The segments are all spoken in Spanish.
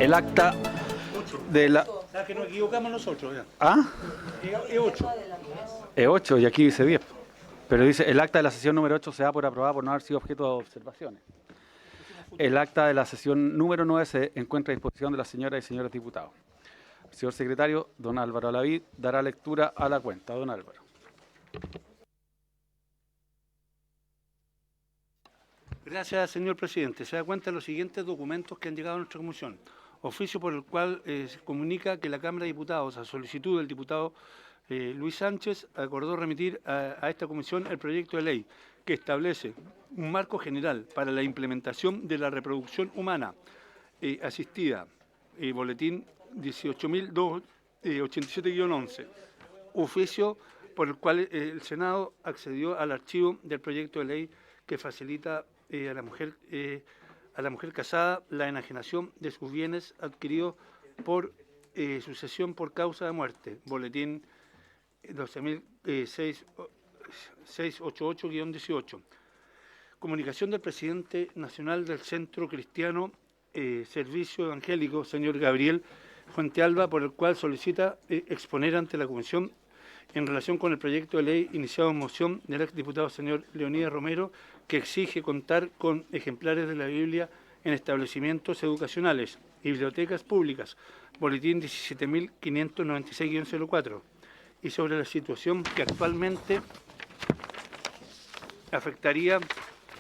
El acta de la... La que nos equivocamos nosotros, ya. ¿Ah? E8. E8 y aquí dice 10. Pero dice, el acta de la sesión número 8 se da por aprobada por no haber sido objeto de observaciones. El acta de la sesión número 9 se encuentra a disposición de las señoras y señores diputados. El señor secretario, don Álvaro Alaví, dará lectura a la cuenta. Don Álvaro. Gracias, señor presidente. Se da cuenta de los siguientes documentos que han llegado a nuestra comisión. Oficio por el cual se comunica que la Cámara de Diputados, a solicitud del diputado Luis Sánchez, acordó remitir a esta comisión el proyecto de ley que establece un marco general para la implementación de la reproducción humana asistida, boletín 18.087-11, oficio por el cual el Senado accedió al archivo del proyecto de ley que facilita a la mujer casada la enajenación de sus bienes adquiridos por sucesión por causa de muerte, boletín 12.688-18. Comunicación del presidente nacional del Centro Cristiano Servicio Evangélico, señor Gabriel Fuentealba, por el cual solicita exponer ante la Comisión en relación con el proyecto de ley iniciado en moción del exdiputado señor Leonidas Romero, que exige contar con ejemplares de la Biblia en establecimientos educacionales y bibliotecas públicas, boletín 17.596-04, y sobre la situación que actualmente afectaría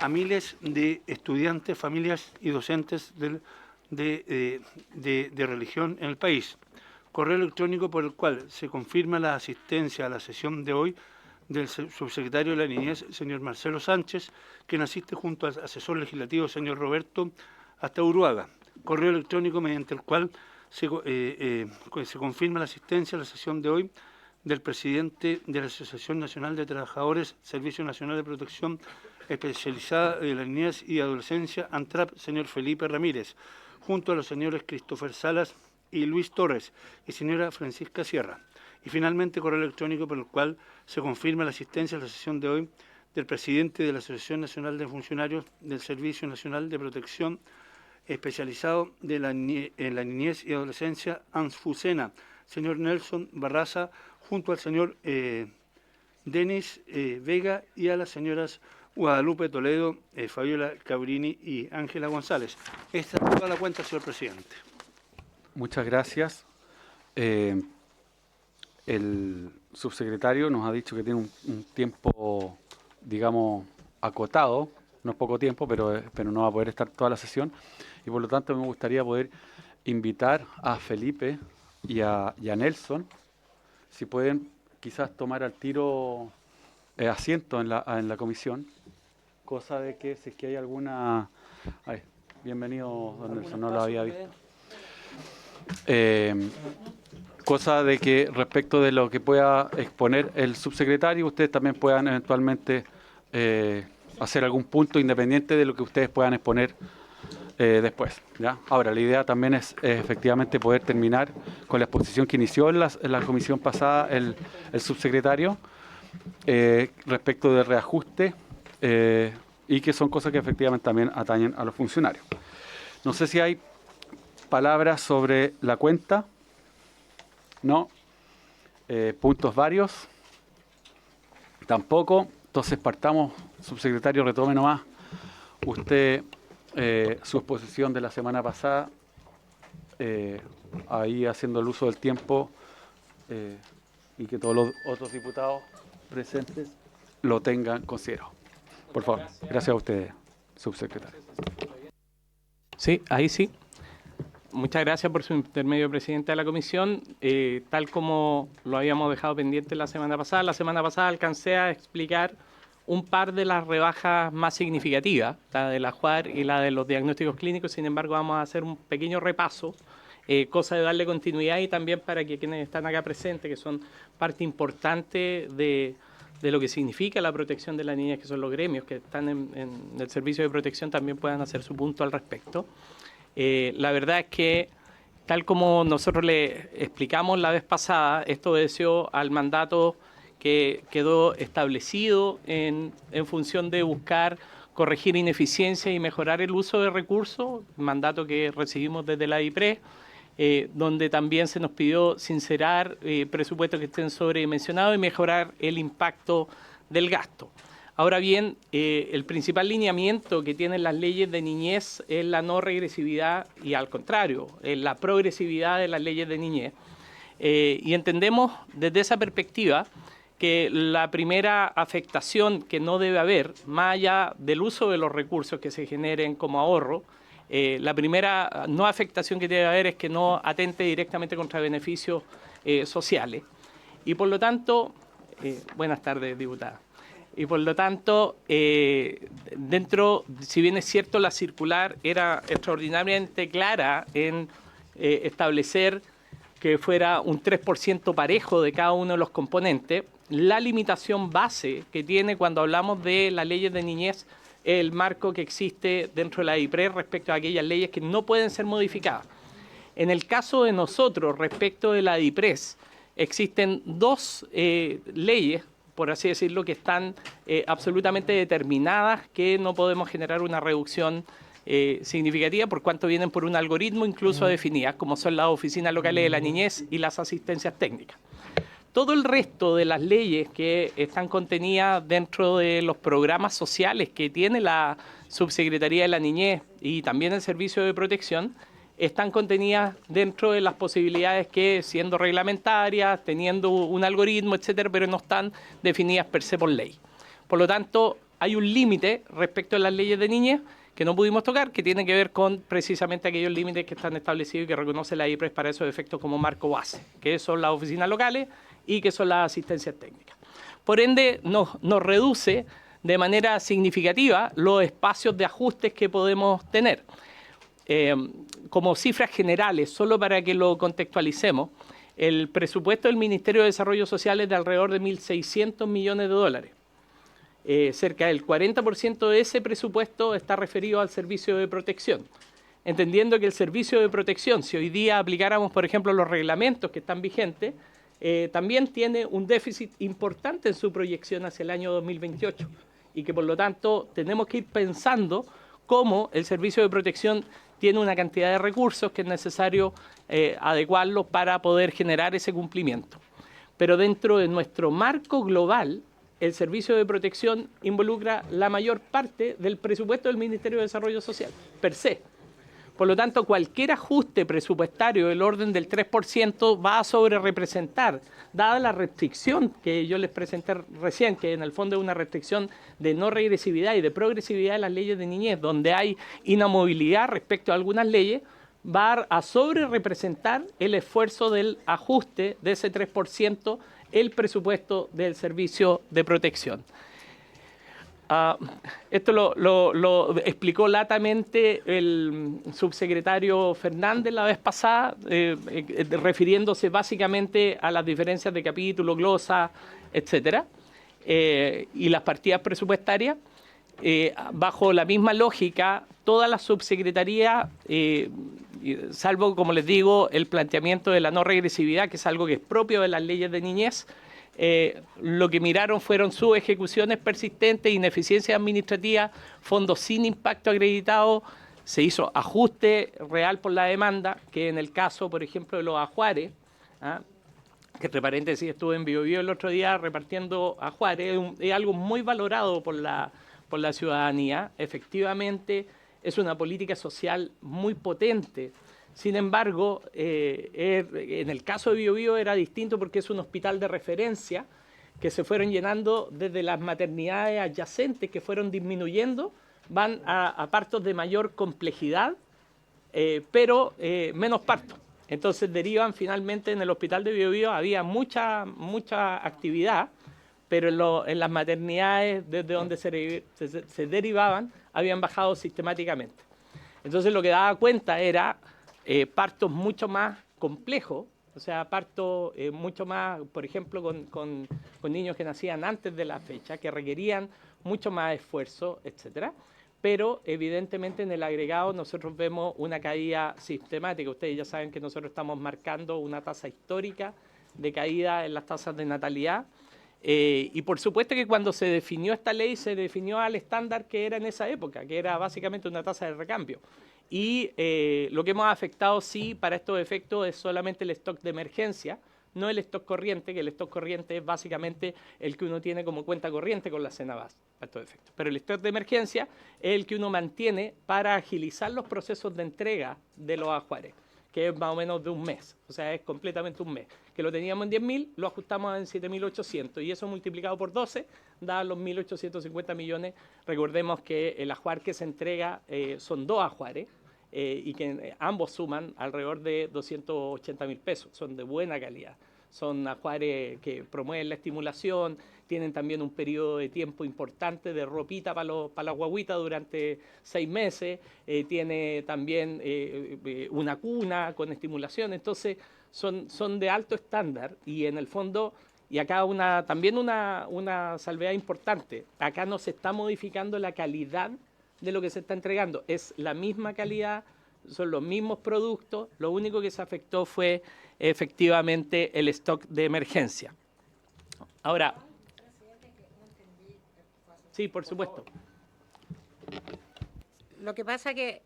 a miles de estudiantes, familias y docentes de religión en el país. Correo electrónico por el cual se confirma la asistencia a la sesión de hoy del subsecretario de la Niñez, señor Marcelo Sánchez, quien asiste junto al asesor legislativo, señor Roberto Uruaga. Correo electrónico mediante el cual se confirma la asistencia a la sesión de hoy del presidente de la Asociación Nacional de Trabajadores, Servicio Nacional de Protección Especializada de la Niñez y Adolescencia, ANTRAP, señor Felipe Ramírez, junto a los señores Christopher Salas y Luis Torres y señora Francisca Sierra. Y finalmente, correo electrónico por el cual se confirma la asistencia a la sesión de hoy del presidente de la Asociación Nacional de Funcionarios del Servicio Nacional de Protección Especializado en la Niñez y Adolescencia, ANSFUSENA, señor Nelson Barraza, junto al señor Denis Vega y a las señoras Guadalupe Toledo, Fabiola Cabrini y Ángela González. Esta es toda la cuenta, señor presidente. Muchas gracias. El subsecretario nos ha dicho que tiene un tiempo, digamos, acotado, no es poco tiempo, pero no va a poder estar toda la sesión, y por lo tanto me gustaría poder invitar a Felipe y a Nelson, si pueden quizás tomar al tiro asiento en la comisión, cosa de que si es que hay alguna... Ay, bienvenido, don Nelson, no lo había visto. Cosa de que respecto de lo que pueda exponer el subsecretario, ustedes también puedan eventualmente hacer algún punto independiente de lo que ustedes puedan exponer después, ¿ya? Ahora, la idea también es efectivamente poder terminar con la exposición que inició en la comisión pasada el subsecretario respecto de reajuste y que son cosas que efectivamente también atañen a los funcionarios. No sé si hay palabras sobre la cuenta. No. Puntos varios. Tampoco. Entonces partamos, subsecretario, retome nomás usted su exposición de la semana pasada, ahí haciendo el uso del tiempo y que todos los otros diputados presentes lo tengan considerado. Por favor, gracias a usted, subsecretario. Sí, ahí sí. Muchas gracias por su intermedio, presidente de la comisión. Tal como lo habíamos dejado pendiente la semana pasada alcancé a explicar un par de las rebajas más significativas, la de la JUAR y la de los diagnósticos clínicos. Sin embargo, vamos a hacer un pequeño repaso, cosa de darle continuidad y también para que quienes están acá presentes, que son parte importante de lo que significa la protección de la niñez, que son los gremios que están en el servicio de protección, también puedan hacer su punto al respecto. La verdad es que, tal como nosotros le explicamos la vez pasada, esto obedeció al mandato que quedó establecido en función de buscar corregir ineficiencias y mejorar el uso de recursos, mandato que recibimos desde la IPRES, donde también se nos pidió sincerar presupuestos que estén sobredimensionados y mejorar el impacto del gasto. Ahora bien, el principal lineamiento que tienen las leyes de niñez es la no regresividad y al contrario, la progresividad de las leyes de niñez. Y entendemos desde esa perspectiva que la primera afectación que no debe haber, más allá del uso de los recursos que se generen como ahorro, la primera no afectación que debe haber es que no atente directamente contra beneficios sociales. Y por lo tanto, buenas tardes, diputada. Y por lo tanto, dentro, si bien es cierto, la circular era extraordinariamente clara en establecer que fuera un 3% parejo de cada uno de los componentes, la limitación base que tiene cuando hablamos de las leyes de niñez es el marco que existe dentro de la IPRES respecto a aquellas leyes que no pueden ser modificadas. En el caso de nosotros, respecto de la IPRES, existen dos leyes, por así decirlo, que están absolutamente determinadas, que no podemos generar una reducción significativa por cuanto vienen por un algoritmo incluso definidas, como son las oficinas locales de la niñez y las asistencias técnicas. Todo el resto de las leyes que están contenidas dentro de los programas sociales que tiene la Subsecretaría de la Niñez y también el Servicio de Protección, están contenidas dentro de las posibilidades que, siendo reglamentarias, teniendo un algoritmo, etcétera, pero no están definidas per se por ley. Por lo tanto, hay un límite respecto a las leyes de niñez que no pudimos tocar, que tiene que ver con precisamente aquellos límites que están establecidos y que reconoce la IPRES para esos efectos como marco base, que son las oficinas locales y que son las asistencias técnicas. Por ende, nos reduce de manera significativa los espacios de ajustes que podemos tener. Como cifras generales, solo para que lo contextualicemos, el presupuesto del Ministerio de Desarrollo Social es de alrededor de 1.600 millones de dólares. Cerca del 40% de ese presupuesto está referido al servicio de protección, entendiendo que el servicio de protección, si hoy día aplicáramos, por ejemplo, los reglamentos que están vigentes, también tiene un déficit importante en su proyección hacia el año 2028 y que por lo tanto tenemos que ir pensando cómo el servicio de protección tiene una cantidad de recursos que es necesario adecuarlos para poder generar ese cumplimiento. Pero dentro de nuestro marco global, el servicio de protección involucra la mayor parte del presupuesto del Ministerio de Desarrollo Social, per se. Por lo tanto, cualquier ajuste presupuestario del orden del 3% va a sobrerepresentar, dada la restricción que yo les presenté recién, que en el fondo es una restricción de no regresividad y de progresividad de las leyes de niñez, donde hay inamovilidad respecto a algunas leyes, va a sobrerepresentar el esfuerzo del ajuste de ese 3%, el presupuesto del servicio de protección. Esto lo explicó latamente el subsecretario Fernández la vez pasada, refiriéndose básicamente a las diferencias de capítulo, glosa, etcétera, y las partidas presupuestarias. Bajo la misma lógica, todas las subsecretarías, salvo, como les digo, el planteamiento de la no regresividad, que es algo que es propio de las leyes de niñez, lo que miraron fueron sus ejecuciones persistentes, ineficiencias administrativas, fondos sin impacto acreditado, se hizo ajuste real por la demanda, que en el caso, por ejemplo, de los ajuares, que entre paréntesis estuve en Biobío el otro día repartiendo ajuares, es algo muy valorado por la ciudadanía, efectivamente es una política social muy potente. Sin embargo, en el caso de Biobío era distinto porque es un hospital de referencia que se fueron llenando desde las maternidades adyacentes que fueron disminuyendo, van a partos de mayor complejidad, pero menos partos. Entonces derivan finalmente en el hospital de Biobío, había mucha actividad, pero en las maternidades desde donde se derivaban habían bajado sistemáticamente. Entonces lo que daba cuenta era partos mucho más complejos, o sea, partos mucho más, por ejemplo, con niños que nacían antes de la fecha, que requerían mucho más esfuerzo, etcétera. Pero evidentemente en el agregado nosotros vemos una caída sistemática. Ustedes ya saben que nosotros estamos marcando una tasa histórica de caída en las tasas de natalidad. Y por supuesto que cuando se definió esta ley, se definió al estándar que era en esa época, que era básicamente una tasa de recambio. Y lo que hemos afectado, sí, para estos efectos es solamente el stock de emergencia, no el stock corriente, que el stock corriente es básicamente el que uno tiene como cuenta corriente con la Cenabas, para estos efectos. Pero el stock de emergencia es el que uno mantiene para agilizar los procesos de entrega de los ajuares, que es más o menos de un mes, o sea, es completamente un mes. Que lo teníamos en 10.000, lo ajustamos en 7.800 y eso multiplicado por 12 da los 1.850 millones. Recordemos que el ajuar que se entrega son 2 ajuares y que ambos suman alrededor de 280.000 pesos, son de buena calidad. Son ajuares que promueven la estimulación, tienen también un periodo de tiempo importante de ropita para la guaguita durante 6 meses, tiene también una cuna con estimulación, entonces son de alto estándar y en el fondo, y acá también una salvedad importante, acá no se está modificando la calidad de lo que se está entregando, es la misma calidad, son los mismos productos, lo único que se afectó fue efectivamente el stock de emergencia. Ahora, sí, por supuesto. Lo que pasa que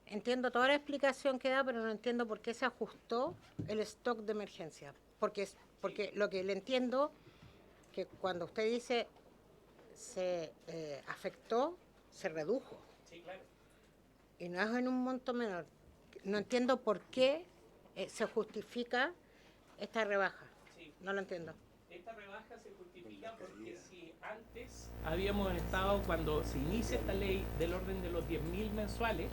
entiendo toda la explicación que da, pero no entiendo por qué se ajustó el stock de emergencia. Porque lo que le entiendo, que cuando usted dice se afectó, se redujo. Sí, claro. Y no es en un monto menor. No entiendo por qué se justifica esta rebaja. Sí. No lo entiendo. Esta rebaja se justifica porque si antes habíamos estado, cuando se inicia esta ley, del orden de los 10.000 mensuales,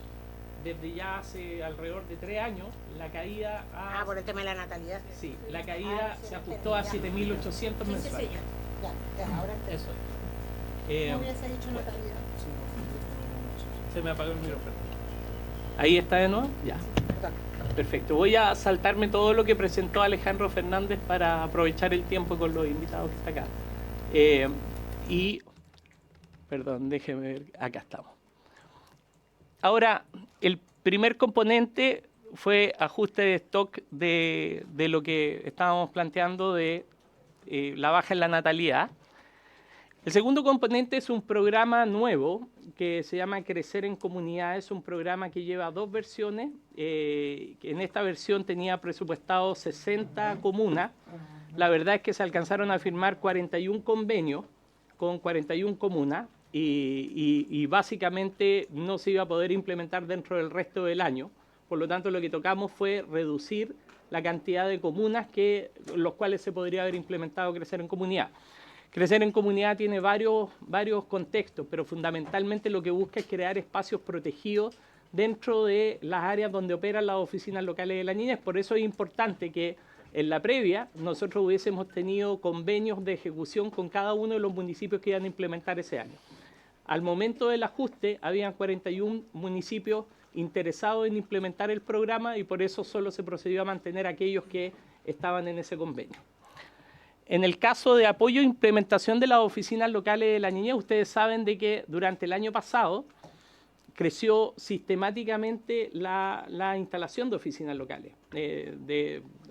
desde ya hace alrededor de 3 años, la caída por el tema de la natalidad. Sí, la caída se ajustó a 7.800 mensuales. Sí, ya, ahora entiendo. Eso es. ¿Cómo hubiese dicho natalidad? Se me apagó el micrófono. ¿Ahí está de nuevo? Ya. Perfecto. Voy a saltarme todo lo que presentó Alejandro Fernández para aprovechar el tiempo con los invitados que está acá. Perdón, déjeme ver. Acá estamos. Ahora, el primer componente fue ajuste de stock de lo que estábamos planteando de la baja en la natalidad. El segundo componente es un programa nuevo que se llama Crecer en Comunidad. Es un programa que lleva 2 versiones. En esta versión tenía presupuestado 60 comunas. La verdad es que se alcanzaron a firmar 41 convenios con 41 comunas y básicamente no se iba a poder implementar dentro del resto del año. Por lo tanto, lo que tocamos fue reducir la cantidad de comunas los cuales se podría haber implementado Crecer en Comunidad. Crecer en Comunidad tiene varios contextos, pero fundamentalmente lo que busca es crear espacios protegidos dentro de las áreas donde operan las oficinas locales de la niñez. Por eso es importante que en la previa nosotros hubiésemos tenido convenios de ejecución con cada uno de los municipios que iban a implementar ese año. Al momento del ajuste, habían 41 municipios interesados en implementar el programa y por eso solo se procedió a mantener aquellos que estaban en ese convenio. En el caso de apoyo e implementación de las oficinas locales de la niñez, ustedes saben de que durante el año pasado creció sistemáticamente la instalación de oficinas locales.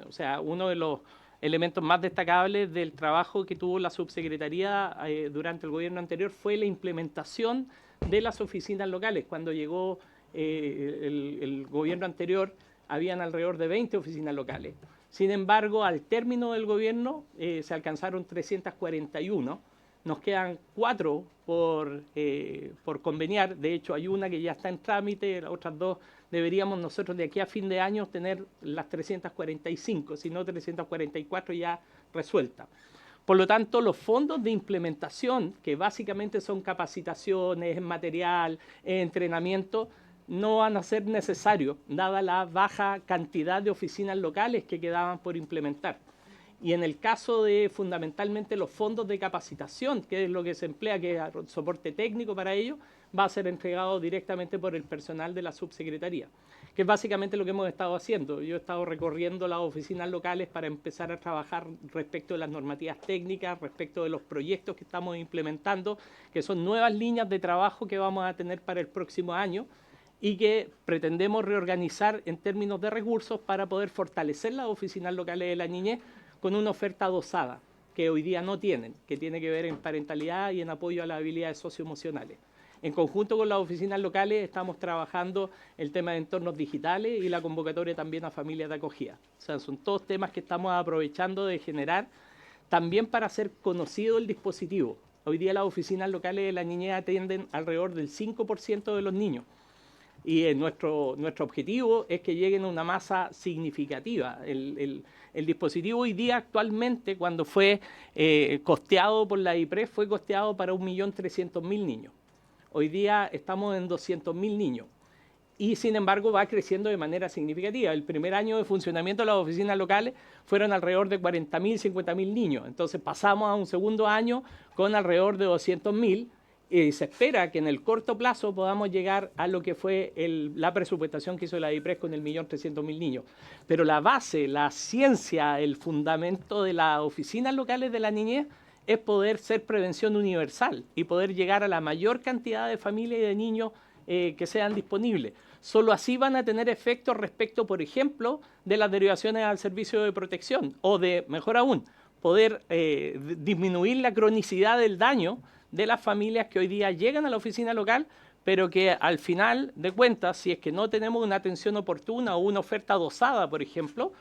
O sea, uno de los elementos más destacables del trabajo que tuvo la subsecretaría durante el gobierno anterior fue la implementación de las oficinas locales. Cuando llegó el gobierno anterior, habían alrededor de 20 oficinas locales. Sin embargo, al término del gobierno se alcanzaron 341. Nos quedan 4 por conveniar. De hecho, hay una que ya está en trámite, las otras 2 deberíamos nosotros de aquí a fin de año tener las 345, si no 344 ya resueltas. Por lo tanto, los fondos de implementación, que básicamente son capacitaciones, material, entrenamiento, no van a ser necesarios, dada la baja cantidad de oficinas locales que quedaban por implementar. Y en el caso de fundamentalmente los fondos de capacitación, que es lo que se emplea, que es soporte técnico para ello, va a ser entregado directamente por el personal de la subsecretaría, que es básicamente lo que hemos estado haciendo. Yo he estado recorriendo las oficinas locales para empezar a trabajar respecto de las normativas técnicas, respecto de los proyectos que estamos implementando, que son nuevas líneas de trabajo que vamos a tener para el próximo año, y que pretendemos reorganizar en términos de recursos para poder fortalecer las oficinas locales de la niñez con una oferta dosada, que hoy día no tienen, que tiene que ver en parentalidad y en apoyo a las habilidades socioemocionales. En conjunto con las oficinas locales estamos trabajando el tema de entornos digitales y la convocatoria también a familias de acogida. O sea, son todos temas que estamos aprovechando de generar también para hacer conocido el dispositivo. Hoy día las oficinas locales de la niñez atienden alrededor del 5% de los niños. Y nuestro objetivo es que lleguen a una masa significativa. El dispositivo hoy día actualmente, cuando fue costeado por la IPRES, fue costeado para 1.300.000 niños. Hoy día estamos en 200.000 niños y sin embargo va creciendo de manera significativa. El primer año de funcionamiento de las oficinas locales fueron alrededor de 40.000, 50.000 niños. Entonces pasamos a un segundo año con alrededor de 200.000 y se espera que en el corto plazo podamos llegar a lo que fue la presupuestación que hizo la IPRES con el 1.300.000 niños. Pero la base, la ciencia, el fundamento de las oficinas locales de la niñez es poder ser prevención universal y poder llegar a la mayor cantidad de familias y de niños que sean disponibles. Solo así van a tener efectos respecto, por ejemplo, de las derivaciones al servicio de protección o de, mejor aún, poder disminuir la cronicidad del daño de las familias que hoy día llegan a la oficina local, pero que al final de cuentas, si es que no tenemos una atención oportuna o una oferta dosada, por ejemplo,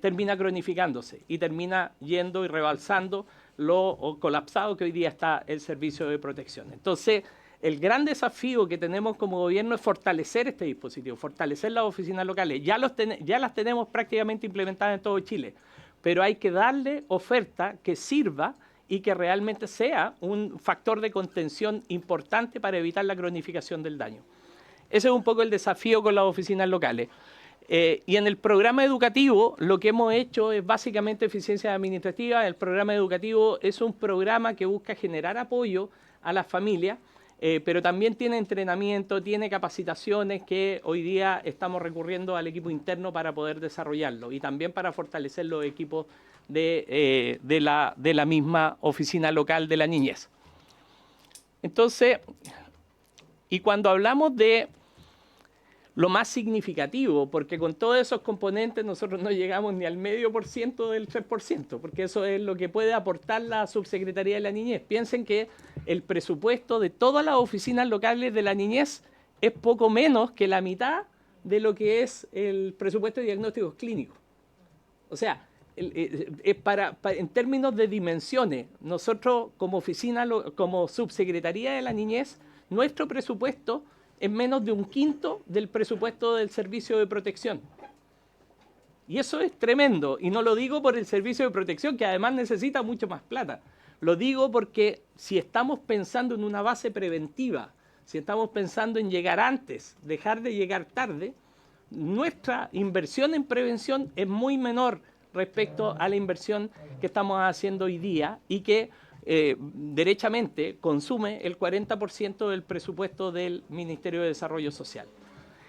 termina cronificándose y termina yendo y rebalsando lo colapsado que hoy día está el servicio de protección. Entonces, el gran desafío que tenemos como gobierno es fortalecer este dispositivo, fortalecer las oficinas locales. Ya las tenemos prácticamente implementadas en todo Chile, pero hay que darle oferta que sirva y que realmente sea un factor de contención importante para evitar la cronificación del daño. Ese es un poco el desafío con las oficinas locales. Y en el programa educativo lo que hemos hecho es básicamente eficiencia administrativa. El programa educativo es un programa que busca generar apoyo a las familias, pero también tiene entrenamiento, tiene capacitaciones que hoy día estamos recurriendo al equipo interno para poder desarrollarlo y también para fortalecer los equipos de la misma oficina local de la niñez. Entonces, y cuando hablamos de lo más significativo, porque con todos esos componentes nosotros no llegamos ni al 0,5% del 3%, porque eso es lo que puede aportar la Subsecretaría de la Niñez. Piensen que el presupuesto de todas las oficinas locales de la niñez es poco menos que la mitad de lo que es el presupuesto de diagnósticos clínicos. O sea, en términos de dimensiones, nosotros como oficina, como Subsecretaría de la Niñez, nuestro presupuesto es menos de 1/5 del presupuesto del servicio de protección. Y eso es tremendo. Y no lo digo por el servicio de protección, que además necesita mucho más plata. Lo digo porque si estamos pensando en una base preventiva, si estamos pensando en llegar antes, dejar de llegar tarde, nuestra inversión en prevención es muy menor respecto a la inversión que estamos haciendo hoy día y que derechamente consume el 40% del presupuesto del Ministerio de Desarrollo Social.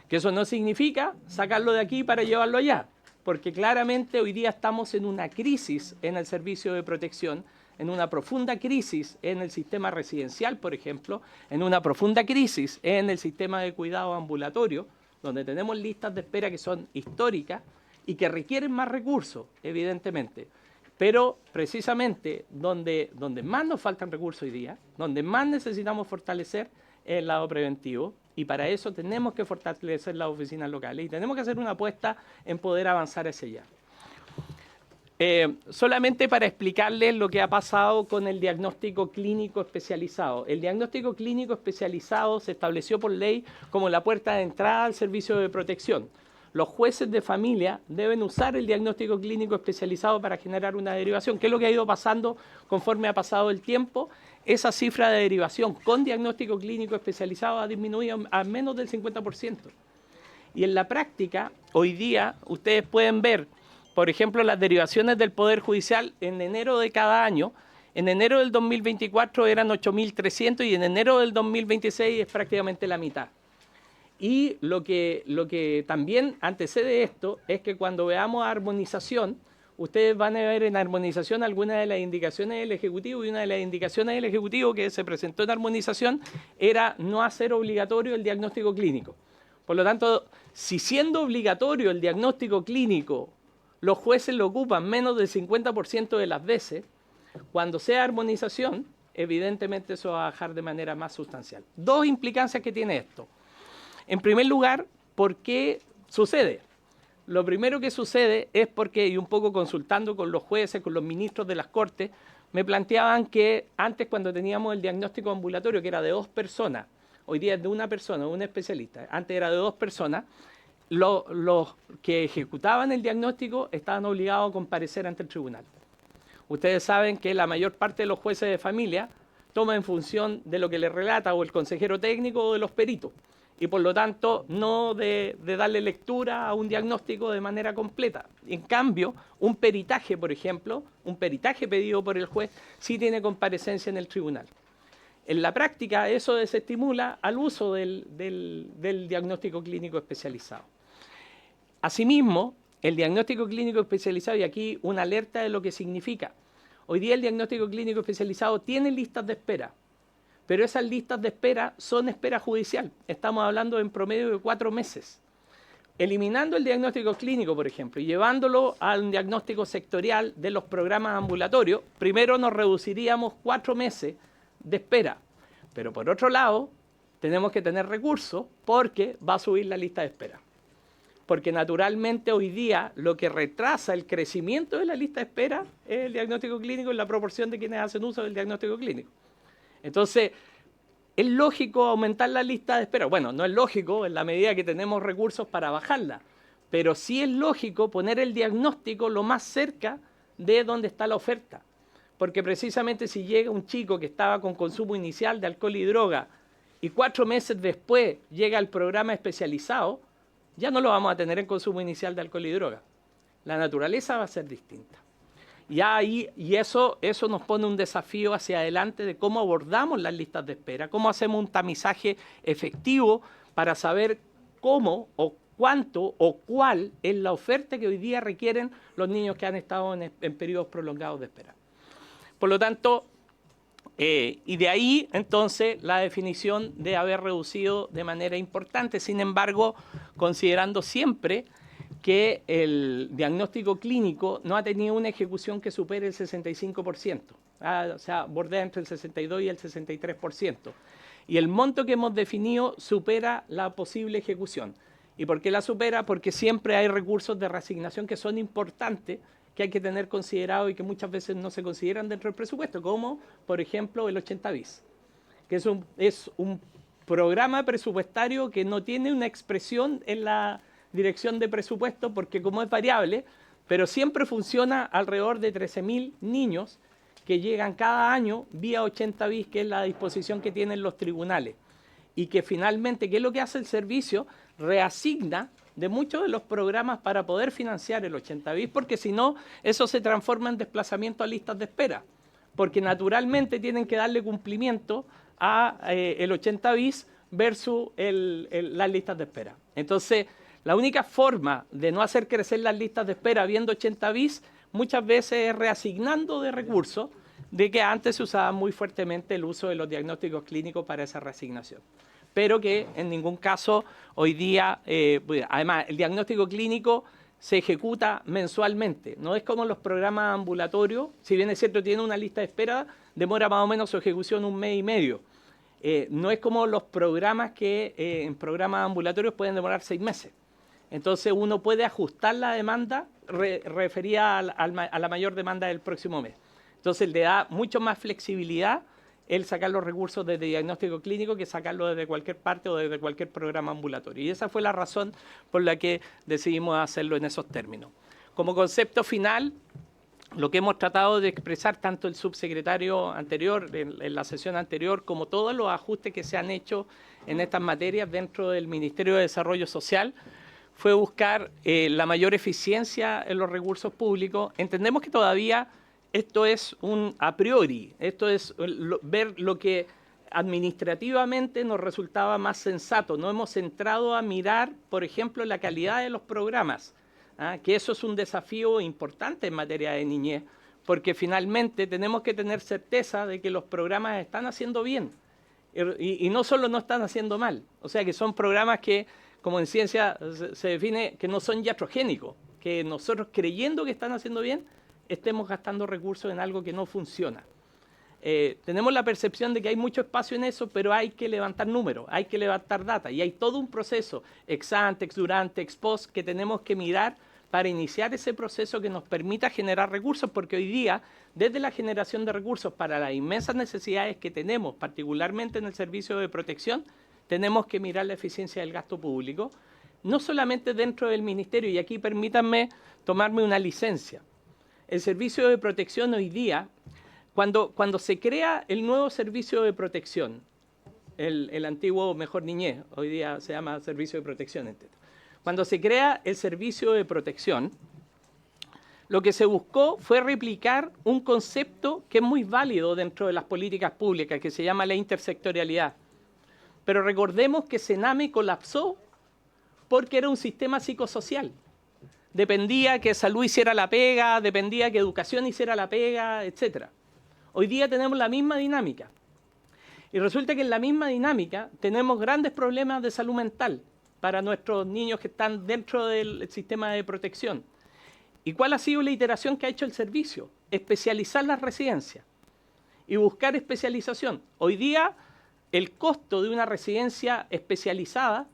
Que eso no significa sacarlo de aquí para llevarlo allá, porque claramente hoy día estamos en una crisis en el servicio de protección, en una profunda crisis en el sistema residencial, por ejemplo, en una profunda crisis en el sistema de cuidado ambulatorio, donde tenemos listas de espera que son históricas y que requieren más recursos, evidentemente. Pero precisamente donde más nos faltan recursos hoy día, donde más necesitamos fortalecer el lado preventivo, y para eso tenemos que fortalecer las oficinas locales y tenemos que hacer una apuesta en poder avanzar hacia allá. Solamente para explicarles lo que ha pasado con el diagnóstico clínico especializado. El diagnóstico clínico especializado se estableció por ley como la puerta de entrada al servicio de protección. Los jueces de familia deben usar el diagnóstico clínico especializado para generar una derivación. ¿Qué es lo que ha ido pasando conforme ha pasado el tiempo? Esa cifra de derivación con diagnóstico clínico especializado ha disminuido a menos del 50%. Y en la práctica, hoy día, ustedes pueden ver, por ejemplo, las derivaciones del Poder Judicial en enero de cada año. En enero del 2024 eran 8.300 y en enero del 2026 es prácticamente la mitad. Y lo que también antecede esto es que cuando veamos armonización, ustedes van a ver en armonización algunas de las indicaciones del Ejecutivo, y una de las indicaciones del Ejecutivo que se presentó en armonización era no hacer obligatorio el diagnóstico clínico. Por lo tanto, si siendo obligatorio el diagnóstico clínico, los jueces lo ocupan menos del 50% de las veces, Cuando sea armonización, evidentemente eso va a bajar de manera más sustancial. Dos implicancias que tiene esto. En primer lugar, ¿por qué sucede? Lo primero que sucede es porque, y un poco consultando con los jueces, con los ministros de las Cortes, me planteaban que antes, cuando teníamos el diagnóstico ambulatorio, que era de 2 personas, hoy día es de 1 persona, un especialista, antes era de 2 personas, los que ejecutaban el diagnóstico estaban obligados a comparecer ante el tribunal. Ustedes saben que la mayor parte de los jueces de familia toman en función de lo que les relata o el consejero técnico o de los peritos, y por lo tanto no de darle lectura a un diagnóstico de manera completa. En cambio, un peritaje, por ejemplo, un peritaje pedido por el juez, sí tiene comparecencia en el tribunal. En la práctica eso desestimula al uso del diagnóstico clínico especializado. Asimismo, el diagnóstico clínico especializado, y aquí una alerta de lo que significa. Hoy día el diagnóstico clínico especializado tiene listas de espera, pero esas listas de espera son espera judicial. Estamos hablando en promedio de 4 meses. Eliminando el diagnóstico clínico, por ejemplo, y llevándolo a un diagnóstico sectorial de los programas ambulatorios, primero nos reduciríamos 4 meses de espera. Pero por otro lado, tenemos que tener recursos porque va a subir la lista de espera. Porque naturalmente hoy día lo que retrasa el crecimiento de la lista de espera es el diagnóstico clínico en la proporción de quienes hacen uso del diagnóstico clínico. Entonces, ¿es lógico aumentar la lista de espera? Bueno, no es lógico en la medida que tenemos recursos para bajarla, pero sí es lógico poner el diagnóstico lo más cerca de donde está la oferta. Porque precisamente si llega un chico que estaba con consumo inicial de alcohol y droga y 4 meses después llega al programa especializado, ya no lo vamos a tener en consumo inicial de alcohol y droga. La naturaleza va a ser distinta. Y eso nos pone un desafío hacia adelante de cómo abordamos las listas de espera, cómo hacemos un tamizaje efectivo para saber cómo o cuánto o cuál es la oferta que hoy día requieren los niños que han estado en periodos prolongados de espera. Por lo tanto, y de ahí entonces la definición de haber reducido de manera importante. Sin embargo, considerando siempre que el diagnóstico clínico no ha tenido una ejecución que supere el 65%, o sea, bordea entre el 62 y el 63%. Y el monto que hemos definido supera la posible ejecución. ¿Y por qué la supera? Porque siempre hay recursos de reasignación que son importantes, que hay que tener considerado y que muchas veces no se consideran dentro del presupuesto, como por ejemplo el 80 bis, que es un programa presupuestario que no tiene una expresión en la dirección de presupuesto porque como es variable, pero siempre funciona alrededor de 13.000 niños que llegan cada año vía 80 bis, que es la disposición que tienen los tribunales, y que finalmente, ¿qué es lo que hace el servicio? Reasigna de muchos de los programas para poder financiar el 80 bis, porque si no, eso se transforma en desplazamiento a listas de espera, porque naturalmente tienen que darle cumplimiento a el 80 bis versus las listas de espera. Entonces, la única forma de no hacer crecer las listas de espera viendo 80 bis muchas veces es reasignando de recursos, de que antes se usaba muy fuertemente el uso de los diagnósticos clínicos para esa reasignación. Pero que en ningún caso hoy día, además el diagnóstico clínico se ejecuta mensualmente, no es como los programas ambulatorios, si bien es cierto tiene una lista de espera, demora más o menos su ejecución 1 mes y medio. No es como los programas que en programas ambulatorios pueden demorar 6 meses. Entonces uno puede ajustar la demanda referida a la mayor demanda del próximo mes. Entonces le da mucho más flexibilidad el sacar los recursos desde diagnóstico clínico que sacarlo desde cualquier parte o desde cualquier programa ambulatorio. Y esa fue la razón por la que decidimos hacerlo en esos términos. Como concepto final, lo que hemos tratado de expresar tanto el subsecretario anterior, en la sesión anterior, como todos los ajustes que se han hecho en estas materias dentro del Ministerio de Desarrollo Social, fue buscar la mayor eficiencia en los recursos públicos. Entendemos que todavía esto es un a priori, esto es ver lo que administrativamente nos resultaba más sensato. No hemos entrado a mirar, por ejemplo, la calidad de los programas, que eso es un desafío importante en materia de niñez, porque finalmente tenemos que tener certeza de que los programas están haciendo bien y no solo no están haciendo mal, o sea que son programas que, como en ciencia se define, que no son iatrogénicos, que nosotros creyendo que están haciendo bien, estemos gastando recursos en algo que no funciona. Tenemos la percepción de que hay mucho espacio en eso, pero hay que levantar números, hay que levantar data y hay todo un proceso ex ante, ex durante, ex post que tenemos que mirar para iniciar ese proceso que nos permita generar recursos, porque hoy día, desde la generación de recursos para las inmensas necesidades que tenemos, particularmente en el servicio de protección, tenemos que mirar la eficiencia del gasto público, no solamente dentro del ministerio, y aquí permítanme tomarme una licencia. El servicio de protección hoy día, cuando se crea el nuevo servicio de protección, el antiguo Mejor Niñez, hoy día se llama Servicio de Protección, ¿entiendes? Cuando se crea el servicio de protección, lo que se buscó fue replicar un concepto que es muy válido dentro de las políticas públicas, que se llama la intersectorialidad. Pero recordemos que Sename colapsó porque era un sistema psicosocial. Dependía que salud hiciera la pega, dependía que educación hiciera la pega, etc. Hoy día tenemos la misma dinámica. Y resulta que en la misma dinámica tenemos grandes problemas de salud mental para nuestros niños que están dentro del sistema de protección. ¿Y cuál ha sido la iteración que ha hecho el servicio? Especializar las residencias y buscar especialización. Hoy día el costo de una residencia especializada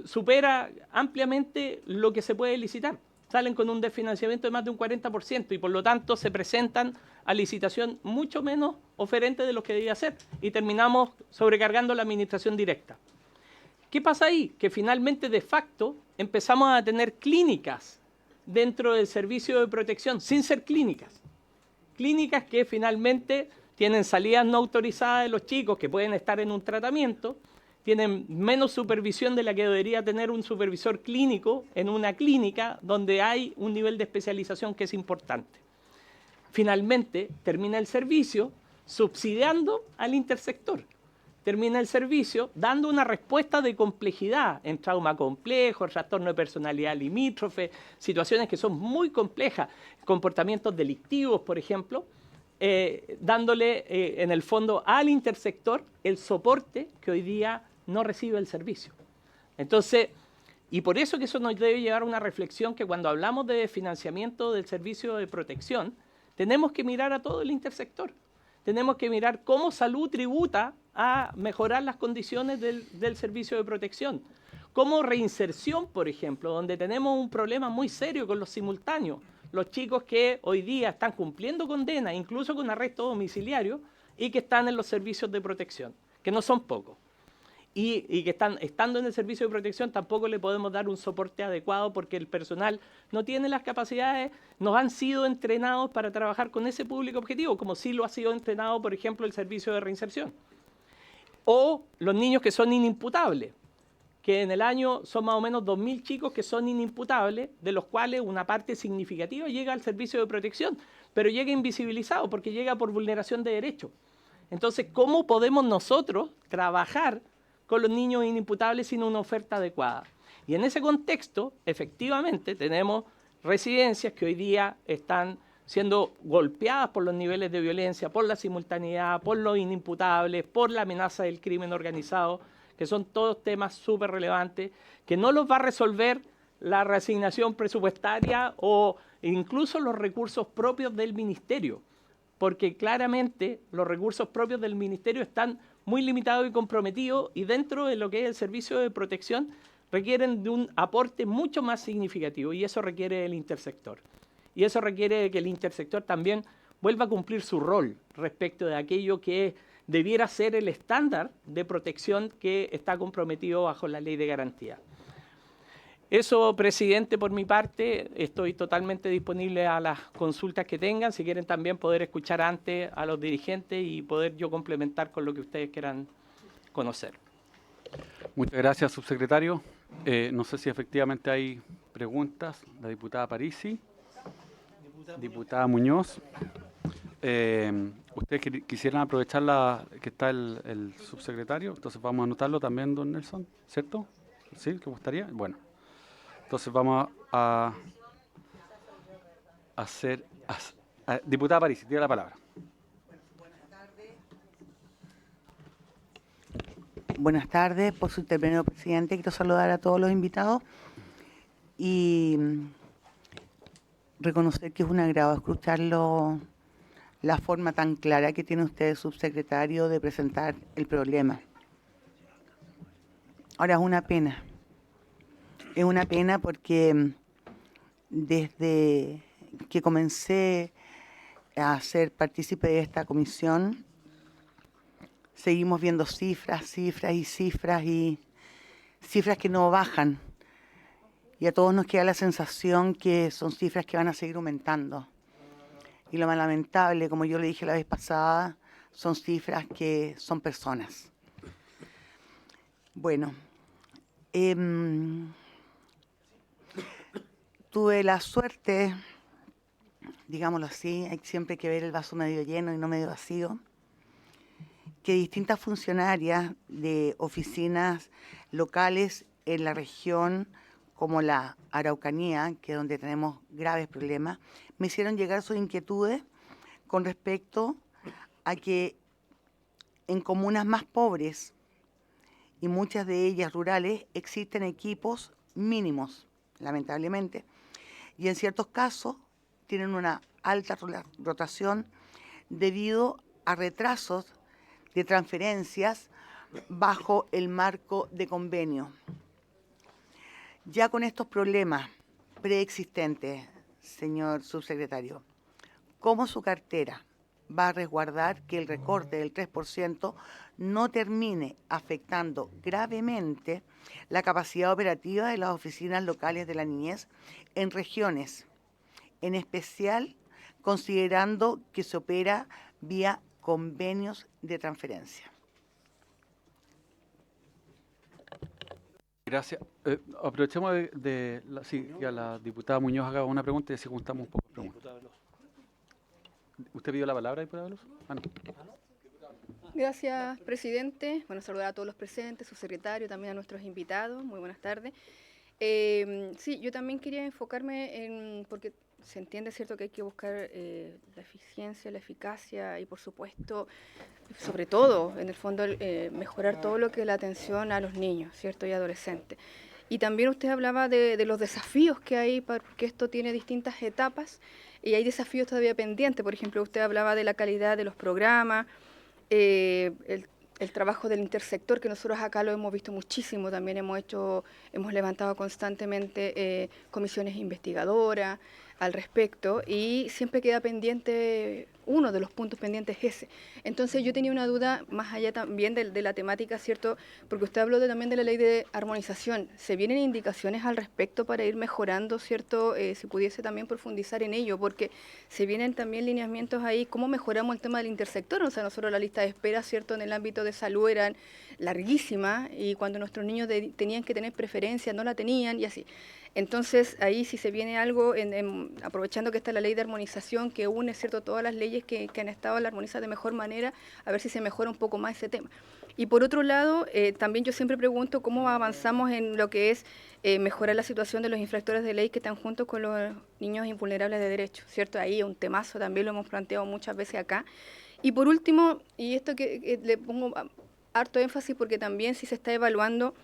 supera ampliamente lo que se puede licitar. Salen con un desfinanciamiento de más de un 40% y por lo tanto se presentan a licitación mucho menos oferente de lo que debía ser y terminamos sobrecargando la administración directa. ¿Qué pasa ahí? Que finalmente de facto empezamos a tener clínicas dentro del servicio de protección sin ser clínicas. Clínicas que finalmente tienen salidas no autorizadas de los chicos que pueden estar en un tratamiento, tienen menos supervisión de la que debería tener un supervisor clínico en una clínica donde hay un nivel de especialización que es importante. Finalmente, termina el servicio subsidiando al intersector. Termina el servicio dando una respuesta de complejidad en trauma complejo, trastorno de personalidad limítrofe, situaciones que son muy complejas, comportamientos delictivos, por ejemplo, dándole en el fondo al intersector el soporte que hoy día no recibe el servicio. Entonces, y por eso que eso nos debe llevar a una reflexión que cuando hablamos de financiamiento del servicio de protección, tenemos que mirar a todo el intersector. Tenemos que mirar cómo salud tributa a mejorar las condiciones del servicio de protección. Cómo reinserción, por ejemplo, donde tenemos un problema muy serio con los simultáneos. Los chicos que hoy día están cumpliendo condena, incluso con arresto domiciliario, y que están en los servicios de protección, que no son pocos. Y que estando en el servicio de protección tampoco le podemos dar un soporte adecuado porque el personal no tiene las capacidades, no han sido entrenados para trabajar con ese público objetivo, como sí lo ha sido entrenado, por ejemplo, el servicio de reinserción. O los niños que son inimputables, que en el año son más o menos 2.000 chicos que son inimputables, de los cuales una parte significativa llega al servicio de protección, pero llega invisibilizado porque llega por vulneración de derechos. Entonces, ¿cómo podemos nosotros trabajar con los niños inimputables sin una oferta adecuada? Y en ese contexto, efectivamente, tenemos residencias que hoy día están siendo golpeadas por los niveles de violencia, por la simultaneidad, por los inimputables, por la amenaza del crimen organizado, que son todos temas súper relevantes, que no los va a resolver la reasignación presupuestaria o incluso los recursos propios del ministerio, porque claramente los recursos propios del ministerio están muy limitados y comprometidos y dentro de lo que es el servicio de protección requieren de un aporte mucho más significativo y eso requiere del intersector. Y eso requiere de que el intersector también vuelva a cumplir su rol respecto de aquello que debiera ser el estándar de protección que está comprometido bajo la ley de garantía. Eso, presidente, por mi parte, estoy totalmente disponible a las consultas que tengan, si quieren también poder escuchar antes a los dirigentes y poder yo complementar con lo que ustedes quieran conocer. Muchas gracias, subsecretario. No sé si efectivamente hay preguntas. La diputada Parisi. Diputada Muñoz. ¿Ustedes quisieran aprovechar que está el subsecretario? Entonces vamos a anotarlo también, don Nelson, ¿cierto? ¿Sí? ¿Le gustaría? Bueno. Entonces vamos a hacer... diputada Parisi, tiene la palabra. Buenas tardes, por su término, presidente. Quiero saludar a todos los invitados y reconocer que es un agrado escucharlo, la forma tan clara que tiene usted, subsecretario, de presentar el problema. Ahora, es una pena. Es una pena porque desde que comencé a ser partícipe de esta comisión, seguimos viendo cifras que no bajan. Y a todos nos queda la sensación que son cifras que van a seguir aumentando. Y lo más lamentable, como yo le dije la vez pasada, son cifras que son personas. Bueno, tuve la suerte, digámoslo así, hay siempre que ver el vaso medio lleno y no medio vacío, que distintas funcionarias de oficinas locales en la región, como la Araucanía, que es donde tenemos graves problemas, me hicieron llegar sus inquietudes con respecto a que en comunas más pobres y muchas de ellas rurales existen equipos mínimos, lamentablemente, y en ciertos casos tienen una alta rotación debido a retrasos de transferencias bajo el marco de convenio. Ya con estos problemas preexistentes, señor subsecretario, ¿cómo su cartera va a resguardar que el recorte del 3% no termine afectando gravemente la capacidad operativa de las oficinas locales de la niñez en regiones, en especial considerando que se opera vía convenios de transferencia? Gracias. Aprovechemos que a la diputada Muñoz haga una pregunta y así juntamos un poco de preguntas. ¿Usted pidió la palabra, diputada Veloso? No. Gracias, presidente. Bueno, saludar a todos los presentes, su secretario, también a nuestros invitados. Muy buenas tardes. Sí, yo también quería enfocarme en, porque se entiende, ¿cierto?, que hay que buscar la eficiencia, la eficacia y, por supuesto, sobre todo, en el fondo, mejorar todo lo que es la atención a los niños, ¿cierto?, y adolescentes. Y también usted hablaba de los desafíos que hay, porque esto tiene distintas etapas y hay desafíos todavía pendientes. Por ejemplo, usted hablaba de la calidad de los programas, el trabajo del intersector, que nosotros acá lo hemos visto muchísimo, también hemos levantado constantemente comisiones investigadoras al respecto, y siempre queda pendiente, uno de los puntos pendientes es ese. Entonces yo tenía una duda más allá también de la temática, ¿cierto? Porque usted habló también de la ley de armonización. ¿Se vienen indicaciones al respecto para ir mejorando, ¿cierto? Si pudiese también profundizar en ello, porque se vienen también lineamientos ahí, ¿cómo mejoramos el tema del intersector? O sea, nosotros la lista de espera, ¿cierto?, en el ámbito de salud eran larguísimas, y cuando nuestros niños tenían que tener preferencia, no la tenían, y así. Entonces, ahí si se viene algo, aprovechando que está la ley de armonización que une, ¿cierto?, todas las leyes que han estado armonizadas de mejor manera, a ver si se mejora un poco más ese tema. Y por otro lado, también yo siempre pregunto cómo avanzamos en lo que es mejorar la situación de los infractores de ley que están juntos con los niños invulnerables de derechos, ¿cierto? Ahí un temazo, también lo hemos planteado muchas veces acá. Y por último, y esto que le pongo harto énfasis, porque también si se está evaluando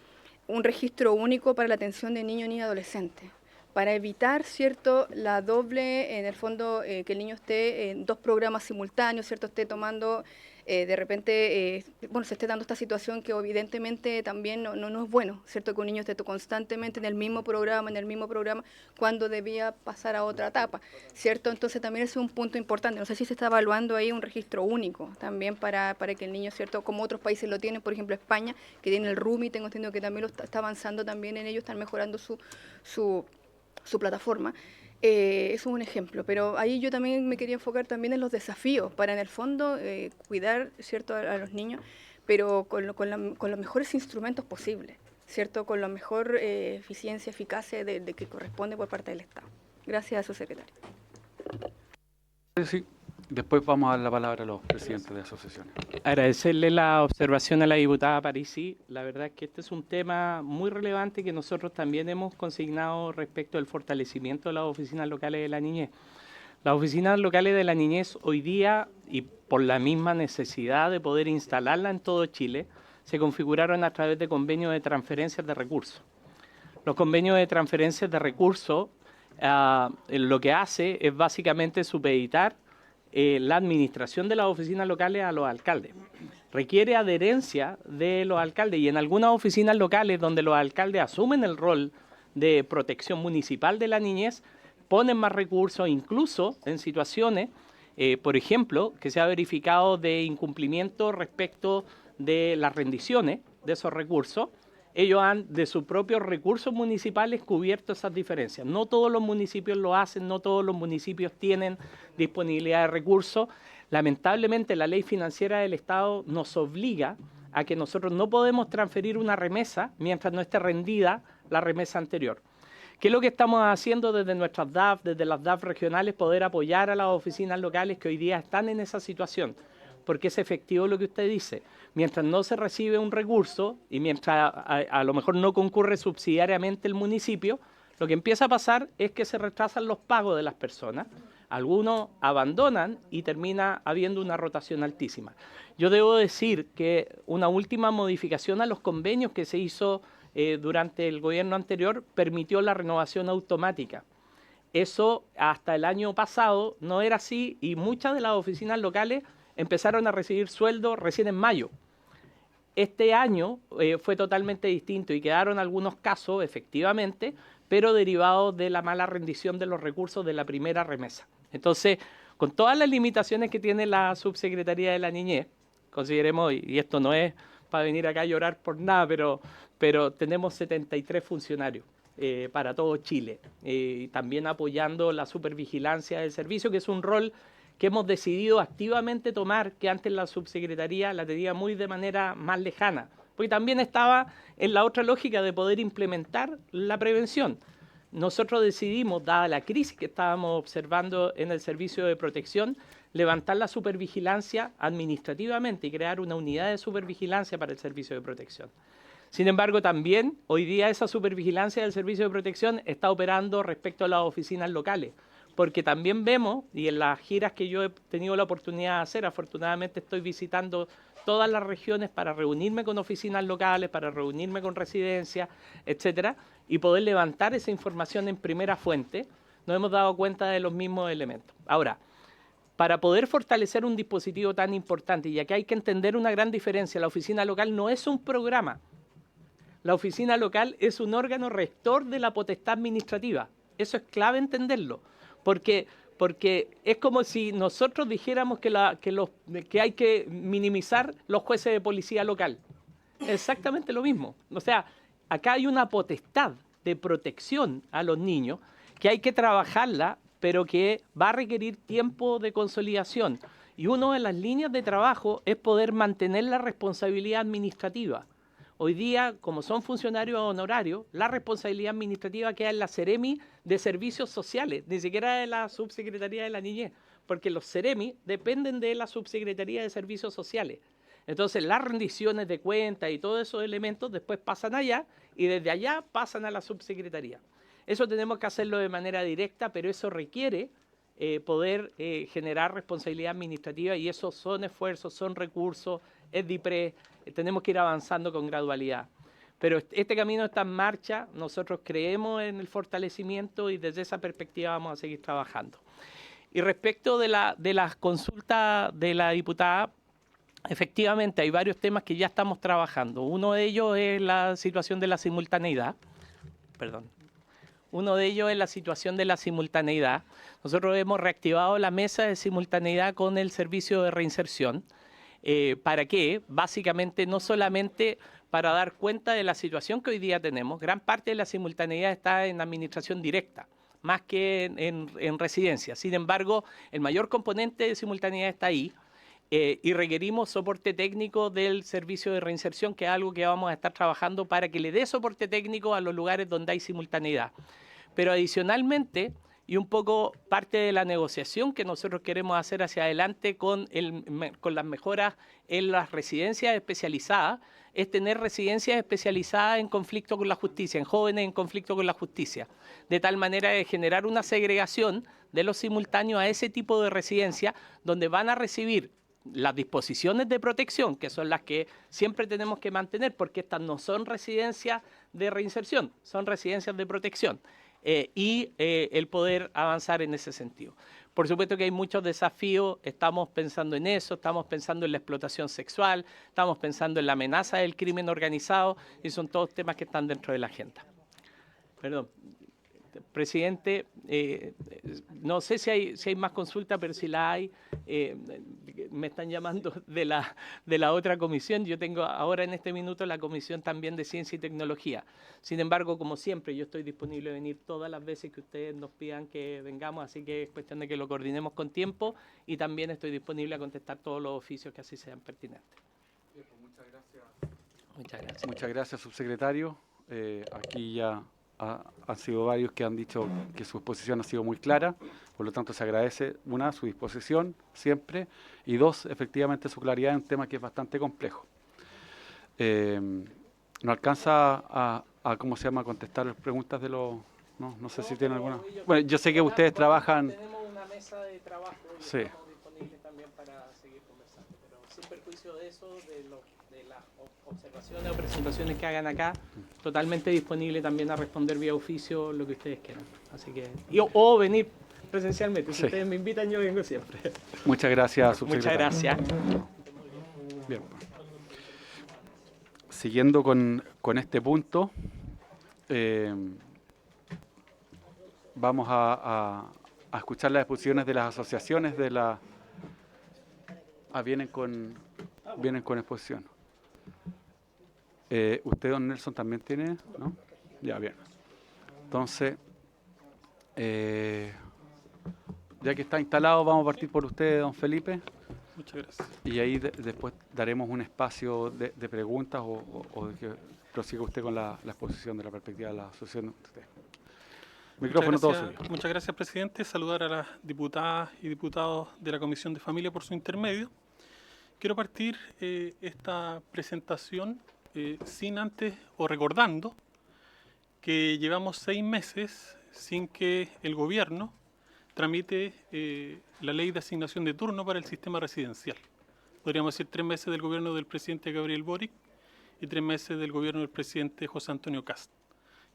un registro único para la atención de niños, niñas y adolescentes, para evitar, ¿cierto?, la doble, en el fondo, que el niño esté en dos programas simultáneos, ¿cierto?, esté tomando, de repente, bueno, se esté dando esta situación que evidentemente también no es bueno, ¿cierto?, que un niño esté constantemente en el mismo programa, cuando debía pasar a otra etapa, ¿cierto? Entonces también es un punto importante. No sé si se está evaluando ahí un registro único también para que el niño, ¿cierto?, como otros países lo tienen, por ejemplo España, que tiene el RUMI, tengo entendido que también lo está avanzando también en ello, están mejorando su plataforma. Eso es un ejemplo, pero ahí yo también me quería enfocar también en los desafíos para, en el fondo, cuidar, ¿cierto?, a los niños, pero con los mejores instrumentos posibles, ¿cierto?, con la mejor eficiencia, eficacia de que corresponde por parte del Estado. Gracias a su secretario. Sí. Después vamos a dar la palabra a los presidentes de asociaciones. Agradecerle la observación a la diputada Parisi. La verdad es que este es un tema muy relevante que nosotros también hemos consignado respecto al fortalecimiento de las oficinas locales de la niñez. Las oficinas locales de la niñez hoy día, y por la misma necesidad de poder instalarla en todo Chile, se configuraron a través de convenios de transferencias de recursos. Los convenios de transferencias de recursos lo que hace es básicamente supeditar la administración de las oficinas locales a los alcaldes. Requiere adherencia de los alcaldes y en algunas oficinas locales donde los alcaldes asumen el rol de protección municipal de la niñez, ponen más recursos, incluso en situaciones, por ejemplo, que se ha verificado de incumplimiento respecto de las rendiciones de esos recursos. Ellos han, de sus propios recursos municipales, cubierto esas diferencias. No todos los municipios lo hacen, no todos los municipios tienen disponibilidad de recursos. Lamentablemente, la ley financiera del Estado nos obliga a que nosotros no podemos transferir una remesa mientras no esté rendida la remesa anterior. ¿Qué es lo que estamos haciendo desde nuestras DAF, desde las DAF regionales, poder apoyar a las oficinas locales que hoy día están en esa situación? Porque es efectivo lo que usted dice. Mientras no se recibe un recurso y mientras a lo mejor no concurre subsidiariamente el municipio, lo que empieza a pasar es que se retrasan los pagos de las personas. Algunos abandonan y termina habiendo una rotación altísima. Yo debo decir que una última modificación a los convenios que se hizo durante el gobierno anterior permitió la renovación automática. Eso hasta el año pasado no era así y muchas de las oficinas locales empezaron a recibir sueldo recién en mayo. Este año fue totalmente distinto y quedaron algunos casos, efectivamente, pero derivados de la mala rendición de los recursos de la primera remesa. Entonces, con todas las limitaciones que tiene la Subsecretaría de la Niñez, consideremos, y esto no es para venir acá a llorar por nada, pero tenemos 73 funcionarios para todo Chile, también apoyando la supervigilancia del servicio, que es un rol que hemos decidido activamente tomar, que antes la subsecretaría la tenía muy de manera más lejana, porque también estaba en la otra lógica de poder implementar la prevención. Nosotros decidimos, dada la crisis que estábamos observando en el servicio de protección, levantar la supervigilancia administrativamente y crear una unidad de supervigilancia para el servicio de protección. Sin embargo, también hoy día esa supervigilancia del servicio de protección está operando respecto a las oficinas locales, porque también vemos, y en las giras que yo he tenido la oportunidad de hacer, afortunadamente estoy visitando todas las regiones para reunirme con oficinas locales, para reunirme con residencias, etcétera, y poder levantar esa información en primera fuente, nos hemos dado cuenta de los mismos elementos. Ahora, para poder fortalecer un dispositivo tan importante, y aquí hay que entender una gran diferencia, la oficina local no es un programa. La oficina local es un órgano rector de la potestad administrativa. Eso es clave entenderlo, porque es como si nosotros dijéramos que hay que minimizar los jueces de policía local. Exactamente lo mismo. O sea, acá hay una potestad de protección a los niños que hay que trabajarla, pero que va a requerir tiempo de consolidación. Y una de las líneas de trabajo es poder mantener la responsabilidad administrativa. Hoy día, como son funcionarios honorarios, la responsabilidad administrativa queda en la Seremi de Servicios Sociales, ni siquiera de la Subsecretaría de la Niñez, porque los Seremi dependen de la Subsecretaría de Servicios Sociales. Entonces, las rendiciones de cuentas y todos esos elementos después pasan allá y desde allá pasan a la Subsecretaría. Eso tenemos que hacerlo de manera directa, pero eso requiere poder generar responsabilidad administrativa y esos son esfuerzos, son recursos, es DIPRE, tenemos que ir avanzando con gradualidad. Pero este camino está en marcha, nosotros creemos en el fortalecimiento y desde esa perspectiva vamos a seguir trabajando. Y respecto de las consultas de la diputada, efectivamente hay varios temas que ya estamos trabajando. Uno de ellos es la situación de la simultaneidad. Nosotros hemos reactivado la mesa de simultaneidad con el servicio de reinserción. ¿Para qué? Básicamente no solamente para dar cuenta de la situación que hoy día tenemos, gran parte de la simultaneidad está en administración directa, más que en residencia. Sin embargo, el mayor componente de simultaneidad está ahí y requerimos soporte técnico del servicio de reinserción, que es algo que vamos a estar trabajando para que le dé soporte técnico a los lugares donde hay simultaneidad. Pero adicionalmente, y un poco parte de la negociación que nosotros queremos hacer hacia adelante con las mejoras en las residencias especializadas, es tener residencias especializadas en conflicto con la justicia, en jóvenes en conflicto con la justicia, de tal manera de generar una segregación de los simultáneos a ese tipo de residencia donde van a recibir las disposiciones de protección, que son las que siempre tenemos que mantener, porque estas no son residencias de reinserción, son residencias de protección. y el poder avanzar en ese sentido. Por supuesto que hay muchos desafíos, estamos pensando en eso, estamos pensando en la explotación sexual, estamos pensando en la amenaza del crimen organizado y son todos temas que están dentro de la agenda. Perdón. Presidente, no sé si hay más consultas, pero si la hay, me están llamando de la otra comisión. Yo tengo ahora en este minuto la comisión también de Ciencia y Tecnología. Sin embargo, como siempre, yo estoy disponible a venir todas las veces que ustedes nos pidan que vengamos, así que es cuestión de que lo coordinemos con tiempo y también estoy disponible a contestar todos los oficios que así sean pertinentes. Bien, pues muchas gracias. Muchas gracias. Muchas gracias, subsecretario. Aquí ya han sido varios que han dicho que su exposición ha sido muy clara, por lo tanto se agradece, una, su disposición siempre, y dos, efectivamente su claridad en un tema que es bastante complejo. ¿No alcanza a ¿cómo se llama?, a contestar las preguntas de los... No sé si tienen alguna... Bueno, yo sé que ustedes trabajan... Tenemos una mesa de trabajo y Sí. estamos disponibles también para seguir conversando, pero sin perjuicio de eso, de las observaciones o presentaciones que hagan acá, totalmente disponible también a responder vía oficio lo que ustedes quieran. Así que, o venir presencialmente, si Sí. ustedes me invitan yo vengo siempre. Muchas gracias, Muchas subsecretario. gracias. Bien. Siguiendo con este punto, vamos a escuchar las exposiciones de las asociaciones de la... vienen con exposición. Usted, don Nelson, también tiene, ¿no? Ya, bien. Entonces, ya que está instalado, vamos a partir por usted, don Felipe. Muchas gracias. Y ahí después daremos un espacio de preguntas o de que prosiga usted con la exposición de la perspectiva de la asociación. Micrófono todo suyo. Muchas gracias, presidente. Saludar a las diputadas y diputados de la Comisión de Familia por su intermedio. Quiero partir esta presentación sin antes o recordando que llevamos 6 meses sin que el gobierno tramite la ley de asignación de turno para el sistema residencial. Podríamos decir 3 meses del gobierno del presidente Gabriel Boric y 3 meses del gobierno del presidente José Antonio Kast.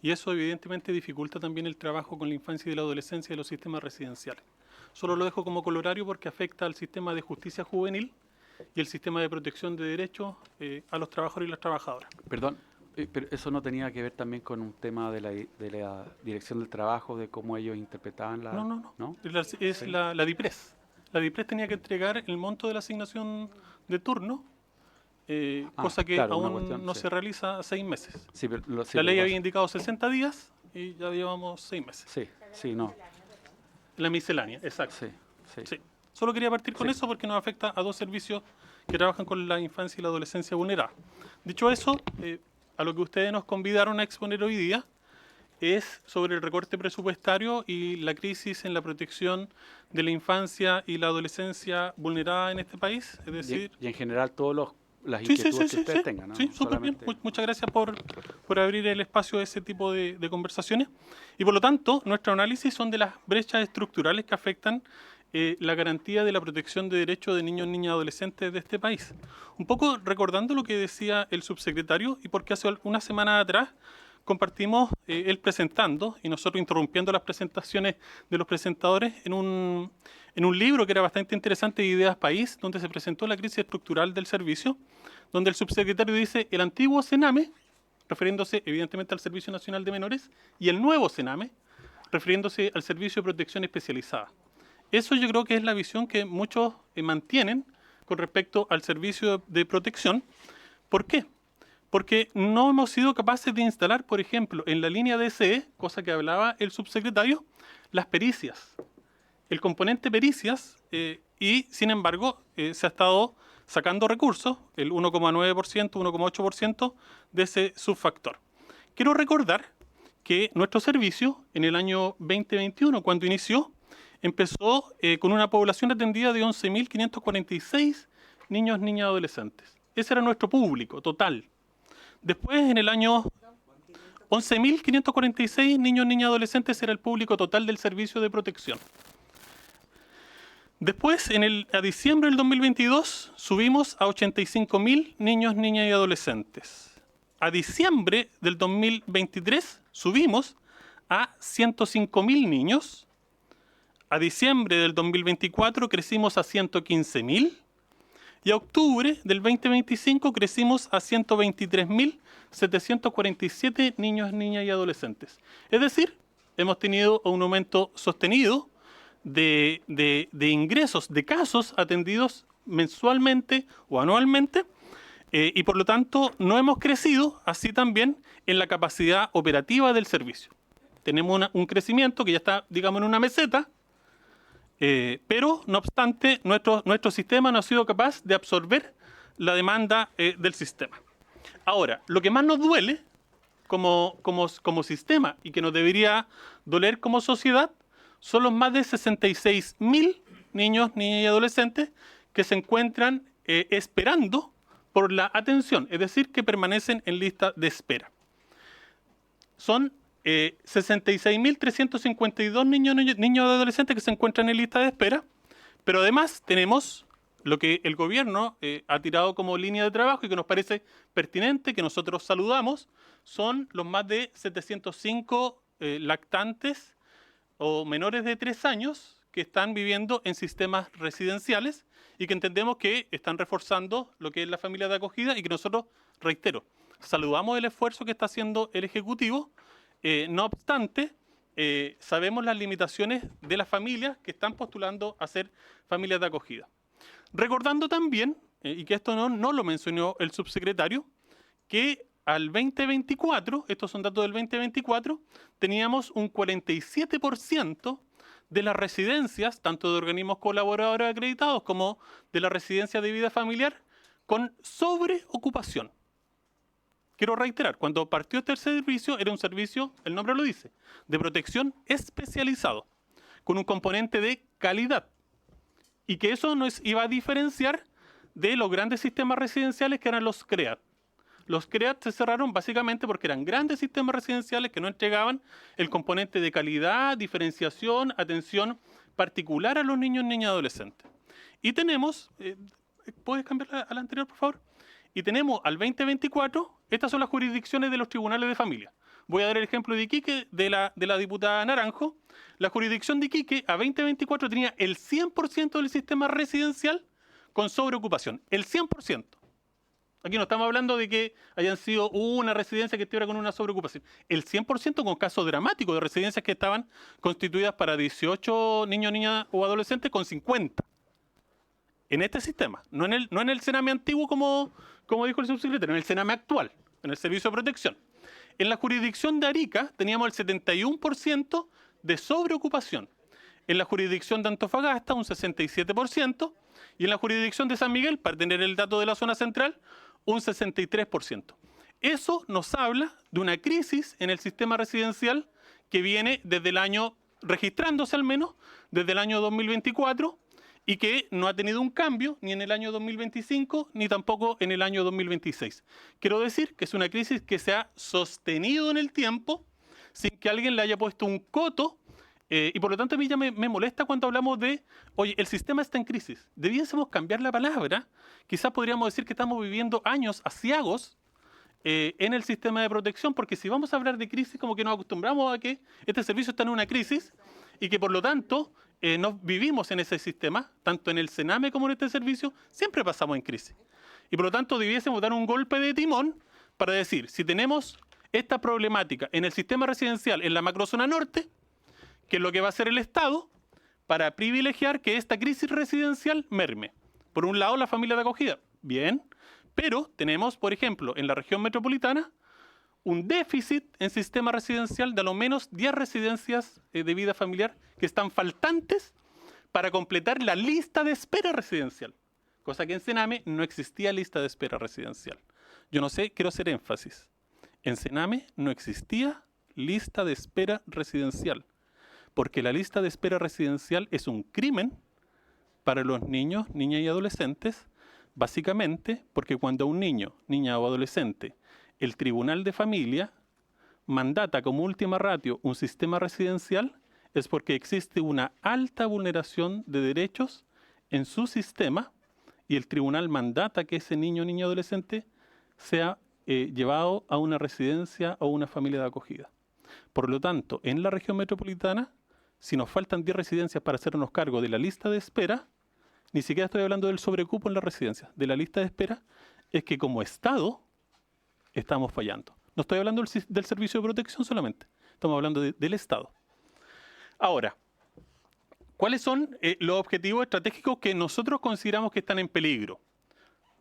Y eso evidentemente dificulta también el trabajo con la infancia y la adolescencia de los sistemas residenciales. Solo lo dejo como colorario porque afecta al sistema de justicia juvenil y el sistema de protección de derechos a los trabajadores y las trabajadoras. Perdón, pero eso no tenía que ver también con un tema de la dirección del trabajo, de cómo ellos interpretaban la... No. Es Sí. la DIPRES. La DIPRES tenía que entregar el monto de la asignación de turno, cosa que claro, una aún cuestión, no sí. se realiza 6 meses. Sí, pero, La ley había indicado 60 días y ya llevamos 6 meses. Sí, no. La miscelánea, exacto. Sí. Sí. Solo quería partir con Sí. eso porque nos afecta a 2 servicios que trabajan con la infancia y la adolescencia vulnerada. Dicho eso, a lo que ustedes nos convidaron a exponer hoy día es sobre el recorte presupuestario y la crisis en la protección de la infancia y la adolescencia vulnerada en este país. Es decir, Y en general todas las Sí, inquietudes que ustedes tengan, ¿no? Sí, súper bien. Solamente- Muchas gracias por abrir el espacio a ese tipo de conversaciones. Y por lo tanto, nuestro análisis son de las brechas estructurales que afectan la garantía de la protección de derechos de niños, niñas y adolescentes de este país. Un poco recordando lo que decía el subsecretario y porque hace una semana atrás compartimos él presentando y nosotros interrumpiendo las presentaciones de los presentadores en un libro que era bastante interesante, Ideas País, donde se presentó la crisis estructural del servicio, donde el subsecretario dice el antiguo CENAME, refiriéndose evidentemente al Servicio Nacional de Menores, y el nuevo CENAME, refiriéndose al Servicio de Protección Especializada. Eso yo creo que es la visión que muchos mantienen con respecto al servicio de protección. ¿Por qué? Porque no hemos sido capaces de instalar, por ejemplo, en la línea DSE, cosa que hablaba el subsecretario, las pericias, el componente pericias, y sin embargo se ha estado sacando recursos, el 1,9%, 1,8% de ese subfactor. Quiero recordar que nuestro servicio en el año 2021, cuando inició, empezó con una población atendida de 11.546 niños, niñas y adolescentes. Ese era nuestro público total. Después, en el año 11.546 niños, niñas y adolescentes era el público total del servicio de protección. Después, a diciembre del 2022, subimos a 85.000 niños, niñas y adolescentes. A diciembre del 2023 subimos a 105.000 niños. A diciembre del 2024 crecimos a 115.000. Y a octubre del 2025 crecimos a 123.747 niños, niñas y adolescentes. Es decir, hemos tenido un aumento sostenido de ingresos, de casos atendidos mensualmente o anualmente, y por lo tanto no hemos crecido así también en la capacidad operativa del servicio. Tenemos un crecimiento que ya está, digamos, en una meseta, pero no obstante nuestro sistema no ha sido capaz de absorber la demanda del sistema. Ahora, lo que más nos duele como sistema y que nos debería doler como sociedad son los más de 66.000 niños, niñas y adolescentes que se encuentran esperando por la atención, es decir, que permanecen en lista de espera. Son 66.352 niños y adolescentes que se encuentran en lista de espera, pero además tenemos lo que el gobierno ha tirado como línea de trabajo y que nos parece pertinente, que nosotros saludamos, son los más de 705 lactantes o menores de 3 años que están viviendo en sistemas residenciales y que entendemos que están reforzando lo que es la familia de acogida y que nosotros, reitero, saludamos el esfuerzo que está haciendo el Ejecutivo. No obstante, sabemos las limitaciones de las familias que están postulando a ser familias de acogida. Recordando también, y que esto no lo mencionó el subsecretario, que al 2024, estos son datos del 2024, teníamos un 47% de las residencias, tanto de organismos colaboradores acreditados como de las residencias de vida familiar, con sobreocupación. Quiero reiterar, cuando partió este servicio, era un servicio, el nombre lo dice, de protección especializado, con un componente de calidad. Y que eso nos iba a diferenciar de los grandes sistemas residenciales que eran los CREAT. Los CREAT se cerraron básicamente porque eran grandes sistemas residenciales que no entregaban el componente de calidad, diferenciación, atención particular a los niños, niñas y adolescentes. Y tenemos, ¿puedes cambiar a la anterior, por favor? Y tenemos al 2024, estas son las jurisdicciones de los tribunales de familia. Voy a dar el ejemplo de Iquique, de la diputada Naranjo. La jurisdicción de Iquique a 2024 tenía el 100% del sistema residencial con sobreocupación. El 100%. Aquí no estamos hablando de que hayan sido una residencia que estuviera con una sobreocupación. El 100% con casos dramáticos de residencias que estaban constituidas para 18 niños, niñas o adolescentes con 50. En este sistema, no en el Sename antiguo como dijo el subsecretario, en el Sename actual, en el Servicio de Protección. En la jurisdicción de Arica teníamos el 71% de sobreocupación. En la jurisdicción de Antofagasta un 67%. Y en la jurisdicción de San Miguel, para tener el dato de la zona central, un 63%. Eso nos habla de una crisis en el sistema residencial que viene desde el año, registrándose al menos, desde el año 2024, y que no ha tenido un cambio ni en el año 2025 ni tampoco en el año 2026. Quiero decir que es una crisis que se ha sostenido en el tiempo sin que alguien le haya puesto un coto, y por lo tanto a mí ya me molesta cuando hablamos de, oye, el sistema está en crisis. Debiésemos cambiar la palabra. Quizás podríamos decir que estamos viviendo años aciagos en el sistema de protección, porque si vamos a hablar de crisis, como que nos acostumbramos a que este servicio está en una crisis y que por lo tanto no vivimos en ese sistema, tanto en el Sename como en este servicio, siempre pasamos en crisis. Y por lo tanto debiésemos dar un golpe de timón para decir, si tenemos esta problemática en el sistema residencial en la macrozona norte, ¿qué es lo que va a hacer el Estado para privilegiar que esta crisis residencial merme? Por un lado, la familia de acogida. Bien, pero tenemos, por ejemplo, en la región metropolitana, un déficit en sistema residencial de a lo menos 10 residencias de vida familiar que están faltantes para completar la lista de espera residencial. Cosa que en Sename no existía lista de espera residencial. Yo no sé, quiero hacer énfasis. En Sename no existía lista de espera residencial, porque la lista de espera residencial es un crimen para los niños, niñas y adolescentes, básicamente porque cuando a un niño, niña o adolescente, el Tribunal de Familia mandata como última ratio un sistema residencial, es porque existe una alta vulneración de derechos en su sistema y el tribunal mandata que ese niño, niña o adolescente sea llevado a una residencia o una familia de acogida. Por lo tanto, en la región metropolitana, si nos faltan 10 residencias para hacernos cargo de la lista de espera, ni siquiera estoy hablando del sobrecupo en las residencias, de la lista de espera, es que como Estado estamos fallando. No estoy hablando del servicio de protección solamente, estamos hablando del Estado. Ahora, ¿cuáles son los objetivos estratégicos que nosotros consideramos que están en peligro?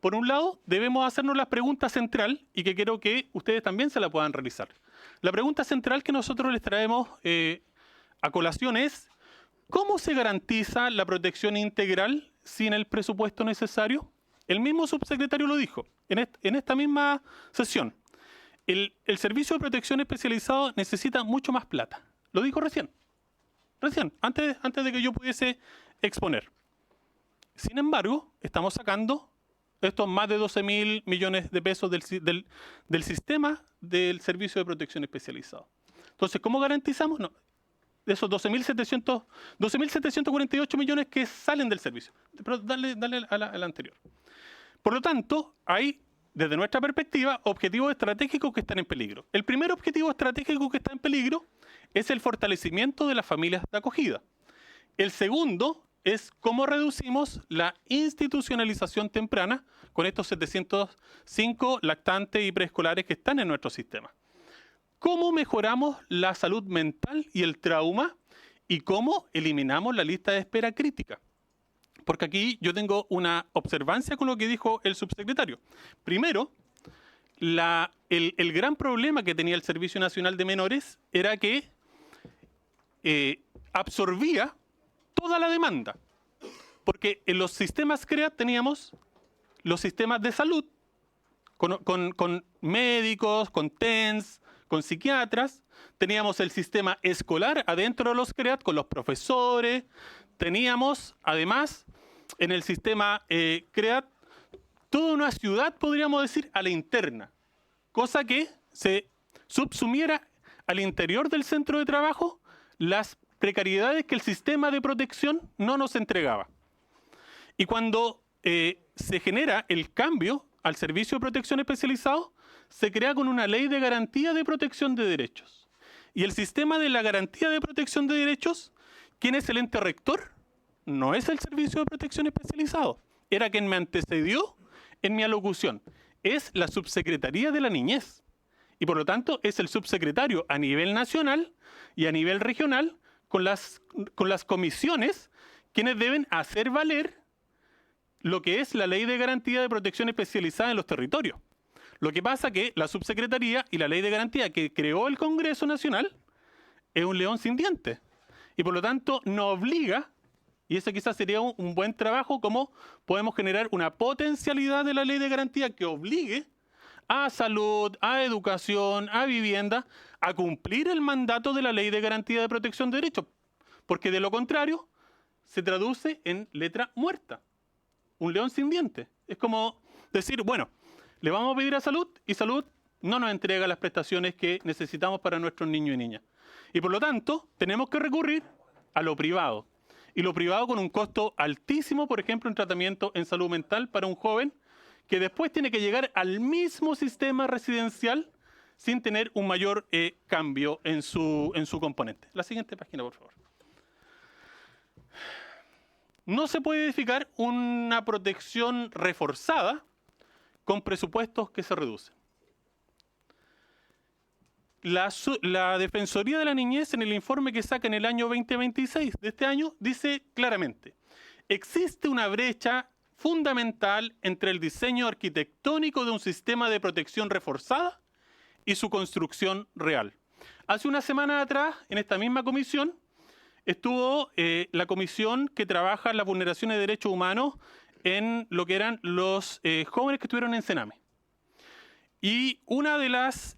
Por un lado, debemos hacernos la pregunta central y que quiero que ustedes también se la puedan realizar. La pregunta central que nosotros les traemos a colación es: ¿cómo se garantiza la protección integral sin el presupuesto necesario? El mismo subsecretario lo dijo en esta misma sesión. El Servicio de Protección Especializado necesita mucho más plata. Lo dijo recién, antes de que yo pudiese exponer. Sin embargo, estamos sacando estos más de 12.000 millones de pesos del sistema del Servicio de Protección Especializado. Entonces, ¿cómo garantizamos? No, de esos 12.748 millones que salen del servicio. Pero dale a la anterior. Por lo tanto, hay, desde nuestra perspectiva, objetivos estratégicos que están en peligro. El primer objetivo estratégico que está en peligro es el fortalecimiento de las familias de acogida. El segundo es cómo reducimos la institucionalización temprana con estos 705 lactantes y preescolares que están en nuestro sistema. ¿Cómo mejoramos la salud mental y el trauma? ¿Y cómo eliminamos la lista de espera crítica? Porque aquí yo tengo una observancia con lo que dijo el subsecretario. Primero, el gran problema que tenía el Servicio Nacional de Menores era que absorbía toda la demanda. Porque en los sistemas CREAT teníamos los sistemas de salud con médicos, con TENS, con psiquiatras, teníamos el sistema escolar adentro de los CREAT con los profesores, teníamos además en el sistema CREAT toda una ciudad, podríamos decir, a la interna, cosa que se subsumiera al interior del centro de trabajo las precariedades que el sistema de protección no nos entregaba. Y cuando se genera el cambio al Servicio de Protección Especializado, se crea con una ley de garantía de protección de derechos. Y el sistema de la garantía de protección de derechos, ¿quién es el ente rector? No es el Servicio de Protección Especializado. Era quien me antecedió en mi alocución. Es la Subsecretaría de la Niñez. Y por lo tanto es el subsecretario a nivel nacional y a nivel regional con las comisiones quienes deben hacer valer lo que es la Ley de Garantía de Protección Especializada en los territorios. Lo que pasa que la subsecretaría y la Ley de Garantía que creó el Congreso Nacional es un león sin dientes. Y por lo tanto nos obliga, y ese quizás sería un buen trabajo, cómo podemos generar una potencialidad de la Ley de Garantía que obligue a salud, a educación, a vivienda, a cumplir el mandato de la Ley de Garantía de Protección de Derechos. Porque de lo contrario, se traduce en letra muerta. Un león sin dientes. Es como decir, bueno, le vamos a pedir a salud y salud no nos entrega las prestaciones que necesitamos para nuestros niños y niñas. Y por lo tanto, tenemos que recurrir a lo privado. Y lo privado con un costo altísimo, por ejemplo, en tratamiento en salud mental para un joven que después tiene que llegar al mismo sistema residencial sin tener un mayor cambio en su componente. La siguiente página, por favor. No se puede edificar una protección reforzada con presupuestos que se reducen. La Defensoría de la Niñez, en el informe que saca en el año 2026 de este año, dice claramente: existe una brecha fundamental entre el diseño arquitectónico de un sistema de protección reforzada y su construcción real. Hace una semana atrás, en esta misma comisión, estuvo la comisión que trabaja en las vulneraciones de derechos humanos en lo que eran los jóvenes que estuvieron en Sename. Y una de las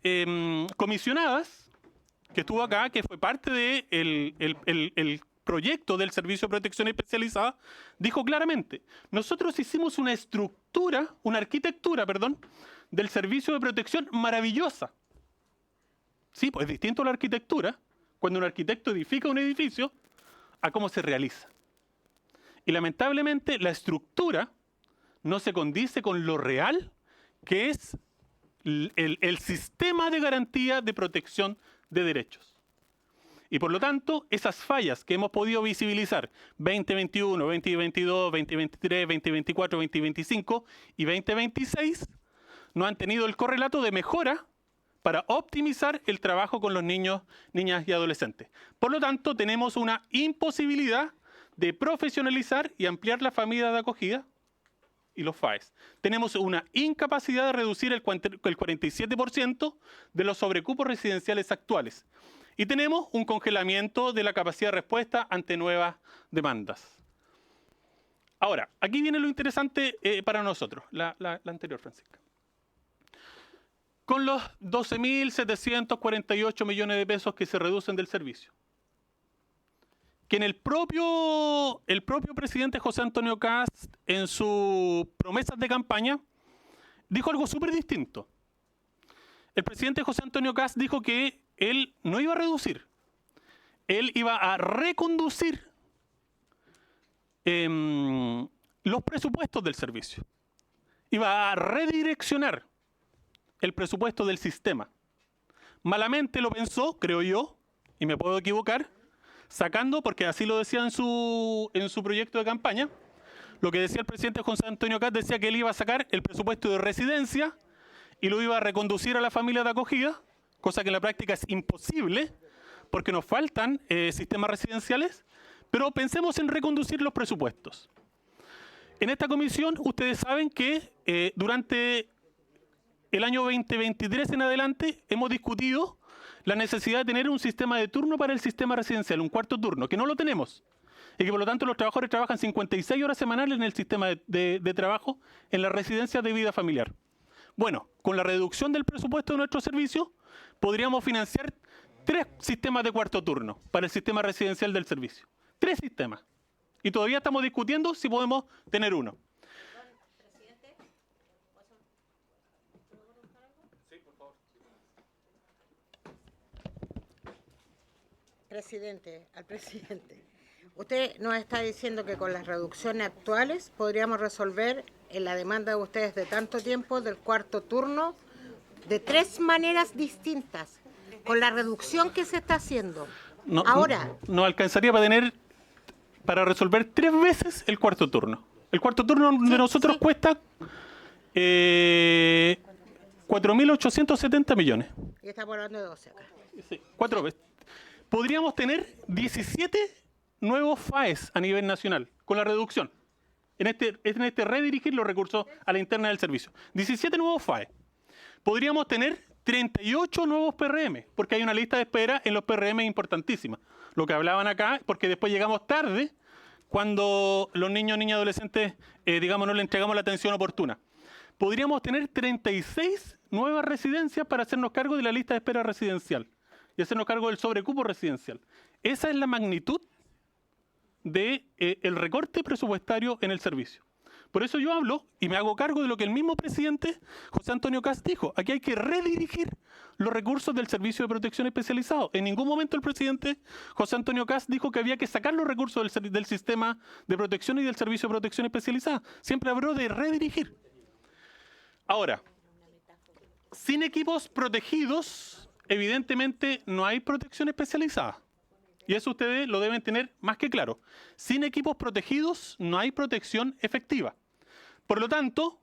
comisionadas que estuvo acá, que fue parte del proyecto del Servicio de Protección Especializada, dijo claramente: nosotros hicimos una arquitectura, del Servicio de Protección maravillosa. Sí, pues es distinto la arquitectura cuando un arquitecto edifica un edificio a cómo se realiza. Y lamentablemente la estructura no se condice con lo real que es el sistema de garantía de protección de derechos. Y por lo tanto, esas fallas que hemos podido visibilizar 2021, 2022, 2023, 2024, 2025 y 2026 no han tenido el correlato de mejora para optimizar el trabajo con los niños, niñas y adolescentes. Por lo tanto, tenemos una imposibilidad de profesionalizar y ampliar la familia de acogida y los FAES. Tenemos una incapacidad de reducir el 47% de los sobrecupos residenciales actuales. Y tenemos un congelamiento de la capacidad de respuesta ante nuevas demandas. Ahora, aquí viene lo interesante para nosotros, la anterior, Francisca. Con los 12.748 millones de pesos que se reducen del servicio, que en el propio presidente José Antonio Kast, en sus promesas de campaña, dijo algo súper distinto. El presidente José Antonio Kast dijo que él no iba a reducir, él iba a reconducir los presupuestos del servicio. Iba a redireccionar el presupuesto del sistema. Malamente lo pensó, creo yo, y me puedo equivocar, sacando, porque así lo decía en su proyecto de campaña, lo que decía el presidente José Antonio Kast, decía que él iba a sacar el presupuesto de residencia y lo iba a reconducir a la familia de acogida, cosa que en la práctica es imposible, porque nos faltan sistemas residenciales, pero pensemos en reconducir los presupuestos. En esta comisión, ustedes saben que durante el año 2023 en adelante hemos discutido la necesidad de tener un sistema de turno para el sistema residencial, un cuarto turno, que no lo tenemos. Y que por lo tanto los trabajadores trabajan 56 horas semanales en el sistema de trabajo en las residencias de vida familiar. Bueno, con la reducción del presupuesto de nuestro servicio, podríamos financiar 3 sistemas de cuarto turno para el sistema residencial del servicio. 3 sistemas. Y todavía estamos discutiendo si podemos tener uno. Presidente, al presidente. Usted nos está diciendo que con las reducciones actuales podríamos resolver la demanda de ustedes de tanto tiempo del cuarto turno de 3 maneras distintas, con la reducción que se está haciendo. No, ahora no alcanzaría para resolver 3 veces el cuarto turno. El cuarto turno de nosotros cuesta 4.870 millones. Y estamos hablando de 12 acá. Sí, 4 veces. Podríamos tener 17 nuevos FAES a nivel nacional, con la reducción. En este redirigir los recursos a la interna del servicio. 17 nuevos FAES. Podríamos tener 38 nuevos PRM, porque hay una lista de espera en los PRM importantísima. Lo que hablaban acá, porque después llegamos tarde, cuando los niños, niñas, adolescentes, digamos, no le entregamos la atención oportuna. Podríamos tener 36 nuevas residencias para hacernos cargo de la lista de espera residencial y hacernos cargo del sobrecupo residencial. Esa es la magnitud del recorte presupuestario en el servicio. Por eso yo hablo y me hago cargo de lo que el mismo presidente José Antonio Kast dijo. Aquí hay que redirigir los recursos del servicio de protección especializado. En ningún momento el presidente José Antonio Kast dijo que había que sacar los recursos del sistema de protección y del servicio de protección especializada. Siempre habló de redirigir. Ahora, sin equipos protegidos, evidentemente no hay protección especializada. Y eso ustedes lo deben tener más que claro. Sin equipos protegidos no hay protección efectiva. Por lo tanto,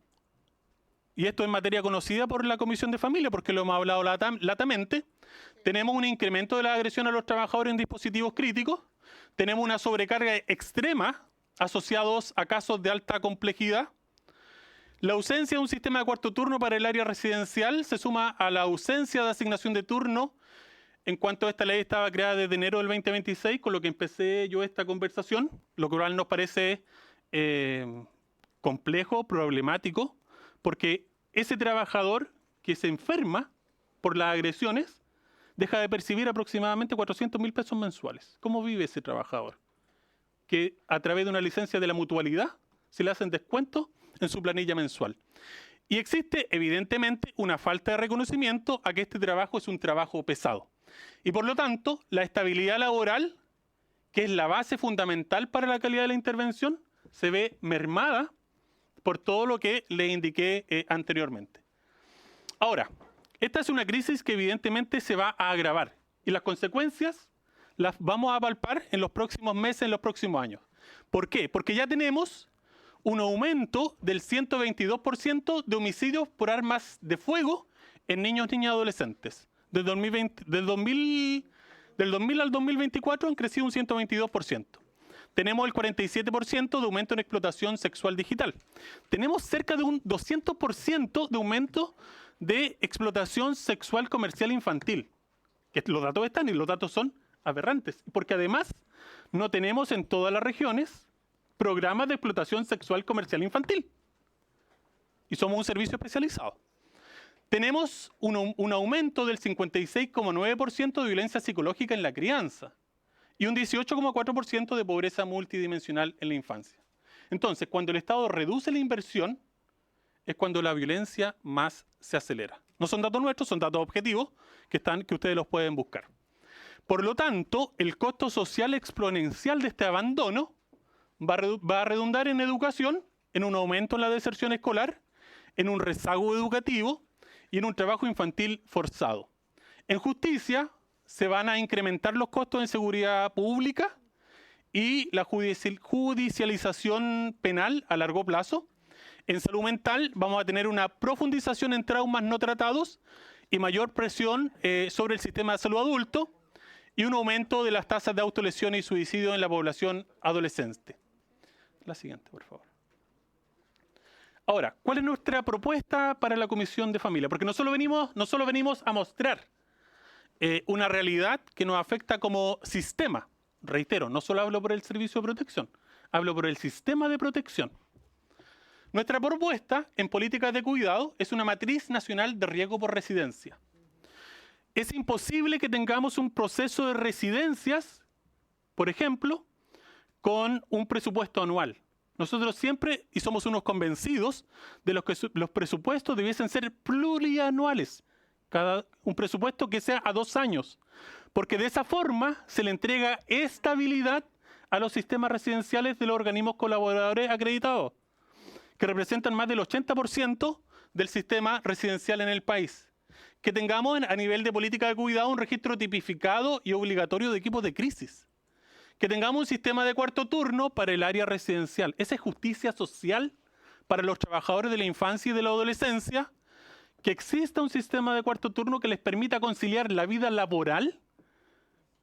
y esto es materia conocida por la Comisión de Familia, porque lo hemos hablado latamente, tenemos un incremento de la agresión a los trabajadores en dispositivos críticos, tenemos una sobrecarga extrema asociados a casos de alta complejidad. La ausencia de un sistema de cuarto turno para el área residencial se suma a la ausencia de asignación de turno en cuanto esta ley estaba creada desde enero del 2026, con lo que empecé yo esta conversación, lo cual nos parece complejo, problemático, porque ese trabajador que se enferma por las agresiones deja de percibir aproximadamente 400.000 pesos mensuales. ¿Cómo vive ese trabajador? Que a través de una licencia de la mutualidad se le hacen descuentos en su planilla mensual. Y existe evidentemente una falta de reconocimiento a que este trabajo es un trabajo pesado. Y por lo tanto, la estabilidad laboral, que es la base fundamental para la calidad de la intervención, se ve mermada por todo lo que le indiqué anteriormente. Ahora, esta es una crisis que evidentemente se va a agravar Y las consecuencias las vamos a palpar en los próximos meses, en los próximos años. ¿Por qué? Porque ya tenemos un aumento del 122% de homicidios por armas de fuego en niños, niñas y adolescentes. Del 2000 al 2024 han crecido un 122%. Tenemos el 47% de aumento en explotación sexual digital. Tenemos cerca de un 200% de aumento de explotación sexual comercial infantil. Que los datos están y los datos son aberrantes. Porque además no tenemos en todas las regiones programas de explotación sexual comercial infantil. Y somos un servicio especializado. Tenemos un aumento del 56,9% de violencia psicológica en la crianza y un 18,4% de pobreza multidimensional en la infancia. Entonces, cuando el Estado reduce la inversión, es cuando la violencia más se acelera. No son datos nuestros, son datos objetivos que ustedes los pueden buscar. Por lo tanto, el costo social exponencial de este abandono va a redundar en educación, en un aumento en la deserción escolar, en un rezago educativo y en un trabajo infantil forzado. En justicia se van a incrementar los costos en seguridad pública y la judicialización penal a largo plazo. En salud mental vamos a tener una profundización en traumas no tratados y mayor presión sobre el sistema de salud adulto y un aumento de las tasas de autolesión y suicidio en la población adolescente. La siguiente, por favor. Ahora, ¿cuál es nuestra propuesta para la Comisión de Familia? Porque no solo venimos a mostrar una realidad que nos afecta como sistema. Reitero, no solo hablo por el servicio de protección, hablo por el sistema de protección. Nuestra propuesta en políticas de cuidado es una matriz nacional de riesgo por residencia. Es imposible que tengamos un proceso de residencias, por ejemplo, con un presupuesto anual. Nosotros siempre, y somos unos convencidos, de los que los presupuestos debiesen ser plurianuales. Un presupuesto que sea a 2 años. Porque de esa forma se le entrega estabilidad a los sistemas residenciales de los organismos colaboradores acreditados, que representan más del 80% del sistema residencial en el país. Que tengamos a nivel de política de cuidado un registro tipificado y obligatorio de equipos de crisis. Que tengamos un sistema de cuarto turno para el área residencial. Esa es justicia social para los trabajadores de la infancia y de la adolescencia. Que exista un sistema de cuarto turno que les permita conciliar la vida laboral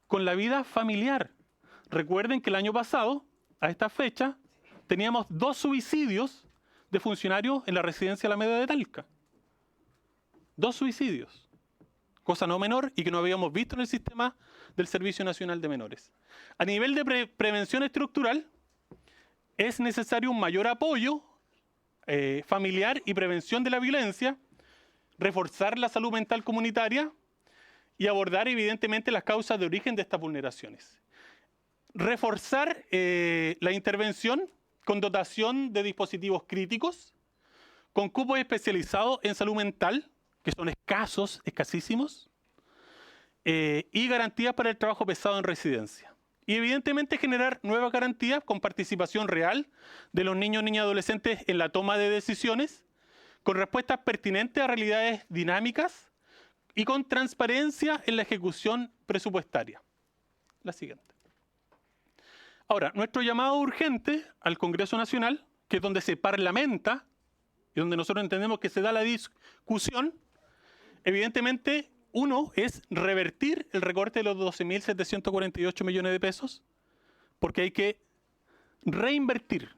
con la vida familiar. Recuerden que el año pasado, a esta fecha, teníamos 2 suicidios de funcionarios en la residencia Alameda de Talca. 2 suicidios. Cosa no menor y que no habíamos visto en el sistema del Servicio Nacional de Menores. A nivel de prevención estructural, es necesario un mayor apoyo familiar y prevención de la violencia, reforzar la salud mental comunitaria y abordar evidentemente las causas de origen de estas vulneraciones. Reforzar la intervención con dotación de dispositivos críticos, con cupos especializados en salud mental, que son escasísimos, y garantías para el trabajo pesado en residencia. Y evidentemente generar nuevas garantías con participación real de los niños, niñas y adolescentes en la toma de decisiones, con respuestas pertinentes a realidades dinámicas y con transparencia en la ejecución presupuestaria. La siguiente. Ahora, nuestro llamado urgente al Congreso Nacional, que es donde se parlamenta y donde nosotros entendemos que se da la discusión, evidentemente, uno es revertir el recorte de los 12.748 millones de pesos, porque hay que reinvertir,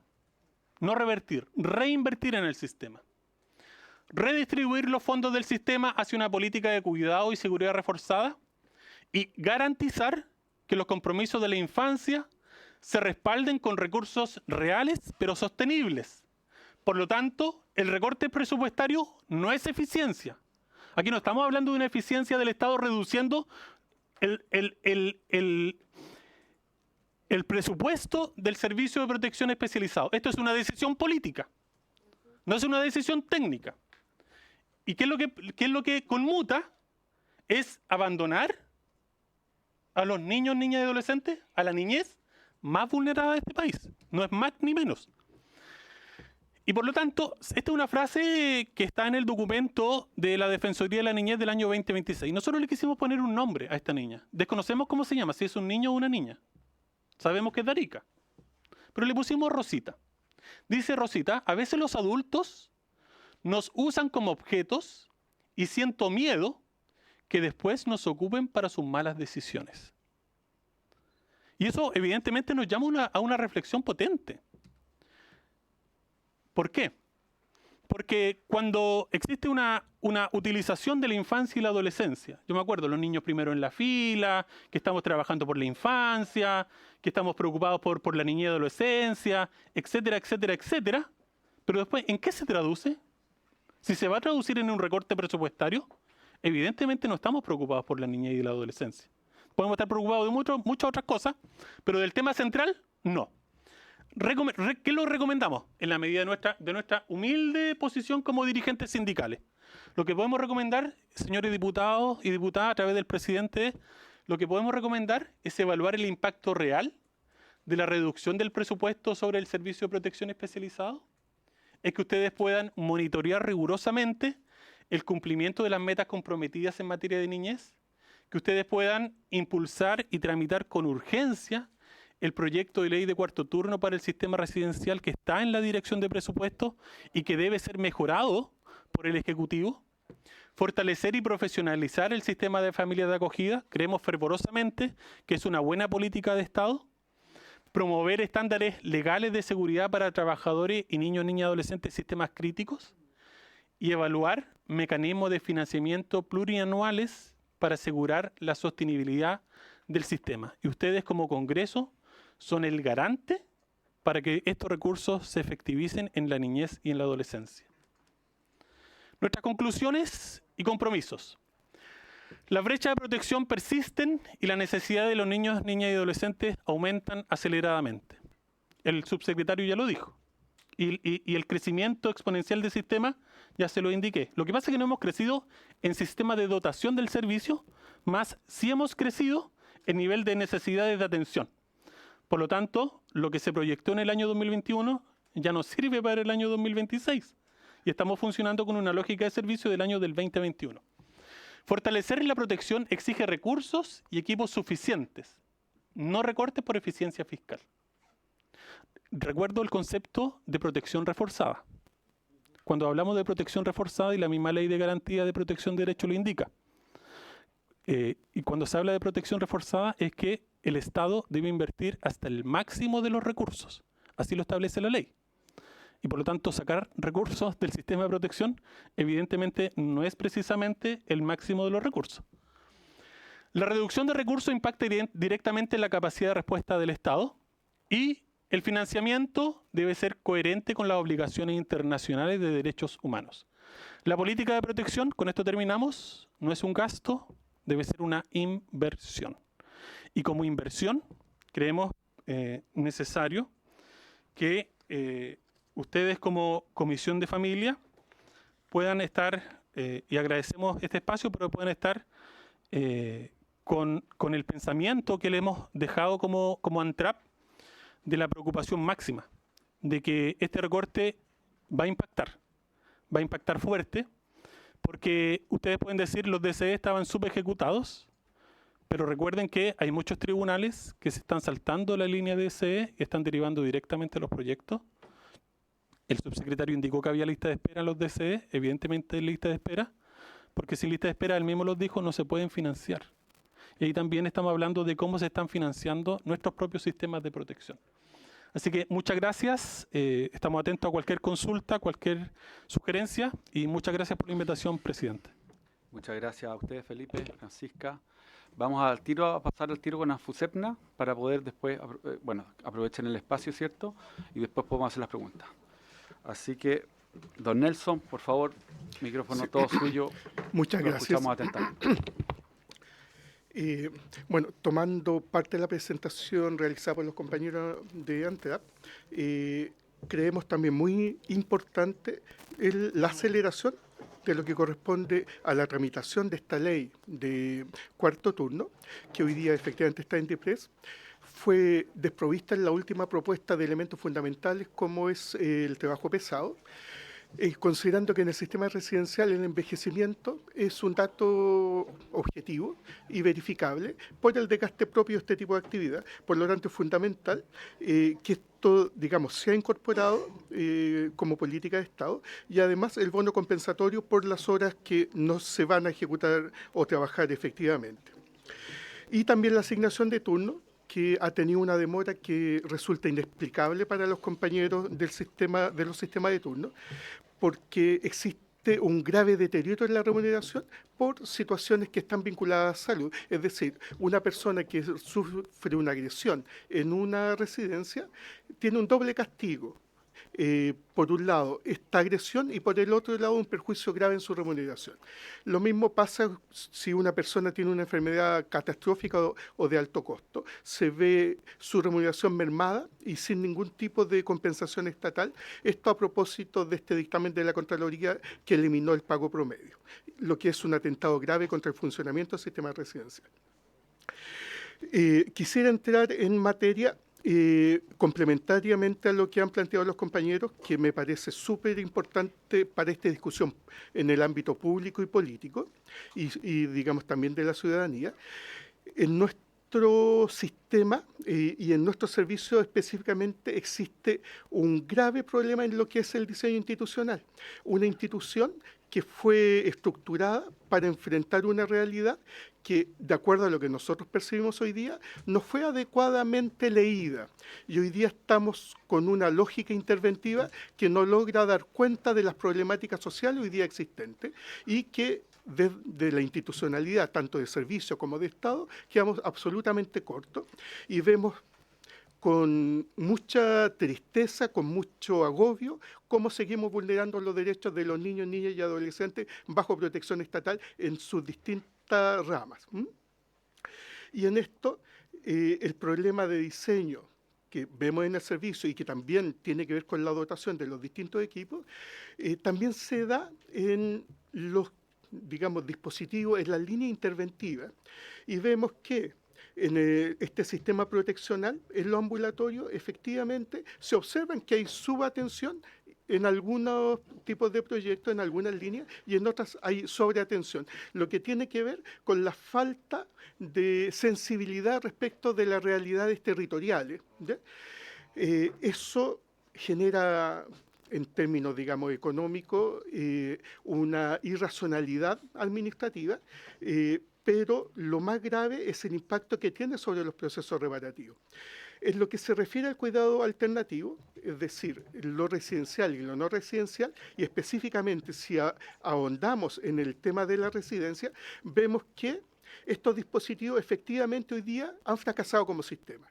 no revertir, reinvertir en el sistema. Redistribuir los fondos del sistema hacia una política de cuidado y seguridad reforzada y garantizar que los compromisos de la infancia se respalden con recursos reales pero sostenibles. Por lo tanto, el recorte presupuestario no es eficiencia. Aquí no estamos hablando de una eficiencia del Estado reduciendo el presupuesto del Servicio de Protección Especializado. Esto es una decisión política, no es una decisión técnica. ¿Y qué es lo que conmuta? Es abandonar a los niños, niñas y adolescentes, a la niñez más vulnerada de este país. No es más ni menos. Y por lo tanto, esta es una frase que está en el documento de la Defensoría de la Niñez del año 2026. Nosotros le quisimos poner un nombre a esta niña. Desconocemos cómo se llama, si es un niño o una niña. Sabemos que es de Arica. Pero le pusimos Rosita. Dice Rosita, a veces los adultos nos usan como objetos y siento miedo que después nos ocupen para sus malas decisiones. Y eso evidentemente nos llama a una reflexión potente. ¿Por qué? Porque cuando existe una utilización de la infancia y la adolescencia, yo me acuerdo, los niños primero en la fila, que estamos trabajando por la infancia, que estamos preocupados por la niñez y adolescencia, etcétera, etcétera, etcétera, pero después, ¿en qué se traduce? Si se va a traducir en un recorte presupuestario, evidentemente no estamos preocupados por la niñez y la adolescencia. Podemos estar preocupados de muchas otras cosas, pero del tema central, no. ¿Qué lo recomendamos? En la medida de nuestra humilde posición como dirigentes sindicales. Lo que podemos recomendar, señores diputados y diputadas, a través del presidente, lo que podemos recomendar es evaluar el impacto real de la reducción del presupuesto sobre el servicio de protección especializado. Es que ustedes puedan monitorear rigurosamente el cumplimiento de las metas comprometidas en materia de niñez, que ustedes puedan impulsar y tramitar con urgencia el proyecto de ley de cuarto turno para el sistema residencial que está en la dirección de presupuesto y que debe ser mejorado por el Ejecutivo. Fortalecer y profesionalizar el sistema de familias de acogida, creemos fervorosamente que es una buena política de Estado. Promover estándares legales de seguridad para trabajadores y niños, niñas, adolescentes en sistemas críticos. Y evaluar mecanismos de financiamiento plurianuales para asegurar la sostenibilidad del sistema. Y ustedes como Congreso son el garante para que estos recursos se efectivicen en la niñez y en la adolescencia. Nuestras conclusiones y compromisos. Las brechas de protección persisten y la necesidad de los niños, niñas y adolescentes aumentan aceleradamente. El subsecretario ya lo dijo. Y el crecimiento exponencial del sistema ya se lo indiqué. Lo que pasa es que no hemos crecido en sistema de dotación del servicio, más sí hemos crecido en nivel de necesidades de atención. Por lo tanto, lo que se proyectó en el año 2021 ya no sirve para el año 2026. Y estamos funcionando con una lógica de servicio del año del 2021. Fortalecer la protección exige recursos y equipos suficientes, no recortes por eficiencia fiscal. Recuerdo el concepto de protección reforzada. Cuando hablamos de protección reforzada, y la misma ley de garantía de protección de derechos lo indica, y cuando se habla de protección reforzada es que el Estado debe invertir hasta el máximo de los recursos. Así lo establece la ley. Y por lo tanto, sacar recursos del sistema de protección evidentemente no es precisamente el máximo de los recursos. La reducción de recursos impacta directamente en la capacidad de respuesta del Estado y el financiamiento debe ser coherente con las obligaciones internacionales de derechos humanos. La política de protección, con esto terminamos, no es un gasto, debe ser una inversión. Y como inversión, creemos necesario que ustedes como Comisión de Familia puedan estar, y agradecemos este espacio, pero puedan estar con el pensamiento que le hemos dejado como ANTRAP de la preocupación máxima, de que este recorte va a impactar fuerte, porque ustedes pueden decir los DCE estaban subejecutados, pero recuerden que hay muchos tribunales que se están saltando la línea de DCE y están derivando directamente los proyectos. El subsecretario indicó que había lista de espera en los DCE, evidentemente hay lista de espera, porque sin lista de espera, él mismo los dijo, no se pueden financiar. Y ahí también estamos hablando de cómo se están financiando nuestros propios sistemas de protección. Así que muchas gracias, estamos atentos a cualquier consulta, cualquier sugerencia, y muchas gracias por la invitación, presidente. Muchas gracias a ustedes, Felipe, Francisca. Vamos a pasar al tiro con ANFUSEPNA para poder después, aprovechen el espacio, ¿cierto? Y después podemos hacer las preguntas. Así que, don Nelson, por favor, micrófono todo suyo. Muchas gracias. Escuchamos atentamente. Tomando parte de la presentación realizada por los compañeros de ANTRAP, creemos también muy importante la aceleración de lo que corresponde a la tramitación de esta ley de cuarto turno, que hoy día efectivamente está en DIPRES, fue desprovista en la última propuesta de elementos fundamentales como es el trabajo pesado, considerando que en el sistema residencial el envejecimiento es un dato objetivo y verificable por el desgaste propio de este tipo de actividad. Por lo tanto, es fundamental que esto, digamos, sea incorporado como política de Estado, y además el bono compensatorio por las horas que no se van a ejecutar o trabajar efectivamente. Y también la asignación de turno, que ha tenido una demora que resulta inexplicable para los compañeros del sistema, de los sistemas de turno, porque existe un grave deterioro en la remuneración por situaciones que están vinculadas a salud. Es decir, una persona que sufre una agresión en una residencia tiene un doble castigo. Por un lado, esta agresión, y por el otro lado, un perjuicio grave en su remuneración. Lo mismo pasa si una persona tiene una enfermedad catastrófica o de alto costo. Se ve su remuneración mermada y sin ningún tipo de compensación estatal. Esto a propósito de este dictamen de la Contraloría que eliminó el pago promedio, lo que es un atentado grave contra el funcionamiento del sistema residencial. Quisiera entrar en materia complementariamente a lo que han planteado los compañeros, que me parece súper importante para esta discusión en el ámbito público y político, y digamos también de la ciudadanía. En nuestro sistema y en nuestro servicio específicamente existe un grave problema en lo que es el diseño institucional. Una institución que fue estructurada para enfrentar una realidad que, de acuerdo a lo que nosotros percibimos hoy día, no fue adecuadamente leída. Y hoy día estamos con una lógica interventiva que no logra dar cuenta de las problemáticas sociales hoy día existentes, y que de la institucionalidad, tanto de servicio como de Estado, quedamos absolutamente cortos, y vemos con mucha tristeza, con mucho agobio, cómo seguimos vulnerando los derechos de los niños, niñas y adolescentes bajo protección estatal en sus distintas ramas. Y en esto, el problema de diseño que vemos en el servicio y que también tiene que ver con la dotación de los distintos equipos, también se da en los, digamos, dispositivos, en la línea interventiva, y vemos que en este sistema proteccional, en lo ambulatorio, efectivamente se observan que hay subatención en algunos tipos de proyectos, en algunas líneas, y en otras hay sobreatención, lo que tiene que ver con la falta de sensibilidad respecto de las realidades territoriales, ¿ya? Eso genera, en términos, digamos, económicos, una irracionalidad administrativa, pero lo más grave es el impacto que tiene sobre los procesos reparativos. En lo que se refiere al cuidado alternativo, es decir, lo residencial y lo no residencial, y específicamente si ahondamos en el tema de la residencia, vemos que estos dispositivos efectivamente hoy día han fracasado como sistema.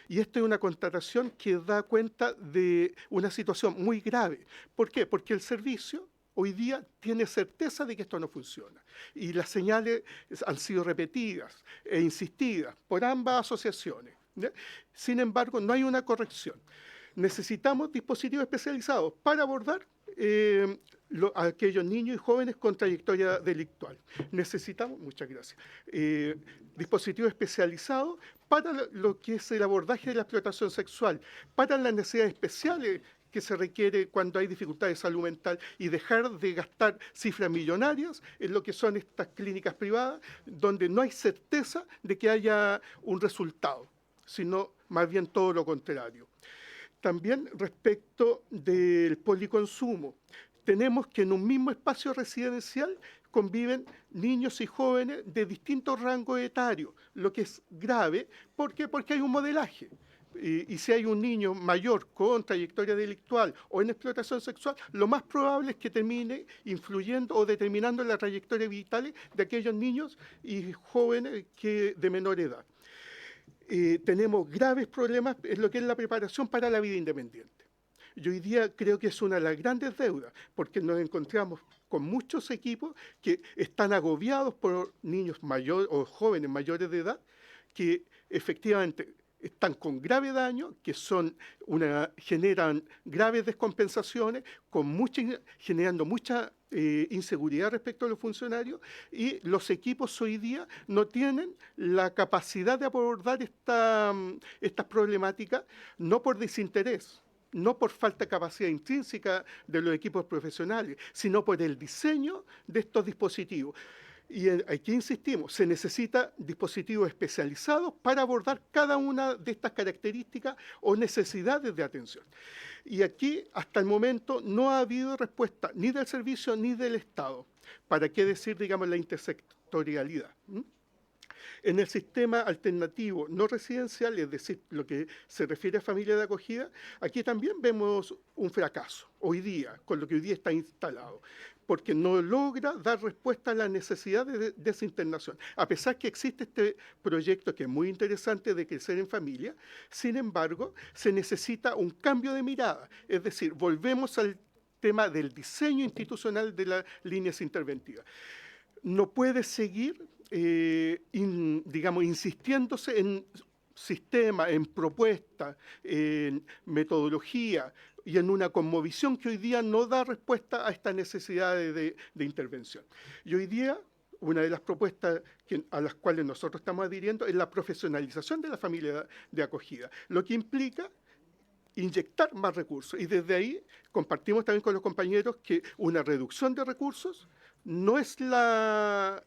Y esto es una constatación que da cuenta de una situación muy grave. ¿Por qué? Porque el servicio hoy día tiene certeza de que esto no funciona. Y las señales han sido repetidas e insistidas por ambas asociaciones, ¿ya? Sin embargo, no hay una corrección. Necesitamos dispositivos especializados para abordar a aquellos niños y jóvenes con trayectoria delictual. Necesitamos, muchas gracias, dispositivos especializados para lo que es el abordaje de la explotación sexual, para las necesidades especiales que se requiere cuando hay dificultades de salud mental, y dejar de gastar cifras millonarias en lo que son estas clínicas privadas, donde no hay certeza de que haya un resultado, sino más bien todo lo contrario. También respecto del policonsumo, tenemos que en un mismo espacio residencial conviven niños y jóvenes de distintos rangos etarios, lo que es grave. ¿Por qué? Porque hay un modelaje. Y si hay un niño mayor con trayectoria delictual o en explotación sexual, lo más probable es que termine influyendo o determinando la trayectoria vital de aquellos niños y jóvenes de menor edad. Tenemos graves problemas en lo que es la preparación para la vida independiente. Y hoy día creo que es una de las grandes deudas, porque nos encontramos con muchos equipos que están agobiados por niños mayores o jóvenes mayores de edad, que efectivamente están con grave daño, que generan graves descompensaciones, generando mucha inseguridad respecto a los funcionarios, y los equipos hoy día no tienen la capacidad de abordar estas problemáticas, no por desinterés, no por falta de capacidad intrínseca de los equipos profesionales, sino por el diseño de estos dispositivos. Y aquí insistimos, se necesitan dispositivos especializados para abordar cada una de estas características o necesidades de atención. Y aquí, hasta el momento, no ha habido respuesta ni del servicio ni del Estado. ¿Para qué decir, digamos, la intersectorialidad? En el sistema alternativo no residencial, es decir, lo que se refiere a familia de acogida, aquí también vemos un fracaso hoy día, con lo que hoy día está instalado, porque no logra dar respuesta a la necesidad de desinternación. A pesar que existe este proyecto que es muy interesante de crecer en familia, sin embargo, se necesita un cambio de mirada, es decir, volvemos al tema del diseño institucional de las líneas interventivas. No puede seguir digamos, insistiéndose en sistema, en propuesta, en metodología y en una cosmovisión que hoy día no da respuesta a estas necesidades de intervención. Y hoy día, una de las propuestas a las cuales nosotros estamos adhiriendo es la profesionalización de la familia de acogida, lo que implica inyectar más recursos. Y desde ahí compartimos también con los compañeros que una reducción de recursos no es la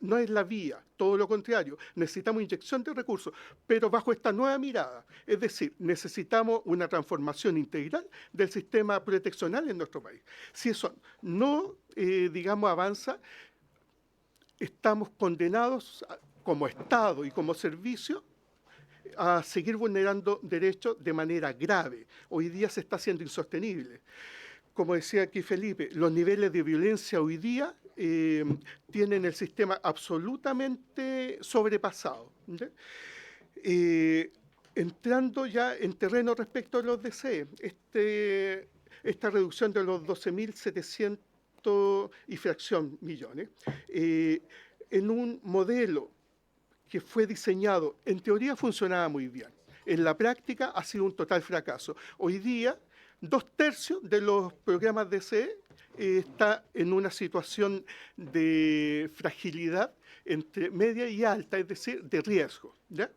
vía, todo lo contrario, necesitamos inyección de recursos, pero bajo esta nueva mirada, es decir, necesitamos una transformación integral del sistema proteccional en nuestro país. Si eso no, digamos, avanza, estamos condenados como Estado y como servicio a seguir vulnerando derechos de manera grave. Hoy día se está haciendo insostenible. Como decía aquí Felipe, los niveles de violencia hoy día tienen el sistema absolutamente sobrepasado. Entrando ya en terreno respecto a los DCE, esta reducción de los 12.700 y fracción millones, en un modelo que fue diseñado, en teoría funcionaba muy bien, en la práctica ha sido un total fracaso. Hoy día, 2/3 de los programas DCE está en una situación de fragilidad entre media y alta, es decir, de riesgo, ¿ya?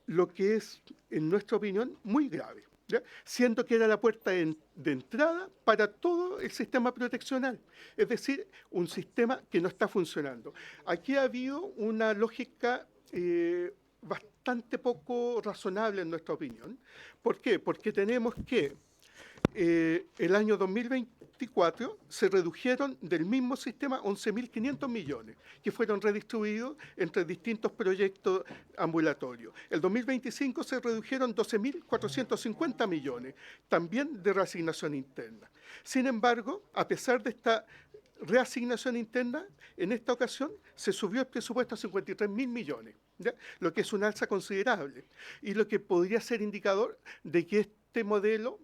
Lo que es, en nuestra opinión, muy grave, ¿ya? Siendo que era la puerta de entrada para todo el sistema proteccional, es decir, un sistema que no está funcionando. Aquí ha habido una lógica bastante poco razonable en nuestra opinión. ¿Por qué? Porque tenemos que el año 2024 se redujeron del mismo sistema 11.500 millones, que fueron redistribuidos entre distintos proyectos ambulatorios. El 2025 se redujeron 12.450 millones, también de reasignación interna. Sin embargo, a pesar de esta reasignación interna, en esta ocasión se subió el presupuesto a 53.000 millones, ¿ya? Lo que es una alza considerable y lo que podría ser indicador de que este modelo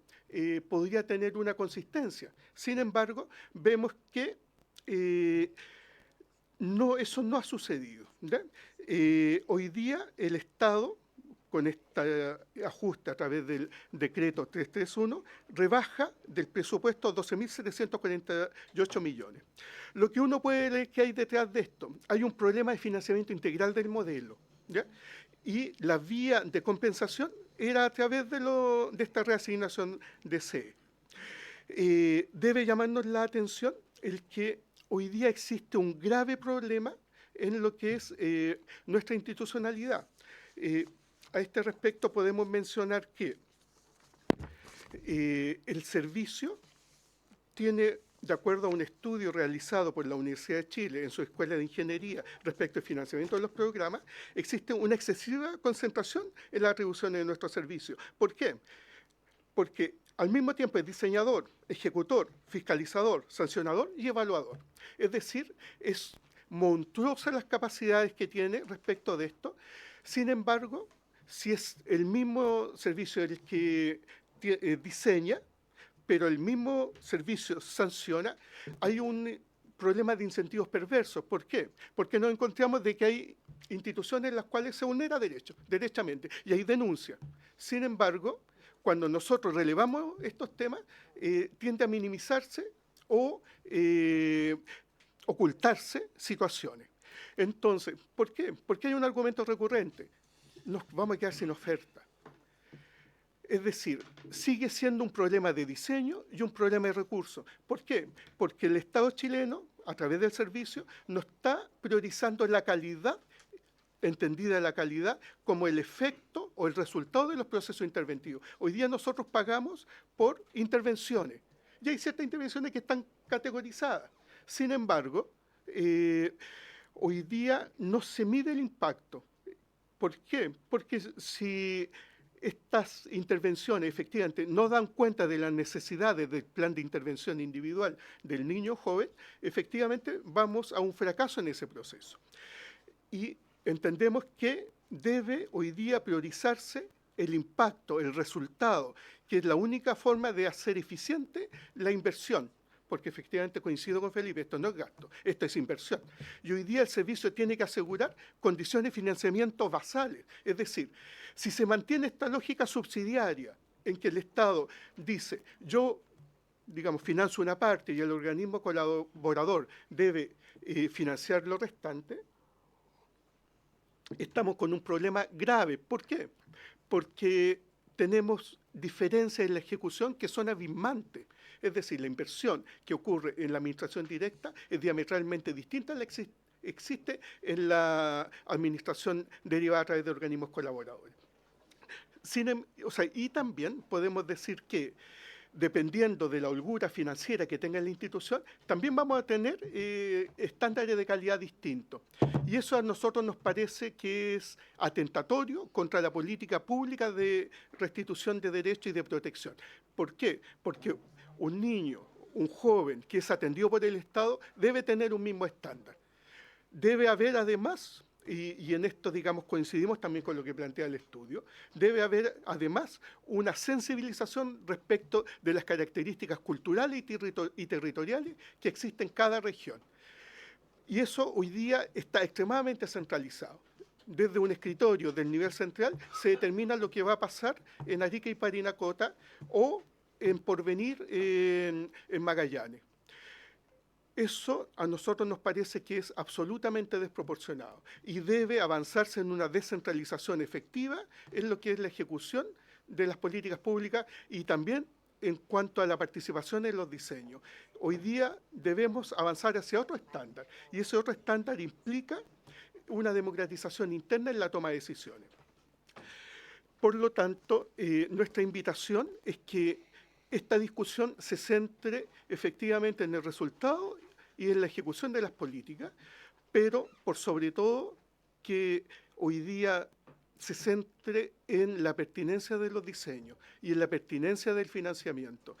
podría tener una consistencia. Sin embargo, vemos que eso no ha sucedido, ¿ya? Hoy día el Estado, con este ajuste a través del decreto 331, rebaja del presupuesto 12.748 millones. Lo que uno puede leer que hay detrás de esto, hay un problema de financiamiento integral del modelo, ¿ya? Y la vía de compensación era a través de esta reasignación de CE. Debe llamarnos la atención el que hoy día existe un grave problema en lo que es nuestra institucionalidad. A este respecto podemos mencionar que el servicio tiene, de acuerdo a un estudio realizado por la Universidad de Chile en su Escuela de Ingeniería respecto al financiamiento de los programas, existe una excesiva concentración en la atribución de nuestros servicios. ¿Por qué? Porque al mismo tiempo es diseñador, ejecutor, fiscalizador, sancionador y evaluador. Es decir, es monstruosa las capacidades que tiene respecto de esto. Sin embargo, si es el mismo servicio el que diseña, pero el mismo servicio sanciona, hay un problema de incentivos perversos. ¿Por qué? Porque nos encontramos de que hay instituciones en las cuales se vulnera derechamente, y hay denuncia. Sin embargo, cuando nosotros relevamos estos temas, tiende a minimizarse o ocultarse situaciones. Entonces, ¿por qué? Porque hay un argumento recurrente. Nos vamos a quedar sin oferta. Es decir, sigue siendo un problema de diseño y un problema de recursos. ¿Por qué? Porque el Estado chileno, a través del servicio, no está priorizando la calidad, entendida la calidad, como el efecto o el resultado de los procesos interventivos. Hoy día nosotros pagamos por intervenciones, y hay ciertas intervenciones que están categorizadas. Sin embargo, hoy día no se mide el impacto. ¿Por qué? Porque si estas intervenciones efectivamente no dan cuenta de las necesidades del plan de intervención individual del niño joven, efectivamente vamos a un fracaso en ese proceso. Y entendemos que debe hoy día priorizarse el impacto, el resultado, que es la única forma de hacer eficiente la inversión. Porque efectivamente coincido con Felipe, esto no es gasto, esto es inversión. Y hoy día el servicio tiene que asegurar condiciones de financiamiento basales. Es decir, si se mantiene esta lógica subsidiaria en que el Estado dice, yo, digamos, financio una parte y el organismo colaborador debe financiar lo restante, estamos con un problema grave. ¿Por qué? Porque tenemos diferencias en la ejecución que son abismantes. Es decir, la inversión que ocurre en la administración directa es diametralmente distinta a la que existe en la administración derivada a través de organismos colaboradores. Y también podemos decir que, dependiendo de la holgura financiera que tenga la institución, también vamos a tener estándares de calidad distintos. Y eso a nosotros nos parece que es atentatorio contra la política pública de restitución de derechos y de protección. ¿Por qué? Porque un niño, un joven que es atendido por el Estado debe tener un mismo estándar. Debe haber además, y en esto, digamos, coincidimos también con lo que plantea el estudio, debe haber además una sensibilización respecto de las características culturales y territoriales que existen en cada región. Y eso hoy día está extremadamente centralizado. Desde un escritorio del nivel central se determina lo que va a pasar en Arica y Parinacota o en Porvenir, en Magallanes. Eso a nosotros nos parece que es absolutamente desproporcionado y debe avanzarse en una descentralización efectiva en lo que es la ejecución de las políticas públicas y también en cuanto a la participación en los diseños. Hoy día debemos avanzar hacia otro estándar y ese otro estándar implica una democratización interna en la toma de decisiones. Por lo tanto, nuestra invitación es que esta discusión se centre efectivamente en el resultado y en la ejecución de las políticas, pero por sobre todo que hoy día se centre en la pertinencia de los diseños y en la pertinencia del financiamiento.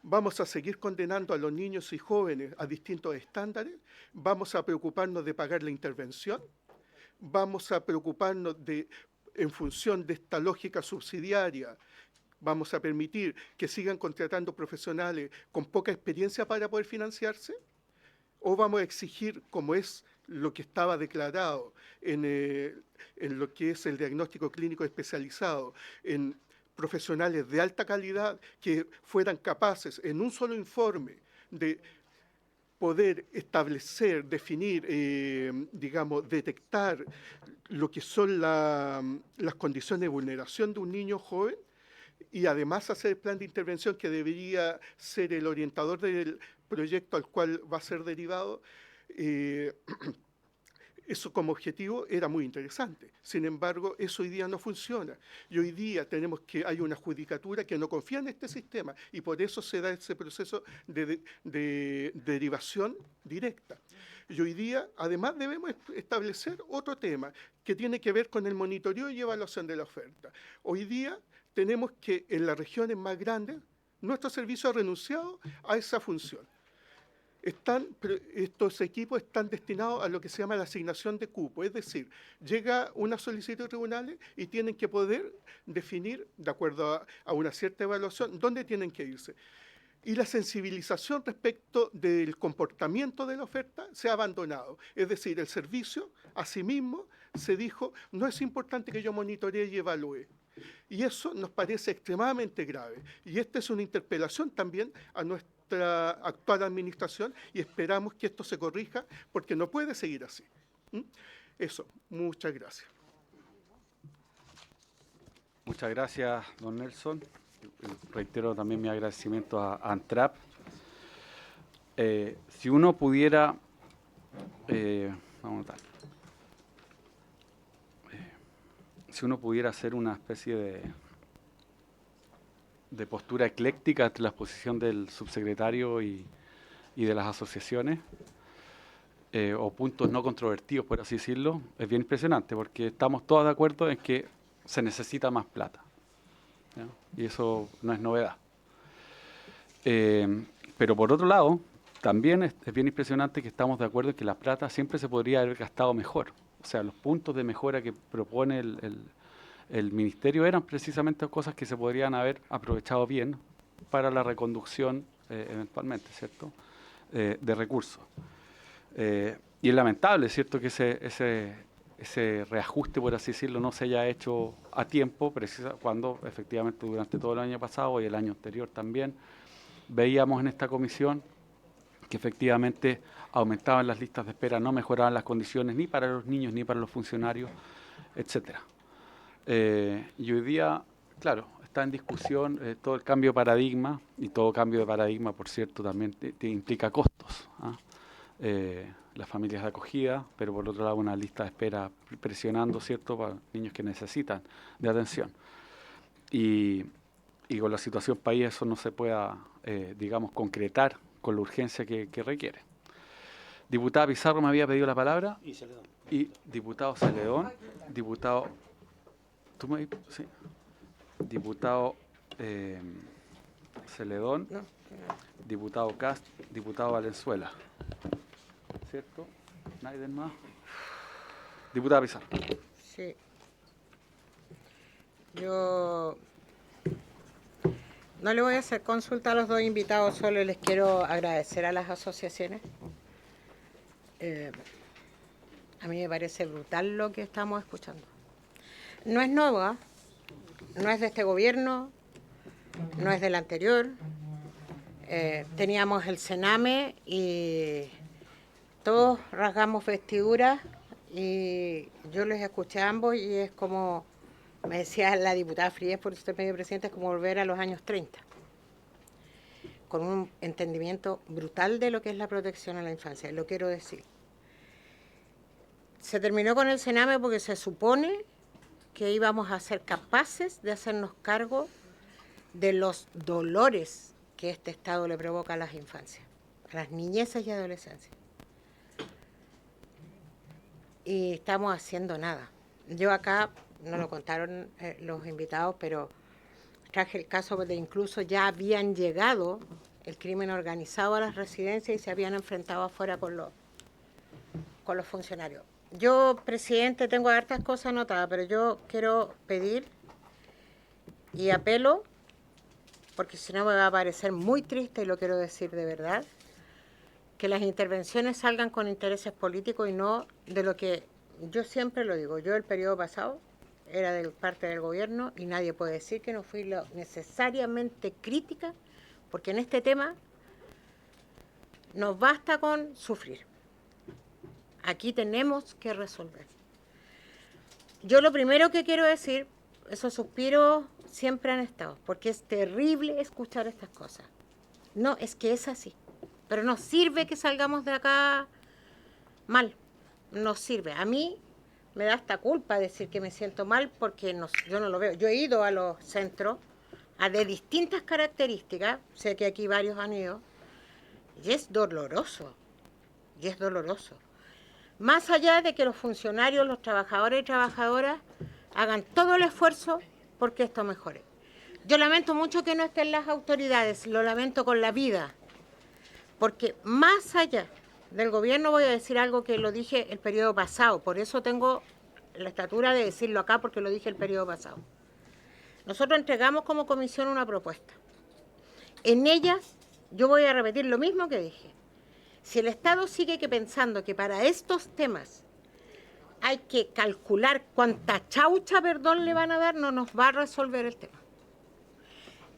Vamos a seguir condenando a los niños y jóvenes a distintos estándares, vamos a preocuparnos de pagar la intervención, vamos a preocuparnos de, en función de esta lógica subsidiaria, vamos a permitir que sigan contratando profesionales con poca experiencia para poder financiarse, o vamos a exigir, como es lo que estaba declarado en lo que es el diagnóstico clínico especializado, en profesionales de alta calidad que fueran capaces en un solo informe de poder establecer, definir, digamos, detectar lo que son las condiciones de vulneración de un niño joven, y además hacer el plan de intervención que debería ser el orientador del proyecto al cual va a ser derivado. Eso como objetivo era muy interesante. Sin embargo, eso hoy día no funciona. Y hoy día hay una judicatura que no confía en este sistema y por eso se da ese proceso de derivación directa. Y hoy día, además, debemos establecer otro tema que tiene que ver con el monitoreo y evaluación de la oferta. Hoy día tenemos que, en las regiones más grandes, nuestro servicio ha renunciado a esa función. Estos equipos están destinados a lo que se llama la asignación de cupo, es decir, llega una solicitud de tribunales y tienen que poder definir, de acuerdo a una cierta evaluación, dónde tienen que irse. Y la sensibilización respecto del comportamiento de la oferta se ha abandonado. Es decir, el servicio, asimismo, se dijo, no es importante que yo monitoree y evalúe. Y eso nos parece extremadamente grave. Y esta es una interpelación también a nuestra actual administración y esperamos que esto se corrija porque no puede seguir así. Eso, muchas gracias. Muchas gracias, don Nelson. Reitero también mi agradecimiento a ANTRAP. Si uno pudiera, vamos a notar, si uno pudiera hacer una especie de postura ecléctica entre la exposición del subsecretario y de las asociaciones, o puntos no controvertidos, por así decirlo, es bien impresionante, porque estamos todos de acuerdo en que se necesita más plata, ¿ya? Y eso no es novedad. Pero por otro lado, también es bien impresionante que estamos de acuerdo en que la plata siempre se podría haber gastado mejor. O sea, los puntos de mejora que propone el Ministerio eran precisamente cosas que se podrían haber aprovechado bien para la reconducción, eventualmente, ¿cierto?, de recursos. Y es lamentable, ¿cierto?, que ese reajuste, por así decirlo, no se haya hecho a tiempo, cuando efectivamente durante todo el año pasado y el año anterior también veíamos en esta comisión que efectivamente aumentaban las listas de espera, no mejoraban las condiciones ni para los niños ni para los funcionarios, etcétera. Y hoy día, claro, está en discusión todo el cambio de paradigma, y todo cambio de paradigma, por cierto, también implica costos, ¿ah? Las familias de acogida, pero por otro lado una lista de espera presionando, ¿cierto?, para niños que necesitan de atención. Y con la situación país eso no se pueda, digamos, concretar con la urgencia que requiere. Diputada Pizarro me había pedido la palabra. Y Celedón. Y diputado Celedón, diputado... ¿Tú me sí. Diputado Celedón, no. Diputado Cast, diputado Valenzuela. ¿Cierto? ¿Nadie más? Diputada Pizarro. Sí. Yo no le voy a hacer consulta a los dos invitados, solo les quiero agradecer a las asociaciones. A mí me parece brutal lo que estamos escuchando. No es nueva, no es de este gobierno, no es del anterior. Teníamos el Sename y todos rasgamos vestiduras y yo les escuché a ambos y es como, me decía la diputada Frías, por usted medio presidente, es como volver a los años 30, con un entendimiento brutal de lo que es la protección a la infancia, lo quiero decir. Se terminó con el Sename porque se supone que íbamos a ser capaces de hacernos cargo de los dolores que este Estado le provoca a las infancias, a las niñeces y adolescencias. Y estamos haciendo nada. Yo acá, no lo contaron los invitados, pero traje el caso de incluso ya habían llegado el crimen organizado a las residencias y se habían enfrentado afuera con los funcionarios. Yo, presidente, tengo hartas cosas anotadas, pero yo quiero pedir y apelo, porque si no me va a parecer muy triste y lo quiero decir de verdad, que las intervenciones salgan con intereses políticos y no de lo que yo siempre lo digo. Yo el periodo pasado era de parte del gobierno y nadie puede decir que no fui lo necesariamente crítica, porque en este tema nos basta con sufrir. Aquí tenemos que resolver. Yo lo primero que quiero decir, esos suspiros siempre han estado, porque es terrible escuchar estas cosas. No, es que es así. Pero no sirve que salgamos de acá mal, no sirve. A mí me da hasta culpa decir que me siento mal porque yo no lo veo. Yo he ido a los centros de distintas características, sé que aquí varios han ido, y es doloroso, Más allá de que los funcionarios, los trabajadores y trabajadoras hagan todo el esfuerzo porque esto mejore. Yo lamento mucho que no estén las autoridades, lo lamento con la vida. Porque más allá del gobierno voy a decir algo que lo dije el periodo pasado, por eso tengo la estatura de decirlo acá porque lo dije el periodo pasado. Nosotros entregamos como comisión una propuesta. En ella yo voy a repetir lo mismo que dije. Si el Estado sigue pensando que para estos temas hay que calcular cuánta chaucha, perdón, le van a dar, no nos va a resolver el tema.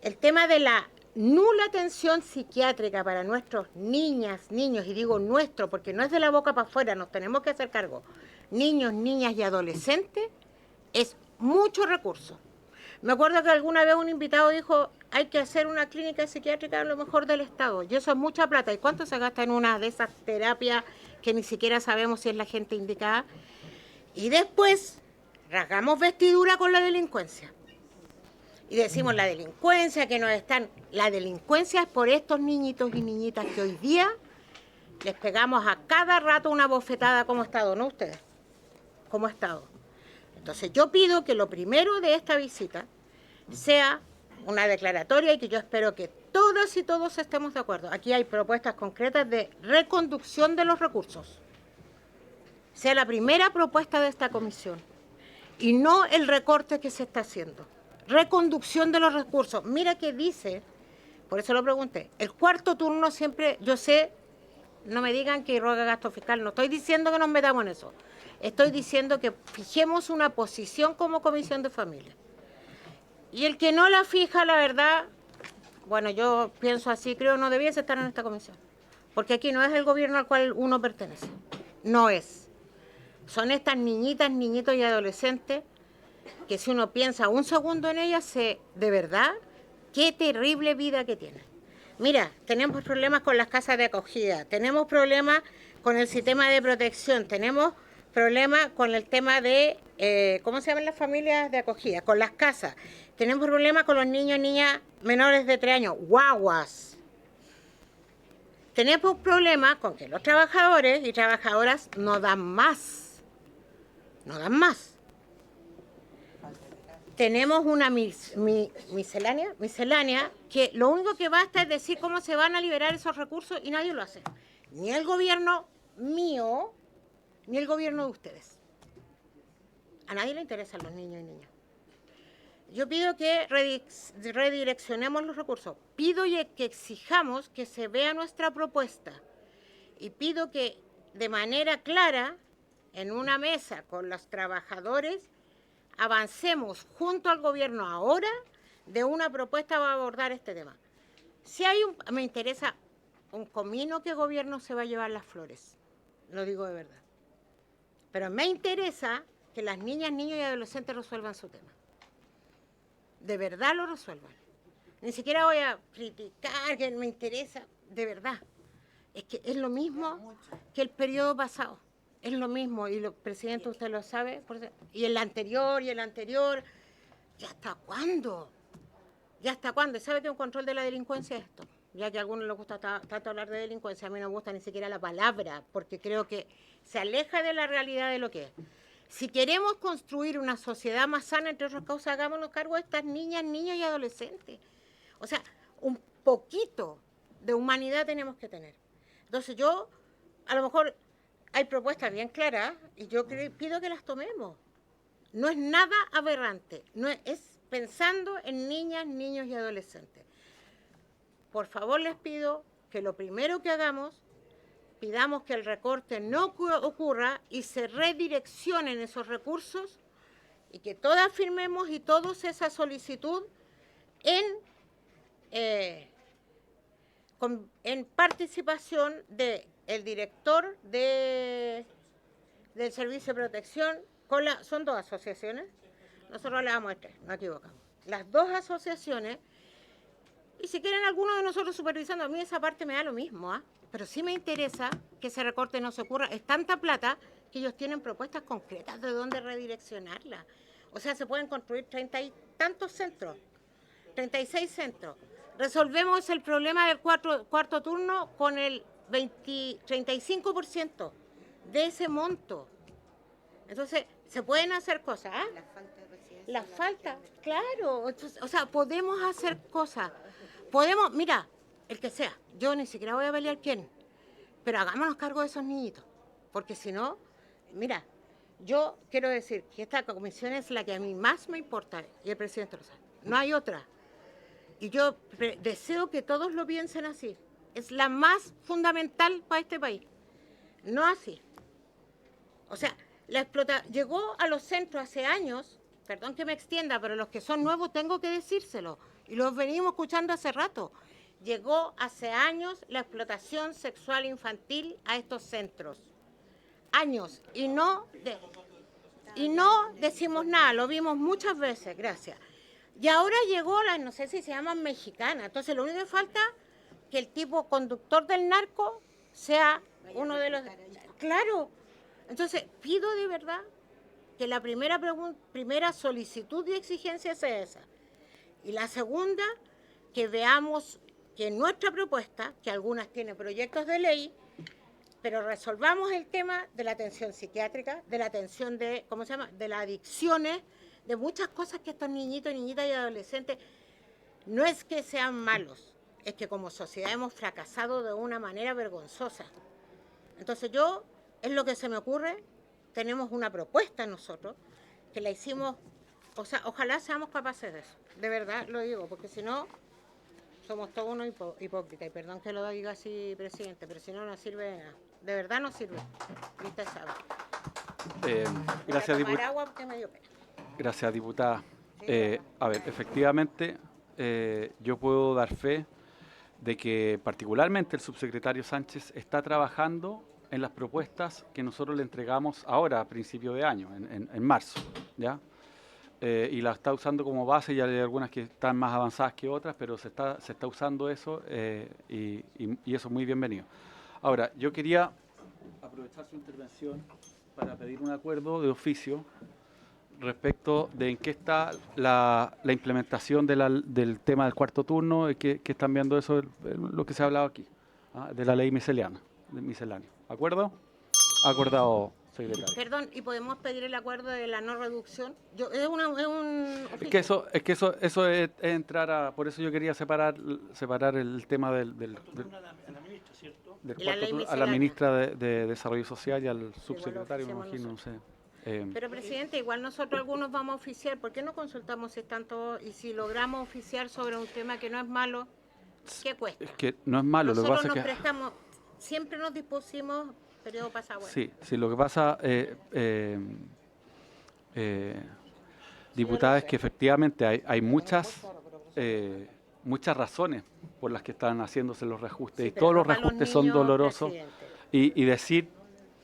El tema de la nula atención psiquiátrica para nuestros niñas, niños, y digo nuestro porque no es de la boca para afuera, nos tenemos que hacer cargo, niños, niñas y adolescentes, es mucho recurso. Me acuerdo que alguna vez un invitado dijo, hay que hacer una clínica psiquiátrica a lo mejor del Estado, y eso es mucha plata. ¿Y cuánto se gasta en una de esas terapias que ni siquiera sabemos si es la gente indicada? Y después rasgamos vestidura con la delincuencia. Y decimos la delincuencia, que nos están... La delincuencia es por estos niñitos y niñitas que hoy día les pegamos a cada rato una bofetada como Estado, ¿no ustedes? Como Estado. Entonces yo pido que lo primero de esta visita sea una declaratoria y que yo espero que todas y todos estemos de acuerdo. Aquí hay propuestas concretas de reconducción de los recursos. Sea la primera propuesta de esta comisión y no el recorte que se está haciendo. Reconducción de los recursos. Mira que dice, por eso lo pregunté, el cuarto turno siempre, yo sé, no me digan que roga gasto fiscal, no estoy diciendo que nos metamos en eso. Estoy diciendo que fijemos una posición como Comisión de Familia. Y el que no la fija, la verdad, bueno, yo pienso así, creo no debiese estar en esta comisión. Porque aquí no es el gobierno al cual uno pertenece. No es. Son estas niñitas, niñitos y adolescentes que si uno piensa un segundo en ellas, de verdad, qué terrible vida que tienen. Mira, tenemos problemas con las casas de acogida, tenemos problemas con el sistema de protección, tenemos problemas con el tema de, ¿cómo se llaman las familias de acogida? Con las casas. Tenemos problemas con los niños y niñas menores de 3 años, guaguas. Tenemos problemas con que los trabajadores y trabajadoras no dan más. No dan más. Tenemos una miscelánea que lo único que basta es decir cómo se van a liberar esos recursos y nadie lo hace. Ni el gobierno mío, ni el gobierno de ustedes. A nadie le interesan los niños y niñas. Yo pido que redireccionemos los recursos. Pido que exijamos que se vea nuestra propuesta. Y pido que de manera clara, en una mesa con los trabajadores, avancemos junto al gobierno ahora de una propuesta para abordar este tema. Si hay me interesa un comino que el gobierno se va a llevar las flores. Lo digo de verdad. Pero me interesa que las niñas, niños y adolescentes resuelvan su tema. De verdad lo resuelvan. Ni siquiera voy a criticar, que me interesa, de verdad. Es que es lo mismo que el periodo pasado. Es lo mismo, y el presidente usted lo sabe, y el anterior, ¿ya hasta cuándo? ¿Ya hasta cuándo? ¿Sabe que un control de la delincuencia es esto? Ya que a algunos les gusta tanto hablar de delincuencia, a mí no me gusta ni siquiera la palabra, porque creo que se aleja de la realidad de lo que es. Si queremos construir una sociedad más sana, entre otras cosas, hagámonos cargo de estas niñas, niños y adolescentes. O sea, un poquito de humanidad tenemos que tener. Entonces yo, a lo mejor, hay propuestas bien claras y yo pido que las tomemos. No es nada aberrante, es pensando en niñas, niños y adolescentes. Por favor les pido que lo primero que hagamos, pidamos que el recorte no ocurra y se redireccionen esos recursos y que todas firmemos y todos esa solicitud en participación del director del Servicio de Protección, son 2 asociaciones, nosotros le damos 3, no equivocamos. Las 2 asociaciones, y si quieren alguno de nosotros supervisando, a mí esa parte me da lo mismo, pero sí me interesa que ese recorte no se ocurra. Es tanta plata que ellos tienen propuestas concretas de dónde redireccionarla. O sea, se pueden construir 30 y tantos centros, 36 centros. Resolvemos el problema del cuarto turno con el 35% de ese monto. Entonces, se pueden hacer cosas. La falta, claro. Entonces, o sea, podemos hacer cosas. Podemos, mira, el que sea. Yo ni siquiera voy a pelear quién. Pero hagámonos cargo de esos niñitos. Porque si no, mira, yo quiero decir que esta comisión es la que a mí más me importa. Y el presidente lo sabe. No hay otra. Y yo deseo que todos lo piensen así. Es la más fundamental para este país. No así. O sea, llegó a los centros hace años, perdón que me extienda, pero los que son nuevos tengo que decírselo, y los venimos escuchando hace rato. Llegó hace años la explotación sexual infantil a estos centros. Años. Y no decimos nada, lo vimos muchas veces, gracias. Y ahora llegó no sé si se llaman mexicanas. Entonces lo único que falta es que el tipo conductor del narco sea uno de los... Claro. Entonces pido de verdad que la primera solicitud y exigencia sea esa. Y la segunda, que veamos que en nuestra propuesta, que algunas tienen proyectos de ley, pero resolvamos el tema de la atención psiquiátrica, de la atención de, ¿cómo se llama?, de las adicciones, de muchas cosas que estos niñitos, niñitas y adolescentes, no es que sean malos, es que como sociedad hemos fracasado de una manera vergonzosa. Entonces es lo que se me ocurre, tenemos una propuesta nosotros, que la hicimos, o sea, ojalá seamos capaces de eso, de verdad lo digo, porque si no, somos todos unos hipócritas, y perdón que lo diga así, presidente, pero si no, no sirve de nada. De verdad no sirve. Y usted sabe. Gracias, diputada. Agua porque me dio pena. Gracias, diputada. A ver, efectivamente, yo puedo dar fe de que particularmente el subsecretario Sánchez está trabajando en las propuestas que nosotros le entregamos ahora, a principio de año, en marzo, ¿ya? Y la está usando como base, y hay algunas que están más avanzadas que otras, pero se está usando eso y eso es muy bienvenido. Ahora, yo quería aprovechar su intervención para pedir un acuerdo de oficio respecto de en qué está la implementación del tema del cuarto turno, que están viendo eso, lo que se ha hablado aquí, de la ley miscelánea. ¿Acuerdo? Acordado, secretario. Perdón, ¿y podemos pedir el acuerdo de la no reducción? Es un oficio. Es que eso es entrar a... Por eso yo quería separar el tema del cuarto turno a la ministra de Desarrollo Social y al subsecretario, me imagino, no sé. Pero, presidente, igual nosotros algunos vamos a oficiar. ¿Por qué no consultamos si están todos y si logramos oficiar sobre un tema que no es malo? ¿Qué cuesta? Es que no es malo, Nosotros lo que pasa es que... prestamos, siempre nos dispusimos, periodo pasado. Sí, lo que pasa, diputada, es que efectivamente hay muchas razones por las que están haciéndose los reajustes, y todos los reajustes son dolorosos, y decir...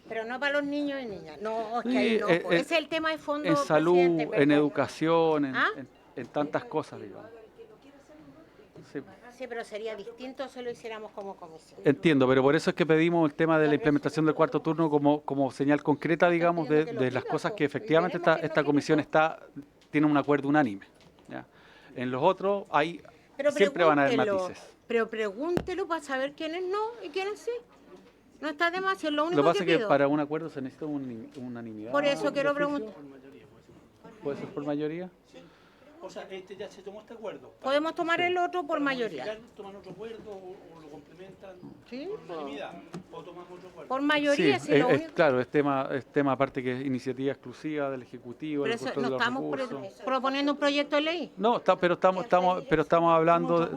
Pero no para los niños y niñas, no, es que Sí, ahí no, ese es el tema de fondo, en salud, presidente, en educación, ¿Ah? en tantas cosas, digamos. Sí. Sí, pero sería distinto si lo hiciéramos como comisión. Entiendo, pero por eso es que pedimos el tema de la implementación del cuarto turno como señal concreta, digamos, de las cosas que efectivamente esta comisión tiene un acuerdo unánime, ¿ya? En los otros siempre van a haber matices. Pero pregúntelo para saber quiénes no y quiénes sí. No está de más, es lo único Lo que pasa es que pido. para un acuerdo se necesita unanimidad. Por eso quiero ¿De oficio? preguntar. ¿Puede ser por mayoría? O sea, ya se tomó este acuerdo. Podemos tomar el otro por mayoría. ¿Toman otro acuerdo o lo complementan ¿Sí? por unanimidad? ¿O tomamos otro acuerdo? Por mayoría, Sí, si lo único. claro, es tema aparte que es iniciativa exclusiva del Ejecutivo, Pero del eso, control no de los estamos recursos. proponiendo un proyecto de ley. No, pero estamos hablando...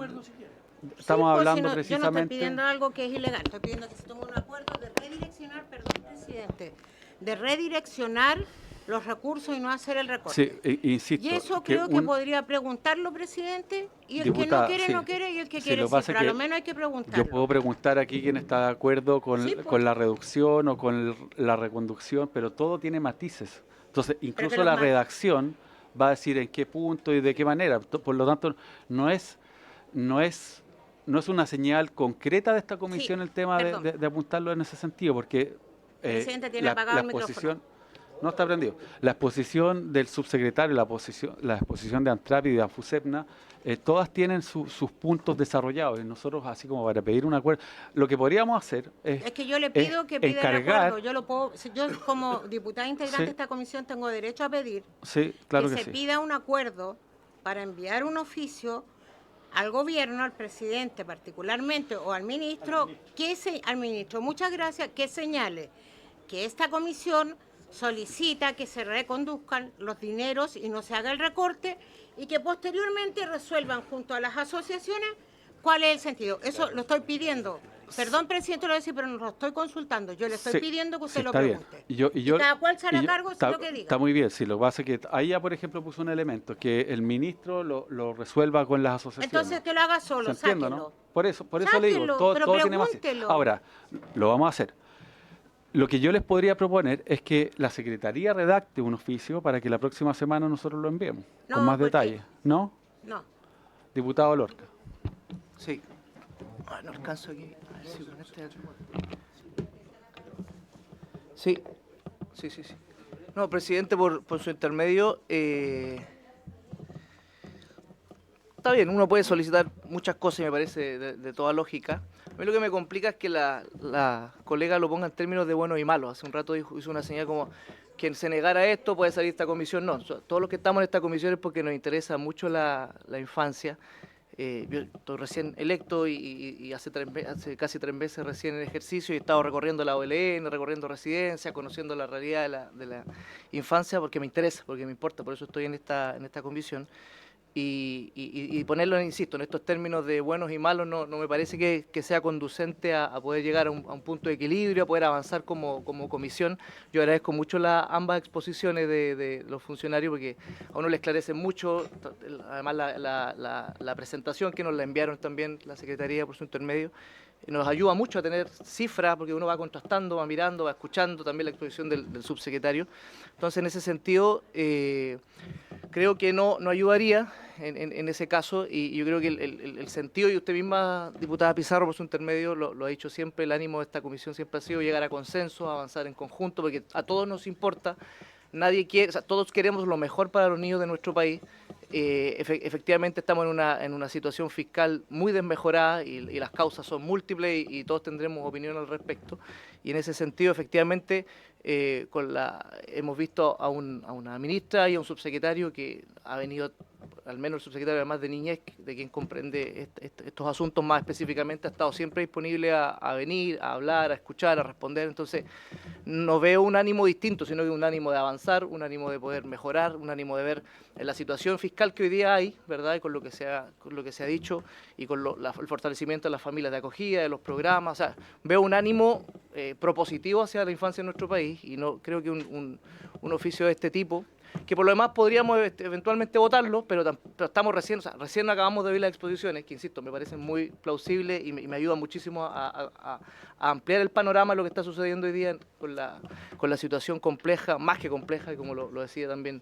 Estamos hablando Yo no estoy precisamente... pidiendo algo que es ilegal, estoy pidiendo que se tome un acuerdo de redireccionar, perdón, presidente, de redireccionar los recursos y no hacer el recorte. Sí, insisto. Y eso creo que podría preguntarlo, presidente, y el Diputada, que no quiere, sí. no quiere, y el que Sí, quiere lo sí, pasa pero que a lo menos hay que preguntarlo. Yo puedo preguntar aquí quién está de acuerdo con la reducción o con la reconducción, pero todo tiene matices. Entonces, incluso la redacción va a decir en qué punto y de qué manera. Por lo tanto, no es una señal concreta de esta comisión el tema de apuntarlo en ese sentido, porque Presidente, tiene apagado el micrófono. No está prendido. La exposición del subsecretario, la exposición de Antrapi y de Anfusepna, todas tienen sus puntos desarrollados, y nosotros, así como para pedir un acuerdo, lo que podríamos hacer es que yo le pido que pida el acuerdo. Yo como diputada integrante de esta comisión tengo derecho a pedir que se pida un acuerdo para enviar un oficio al gobierno, al presidente particularmente, o al ministro, muchas gracias, que señale que esta comisión solicita que se reconduzcan los dineros y no se haga el recorte, y que posteriormente resuelvan junto a las asociaciones cuál es el sentido. Eso lo estoy pidiendo Perdón, presidente, lo voy a decir, pero no lo estoy consultando. Yo le estoy Sí, pidiendo que sí, usted lo está bien. pregunte. Y yo, cada cual se hará y yo- cargo de está, lo que diga. está muy bien, sí, lo que pasa es que ahí ya, por ejemplo, puso un elemento, que el ministro lo resuelva con las asociaciones. Entonces que lo haga solo, ¿Se entiende, sáquenlo. no? Por eso le digo, Sáquenlo, todo pero tiene más. pregúntelo. Ahora, lo vamos a hacer. Lo que yo les podría proponer es que la Secretaría redacte un oficio para que la próxima semana nosotros lo enviemos, No, con más porque- detalles. ¿No? No. Diputado Lorca. Sí. Ah, no alcanzo aquí. A ver si con este... Sí. Sí. No, presidente, por su intermedio, está bien, uno puede solicitar muchas cosas y me parece de toda lógica. A mí lo que me complica es que la colega lo ponga en términos de buenos y malos. Hace un rato hizo una señal como quien se negara a esto puede salir de esta comisión. No, todos los que estamos en esta comisión es porque nos interesa mucho la infancia. Yo estoy recién electo y hace casi 3 meses recién en ejercicio y he estado recorriendo la OLN, recorriendo residencias, conociendo la realidad de la infancia porque me interesa, porque me importa, por eso estoy en esta comisión. Y ponerlo, insisto, en estos términos de buenos y malos no me parece que sea conducente a poder llegar a un punto de equilibrio, a poder avanzar como comisión. Yo agradezco mucho ambas exposiciones de los funcionarios porque a uno le esclarecen mucho, además la presentación que nos la enviaron también la Secretaría por su intermedio, nos ayuda mucho a tener cifras porque uno va contrastando, va mirando, va escuchando también la exposición del subsecretario. Entonces, en ese sentido, creo que no ayudaría en ese caso y yo creo que el sentido, y usted misma, diputada Pizarro, por su intermedio, lo ha dicho siempre, el ánimo de esta comisión siempre ha sido llegar a consenso, avanzar en conjunto, porque a todos nos importa, nadie quiere, o sea, todos queremos lo mejor para los niños de nuestro país. Efectivamente estamos en una situación fiscal muy desmejorada y las causas son múltiples y todos tendremos opinión al respecto. Y en ese sentido, efectivamente, hemos visto a una ministra y a un subsecretario que ha venido, al menos el subsecretario además de Niñez, de quien comprende estos asuntos más específicamente, ha estado siempre disponible a venir, a hablar, a escuchar, a responder. Entonces, no veo un ánimo distinto, sino que un ánimo de avanzar, un ánimo de poder mejorar, un ánimo de ver en la situación fiscal que hoy día hay, ¿verdad? Y con lo que se ha dicho y con el fortalecimiento de las familias de acogida, de los programas. O sea, veo un ánimo propositivo hacia la infancia en nuestro país y no creo que un oficio de este tipo, que por lo demás podríamos eventualmente votarlo, pero estamos recién acabamos de ver las exposiciones, que insisto, me parecen muy plausibles y me ayudan muchísimo a ampliar el panorama de lo que está sucediendo hoy día con la situación compleja, más que compleja, y como lo decía también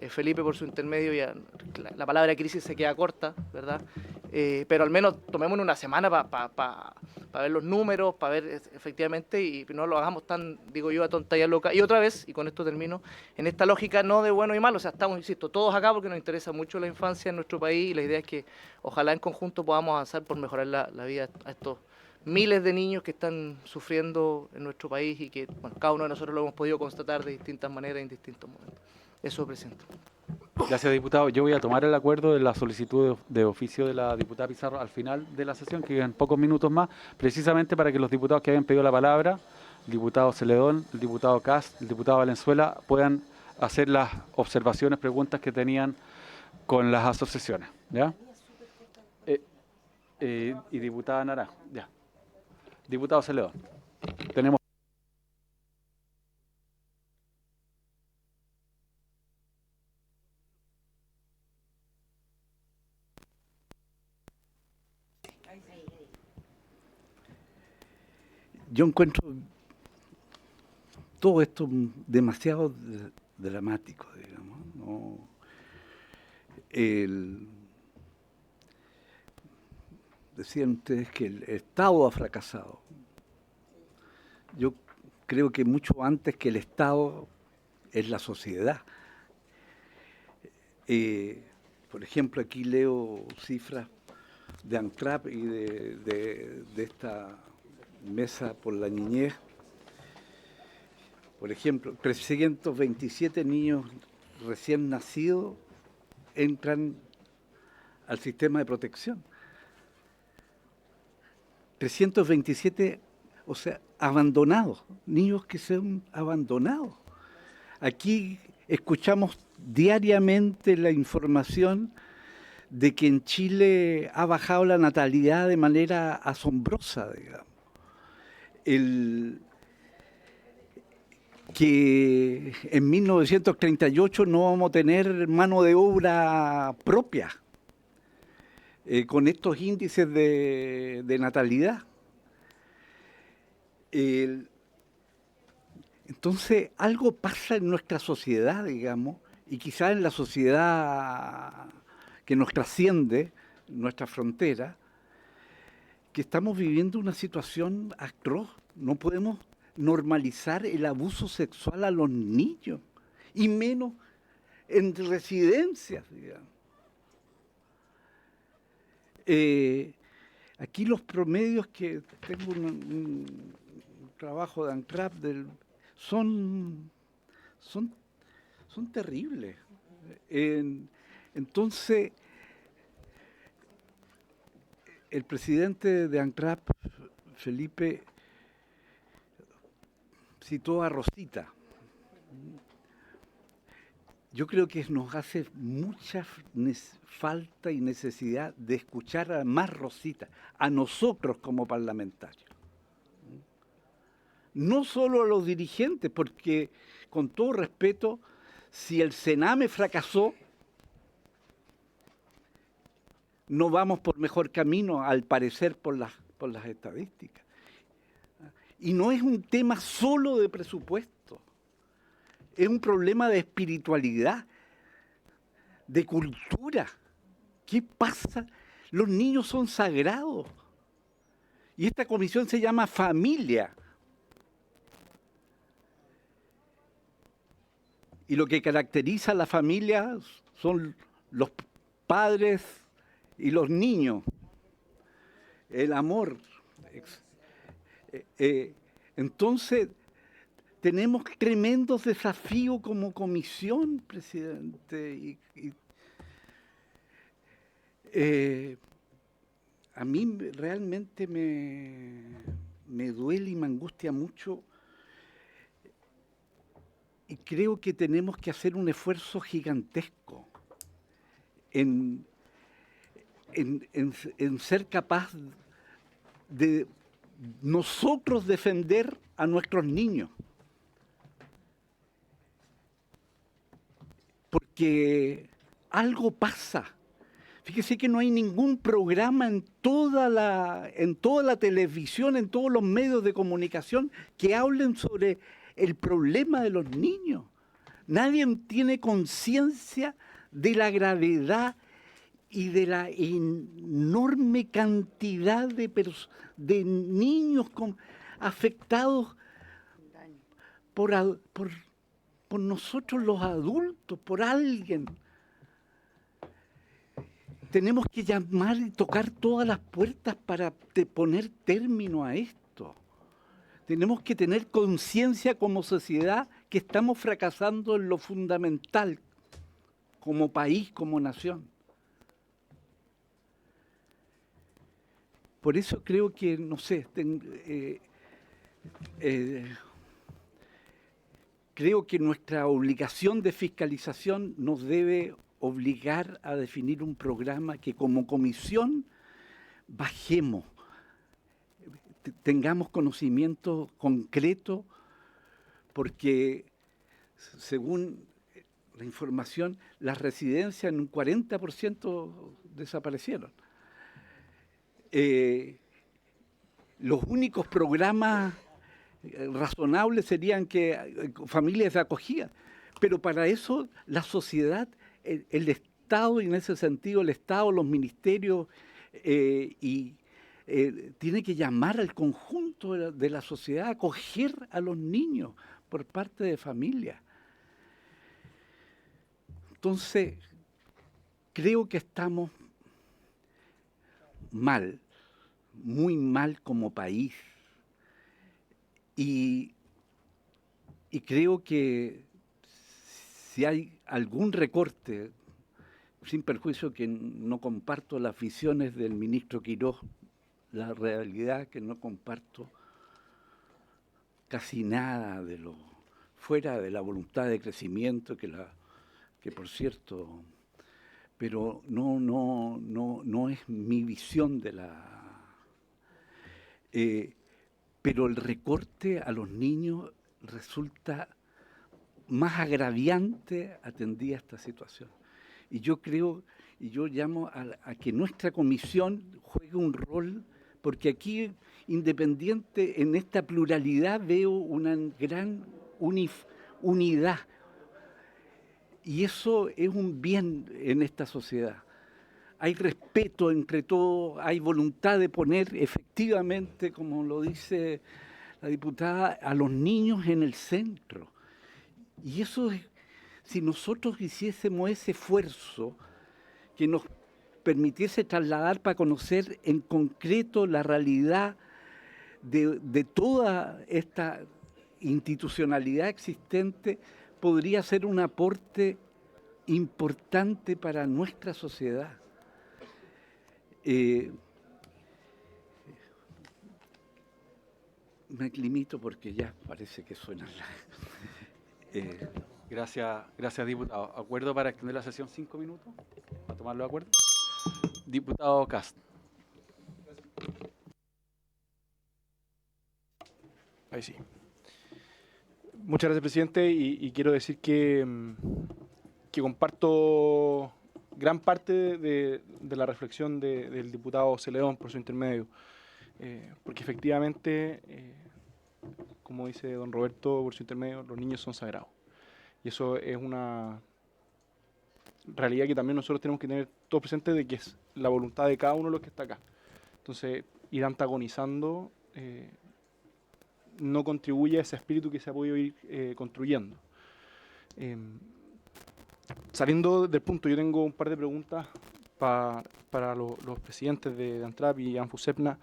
Felipe por su intermedio, ya la palabra crisis se queda corta, ¿verdad? Pero al menos tomémonos una semana para ver los números, para ver efectivamente, y no lo hagamos tan, digo yo, a tonta y a loca. Y otra vez, y con esto termino, en esta lógica no de bueno y malo, o sea, estamos, insisto, todos acá porque nos interesa mucho la infancia en nuestro país y la idea es que ojalá en conjunto podamos avanzar por mejorar la vida a estos miles de niños que están sufriendo en nuestro país y que, bueno, cada uno de nosotros lo hemos podido constatar de distintas maneras en distintos momentos. Eso, presidente. Gracias, diputado. Yo voy a tomar el acuerdo de la solicitud de oficio de la diputada Pizarro al final de la sesión, que quedan pocos minutos más, precisamente para que los diputados que habían pedido la palabra, el diputado Celedón, el diputado Cast, el diputado Valenzuela, puedan hacer las observaciones, preguntas que tenían con las asociaciones. ¿Ya? Y diputada Naranjo. Ya. Diputado Celedón. Tenemos. Yo encuentro todo esto demasiado dramático, digamos, ¿no? Decían ustedes que el Estado ha fracasado. Yo creo que mucho antes que el Estado es la sociedad. Por ejemplo, aquí leo cifras de ANCRAP y de esta mesa por la niñez. Por ejemplo, 327 niños recién nacidos entran al sistema de protección. 327, o sea, abandonados, niños que son abandonados. Aquí escuchamos diariamente la información de que en Chile ha bajado la natalidad de manera asombrosa, digamos. que en 1938 no vamos a tener mano de obra propia con estos índices de natalidad. Entonces, algo pasa en nuestra sociedad, digamos, y quizás en la sociedad que nos trasciende, nuestra frontera, que estamos viviendo una situación atroz. No podemos normalizar el abuso sexual a los niños, y menos en residencias, digamos. Aquí los promedios que tengo un trabajo de ANCRAP son terribles. Entonces, el presidente de ANCRAP, Felipe, citó a Rosita. Yo creo que nos hace mucha falta y necesidad de escuchar a más Rosita, a nosotros como parlamentarios. No solo a los dirigentes, porque, con todo respeto, si el Sename fracasó, no vamos por mejor camino, al parecer, por las estadísticas. Y no es un tema solo de presupuesto, es un problema de espiritualidad, de cultura. ¿Qué pasa? Los niños son sagrados. Y esta comisión se llama familia. Y lo que caracteriza a la familia son los padres y los niños, el amor. Entonces, tenemos tremendos desafíos como comisión, presidente. A mí realmente me duele y me angustia mucho, y creo que tenemos que hacer un esfuerzo gigantesco en ser capaz de nosotros defender a nuestros niños. Porque algo pasa. Fíjese que no hay ningún programa en toda la televisión, en todos los medios de comunicación que hablen sobre el problema de los niños. Nadie tiene conciencia de la gravedad y de la enorme cantidad de niños afectados por nosotros los adultos, por alguien. Tenemos que llamar y tocar todas las puertas para poner término a esto. Tenemos que tener conciencia como sociedad que estamos fracasando en lo fundamental, como país, como nación. Por eso creo que, no sé, creo que nuestra obligación de fiscalización nos debe obligar a definir un programa que como comisión bajemos, tengamos conocimiento concreto, porque según la información, las residencias en un 40% desaparecieron. Los únicos programas razonables serían que familias de acogida, pero para eso la sociedad, el Estado, y en ese sentido el Estado, los ministerios, tiene que llamar al conjunto de la sociedad a acoger a los niños por parte de familias. Entonces, creo que estamos mal, muy mal como país. Y creo que si hay algún recorte, sin perjuicio que no comparto las visiones del ministro Quirós, la realidad que no comparto casi nada fuera de la voluntad de crecimiento que por cierto, pero no es mi visión pero el recorte a los niños resulta más agraviante atendida esta situación. Y yo creo, y yo llamo a que nuestra comisión juegue un rol, porque aquí, independiente, en esta pluralidad veo una gran unidad. Y eso es un bien en esta sociedad. Hay respeto entre todos, hay voluntad de poner efectivamente, como lo dice la diputada, a los niños en el centro. Y eso es, si nosotros hiciésemos ese esfuerzo que nos permitiese trasladar para conocer en concreto la realidad de toda esta institucionalidad existente, podría ser un aporte importante para nuestra sociedad. Me limito porque ya parece que suena Gracias, diputado. ¿Acuerdo para extender la sesión 5 minutos? ¿Para tomarlo de acuerdo? Diputado Cast. Ahí sí. Muchas gracias, presidente, y quiero decir que comparto gran parte de la reflexión del diputado Celedón por su intermedio, porque efectivamente, como dice don Roberto por su intermedio, los niños son sagrados. Y eso es una realidad que también nosotros tenemos que tener todo presente, de que es la voluntad de cada uno de los que está acá. Entonces, ir antagonizando no contribuye a ese espíritu que se ha podido ir construyendo. Saliendo del punto, yo tengo un par de preguntas para los presidentes de ANTRAP y ANFUSEPNA.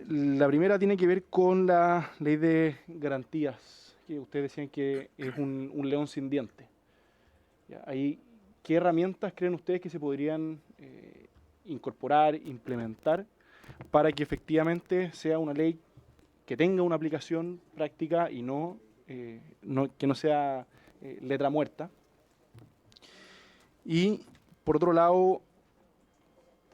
La primera tiene que ver con la ley de garantías, que ustedes decían que es un león sin dientes. Ahí, ¿qué herramientas creen ustedes que se podrían incorporar, implementar, para que efectivamente sea una ley que tenga una aplicación práctica y que no sea letra muerta? Y por otro lado,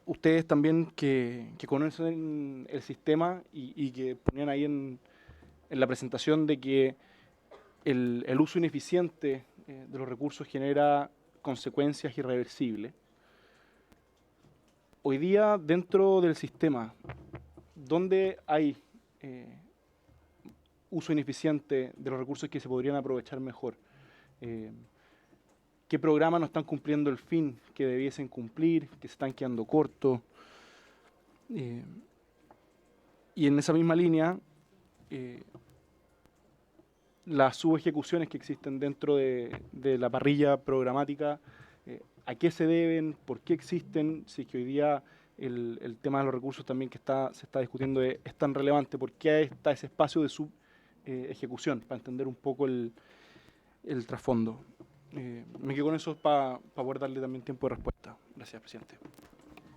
ustedes también que conocen el sistema y que ponían ahí en la presentación de que el uso ineficiente de los recursos genera consecuencias irreversibles. Hoy día, dentro del sistema, ¿dónde hay uso ineficiente de los recursos que se podrían aprovechar mejor? ¿Qué programas no están cumpliendo el fin que debiesen cumplir, que se están quedando cortos? Y en esa misma línea, las subejecuciones que existen dentro de la parrilla programática, ¿a qué se deben? ¿Por qué existen? Si es que hoy día el tema de los recursos también que se está discutiendo es tan relevante, ¿por qué está ese espacio de subejecución? Para entender un poco el trasfondo. Me quedo con eso para poder darle también tiempo de respuesta. Gracias, presidente.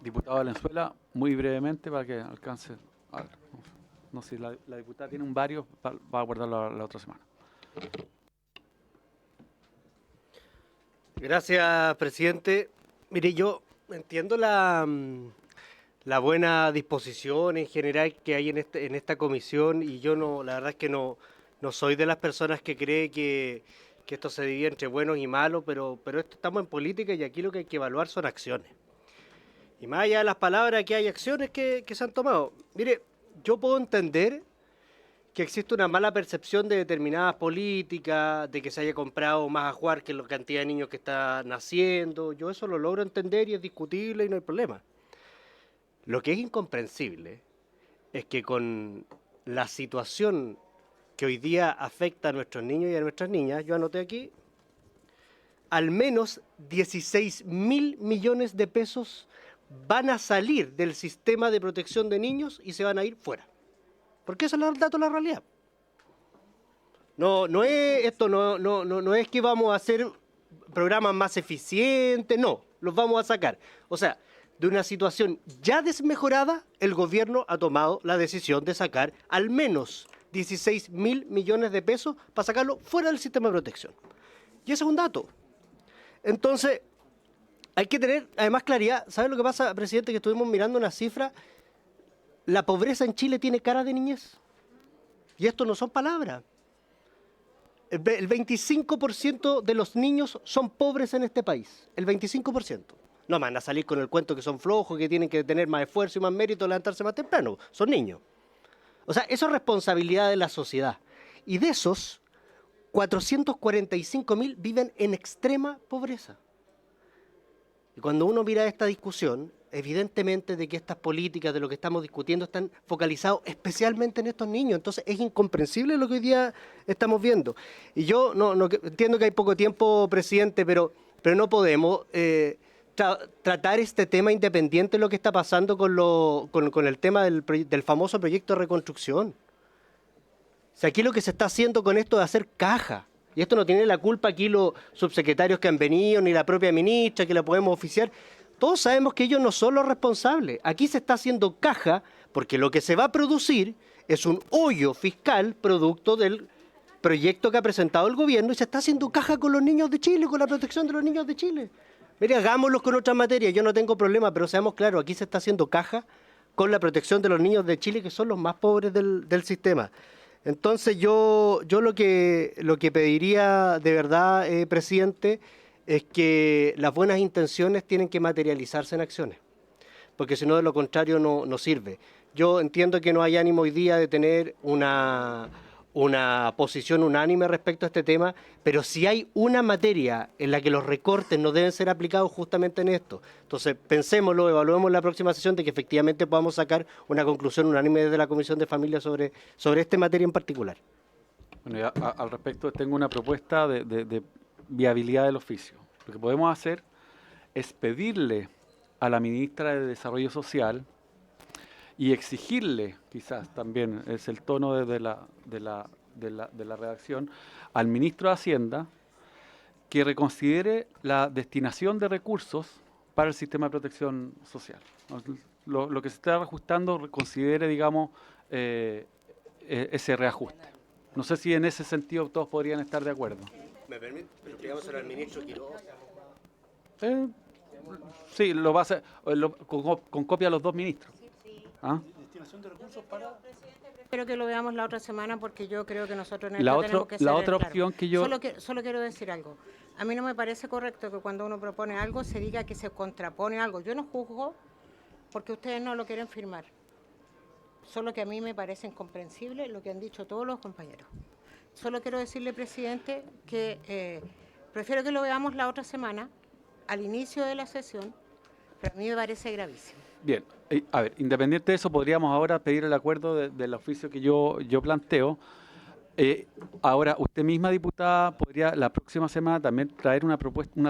Diputado Valenzuela, muy brevemente para que alcance. No sé, la diputada tiene un varios, va a guardarlo la otra semana. Gracias, presidente. Mire, yo entiendo la buena disposición en general que hay en esta comisión, y yo la verdad es que no soy de las personas que cree que esto se divide entre buenos y malos, pero estamos en política y aquí lo que hay que evaluar son acciones. Y más allá de las palabras, que hay acciones que se han tomado. Mire, yo puedo entender que existe una mala percepción de determinadas políticas, de que se haya comprado más ajuar que la cantidad de niños que está naciendo. Yo eso lo logro entender y es discutible y no hay problema. Lo que es incomprensible es que con la situación que hoy día afecta a nuestros niños y a nuestras niñas, yo anoté aquí, al menos 16.000 millones de pesos van a salir del sistema de protección de niños y se van a ir fuera. Porque eso es el dato de la realidad. No es que vamos a hacer programas más eficientes, no, los vamos a sacar. O sea, de una situación ya desmejorada, el gobierno ha tomado la decisión de sacar al menos 16.000 millones de pesos para sacarlo fuera del sistema de protección. Y ese es un dato. Entonces, hay que tener además claridad. ¿Sabe lo que pasa, presidente? Que estuvimos mirando una cifra. la pobreza en Chile tiene cara de niñez. Y esto no son palabras. El 25% de los niños son pobres en este país. El 25%. No van a salir con el cuento que son flojos, que tienen que tener más esfuerzo y más mérito, levantarse más temprano. Son niños. O sea, eso es responsabilidad de la sociedad. Y de esos, 445.000 viven en extrema pobreza. Y cuando uno mira esta discusión, evidentemente de que estas políticas, de lo que estamos discutiendo, están focalizados especialmente en estos niños. Entonces es incomprensible lo que hoy día estamos viendo. Y yo no entiendo que hay poco tiempo, presidente, pero no podemos tratar este tema independiente de lo que está pasando con el tema del famoso proyecto de reconstrucción. O sea, aquí lo que se está haciendo con esto es hacer caja. Y esto no tiene la culpa aquí los subsecretarios que han venido, ni la propia ministra, que la podemos oficiar. Todos sabemos que ellos no son los responsables. Aquí se está haciendo caja porque lo que se va a producir es un hoyo fiscal producto del proyecto que ha presentado el gobierno y se está haciendo caja con los niños de Chile, con la protección de los niños de Chile. Mire, hagámoslo con otras materias, yo no tengo problema, pero seamos claros, aquí se está haciendo caja con la protección de los niños de Chile, que son los más pobres del sistema. Entonces yo lo que pediría de verdad, presidente, es que las buenas intenciones tienen que materializarse en acciones, porque si no, de lo contrario no sirve. Yo entiendo que no hay ánimo hoy día de tener una posición unánime respecto a este tema, pero si hay una materia en la que los recortes no deben ser aplicados justamente en esto. Entonces, pensémoslo, evaluemos en la próxima sesión de que efectivamente podamos sacar una conclusión unánime desde la Comisión de Familia sobre esta materia en particular. Bueno, al respecto tengo una propuesta de viabilidad del oficio. Lo que podemos hacer es pedirle a la ministra de Desarrollo Social y exigirle, quizás también es el tono de la redacción, al ministro de Hacienda que reconsidere la destinación de recursos para el sistema de protección social. Lo que se está reajustando, reconsidere, digamos, ese reajuste. No sé si en ese sentido todos podrían estar de acuerdo. ¿Me permite? Explicámoselo al ministro Quiroga. Sí, lo va a hacer con copia a los dos ministros. ¿Ah? ¿Destinación de recursos para...? Espero que lo veamos la otra semana porque yo creo que nosotros en La esto tenemos que ser otra claros. opción que yo... Solo quiero decir algo. A mí no me parece correcto que cuando uno propone algo se diga que se contrapone algo. Yo no juzgo porque ustedes no lo quieren firmar. Solo que a mí me parece incomprensible lo que han dicho todos los compañeros. Solo quiero decirle, presidente, que prefiero que lo veamos la otra semana, al inicio de la sesión, pero a mí me parece gravísimo. Bien, a ver, independiente de eso, podríamos ahora pedir el acuerdo del oficio que yo planteo. Ahora, usted misma, diputada, podría la próxima semana también traer una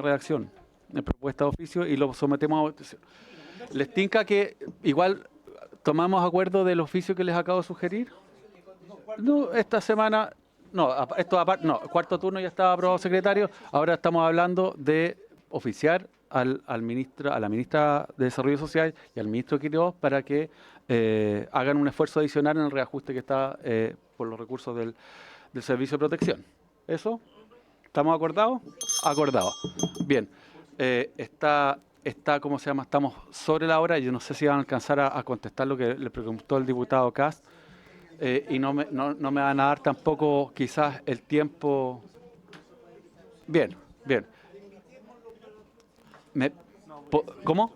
redacción, una propuesta de oficio y lo sometemos a votación. ¿Les tinca que igual tomamos acuerdo del oficio que les acabo de sugerir? No, esta semana... No, esto aparte, no, cuarto turno ya estaba aprobado, secretario. Ahora estamos hablando de oficiar a la ministra de Desarrollo Social y al ministro Quiroga para que hagan un esfuerzo adicional en el reajuste que está por los recursos del Servicio de Protección. ¿Eso? ¿Estamos acordados? Acordados. Bien. ¿Cómo se llama? Estamos sobre la hora. Yo no sé si van a alcanzar a contestar lo que le preguntó el diputado Kast. Y no me van a dar tampoco quizás el tiempo. Bien. ¿Cómo?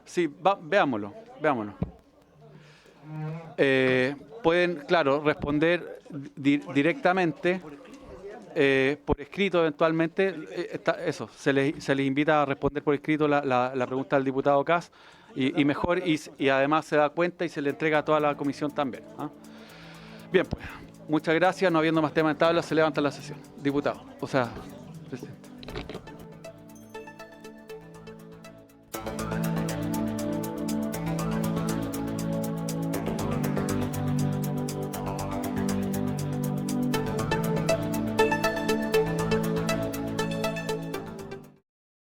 Sí, veámoslo. Pueden, claro, responder directamente, por escrito eventualmente. Eso, se les invita a responder por escrito la pregunta del diputado Kast. Y mejor, y además se da cuenta y se le entrega a toda la comisión también. Bien, pues, muchas gracias. No habiendo más temas en tabla, se levanta la sesión. Diputado, presidente.